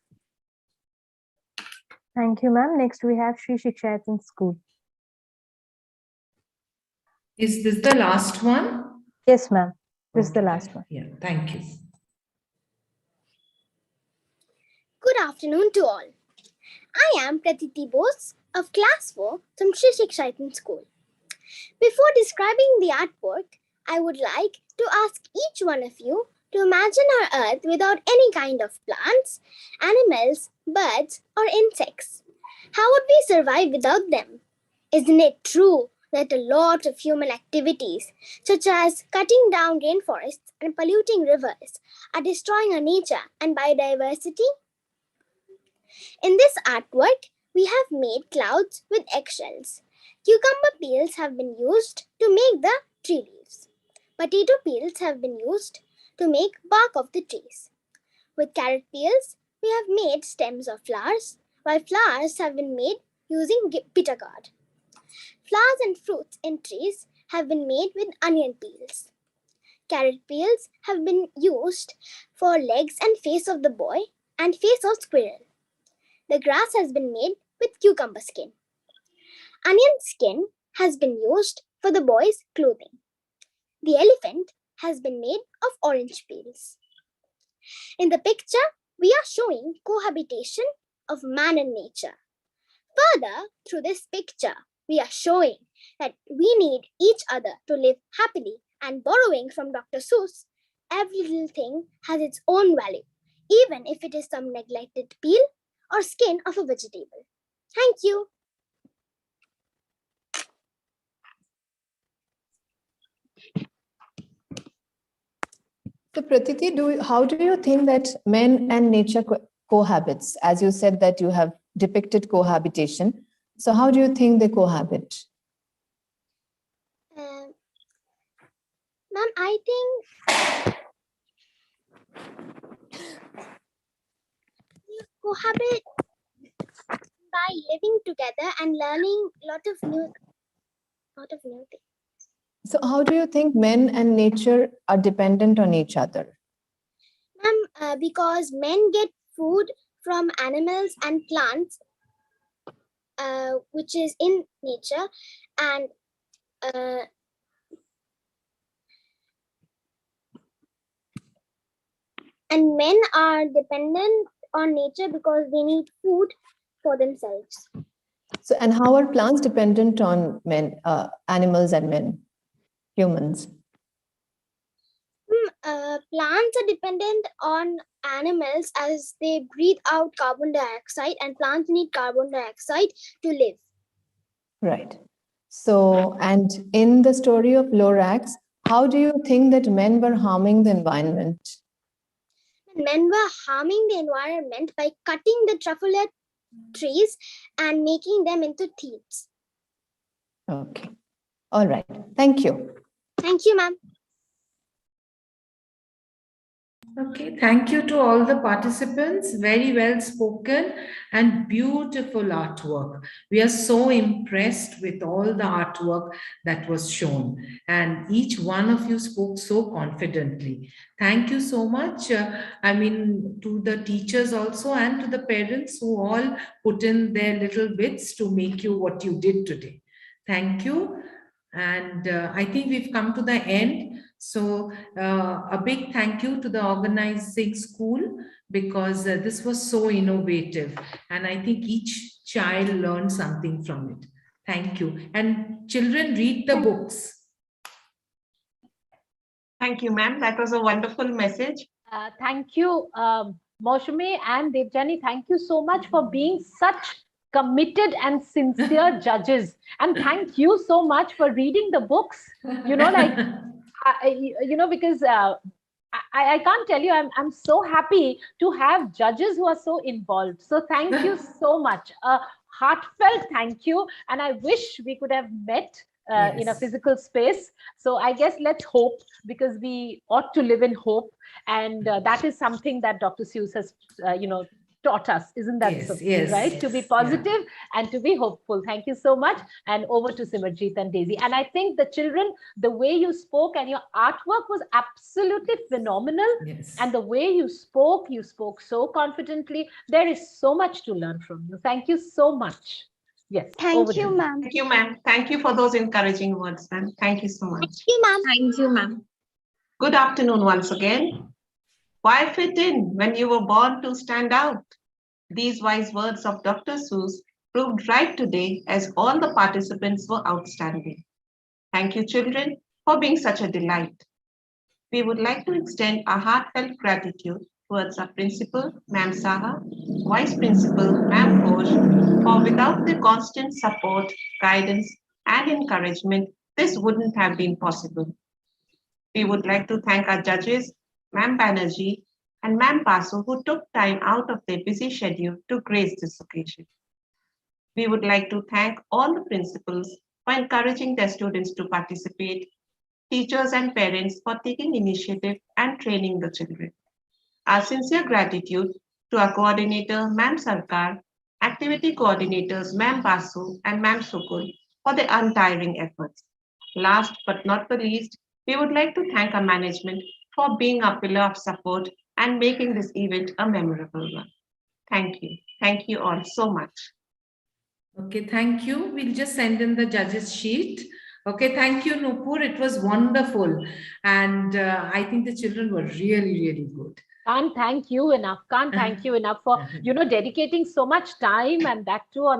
Thank you, ma'am. Next, we have Shri Shikshayatin School. Is this the last one? Yes, ma'am. This is the last one. Yeah, thank you. Good afternoon to all. I am Pratiti Bose of Class 4 from Shri Shikshayatin School. Before describing the artwork, I would like to ask each one of you to imagine our earth without any kind of plants, animals, birds, or insects. How would we survive without them? Isn't it true that a lot of human activities, such as cutting down rainforests and polluting rivers, are destroying our nature and biodiversity? In this artwork, we have made clouds with eggshells. Cucumber peels have been used to make the tree leaves. Potato peels have been used to make bark of the trees. With carrot peels, we have made stems of flowers, while flowers have been made using bitter gourd. Flowers and fruits in trees have been made with onion peels. Carrot peels have been used for legs and face of the boy and face of squirrel. The grass has been made with cucumber skin. Onion skin has been used for the boy's clothing. The elephant has been made of orange peels. In the picture, we are showing cohabitation of man and nature. Further, through this picture, we are showing that we need each other to live happily, and borrowing from Dr. Seuss, every little thing has its own value, even if it is some neglected peel or skin of a vegetable. Thank you. So Pratiti, how do you think that men and nature cohabits? As you said that you have depicted cohabitation. So how do you think they cohabit? Ma'am, I think you cohabit by by living together and learning lot of new things. So how do you think men and nature are dependent on each other? Ma'am, because men get food from animals and plants, which is in nature, and men are dependent on nature because they need food for themselves. So, and how are plants dependent on men, animals and men, humans? Plants are dependent on animals as they breathe out carbon dioxide, and plants need carbon dioxide to live. Right. So, and in the story of Lorax, how do you think that men were harming the environment? Men were harming the environment by cutting the truffula trees and making them into thieves. Okay. All right. Thank you. Thank you, ma'am. Okay, thank you to all the participants. Very well spoken and beautiful artwork. We are so impressed with all the artwork that was shown, and each one of you spoke so confidently. Thank you so much. To the teachers also and to the parents who all put in their little bits to make you what you did today. Thank you. And I think we've come to the end. So a big thank you to the organizing school, because this was so innovative. And I think each child learned something from it. Thank you. And children, read the books. Thank you, ma'am. That was a wonderful message. Thank you, Moushumi and Devjani. Thank you so much for being such committed and sincere judges. And thank you so much for reading the books. Because I can't tell you, I'm so happy to have judges who are so involved. So thank you so much. A heartfelt thank you. And I wish we could have met in a physical space. So I guess let's hope, because we ought to live in hope. And that is something that Dr. Seuss has, taught us. Isn't that so? Yes, right? To be positive and to be hopeful. Thank you so much. And over to Simarjeet and Daisy. And I think the children, the way you spoke and your artwork was absolutely phenomenal. Yes. And the way you spoke so confidently. There is so much to learn from you. Thank you so much. Yes. Thank you, ma'am. Thank you, ma'am. Thank you for those encouraging words, ma'am. Thank you so much. Thank you, ma'am. Thank you, ma'am. Good afternoon once again. Why fit in when you were born to stand out? These wise words of Dr. Seuss proved right today, as all the participants were outstanding. Thank you, children, for being such a delight. We would like to extend our heartfelt gratitude towards our principal, Ma'am Saha, Vice Principal, Ma'am Ghosh, for without their constant support, guidance, and encouragement, this wouldn't have been possible. We would like to thank our judges, Ma'am Banerjee and Ma'am Pasu, who took time out of their busy schedule to grace this occasion. We would like to thank all the principals for encouraging their students to participate, teachers and parents for taking initiative and training the children. Our sincere gratitude to our coordinator, Ma'am Sarkar, activity coordinators, Ma'am Basu and Ma'am Sukul, for their untiring efforts. Last but not the least, we would like to thank our management for being a pillar of support and making this event a memorable one. Thank you. Thank you all so much. Okay, thank you. We'll just send in the judges sheet. Okay, thank you, Nupur. It was wonderful. And I think the children were really, really good. Can't thank you enough. Can't thank you enough for, dedicating so much time, and that too on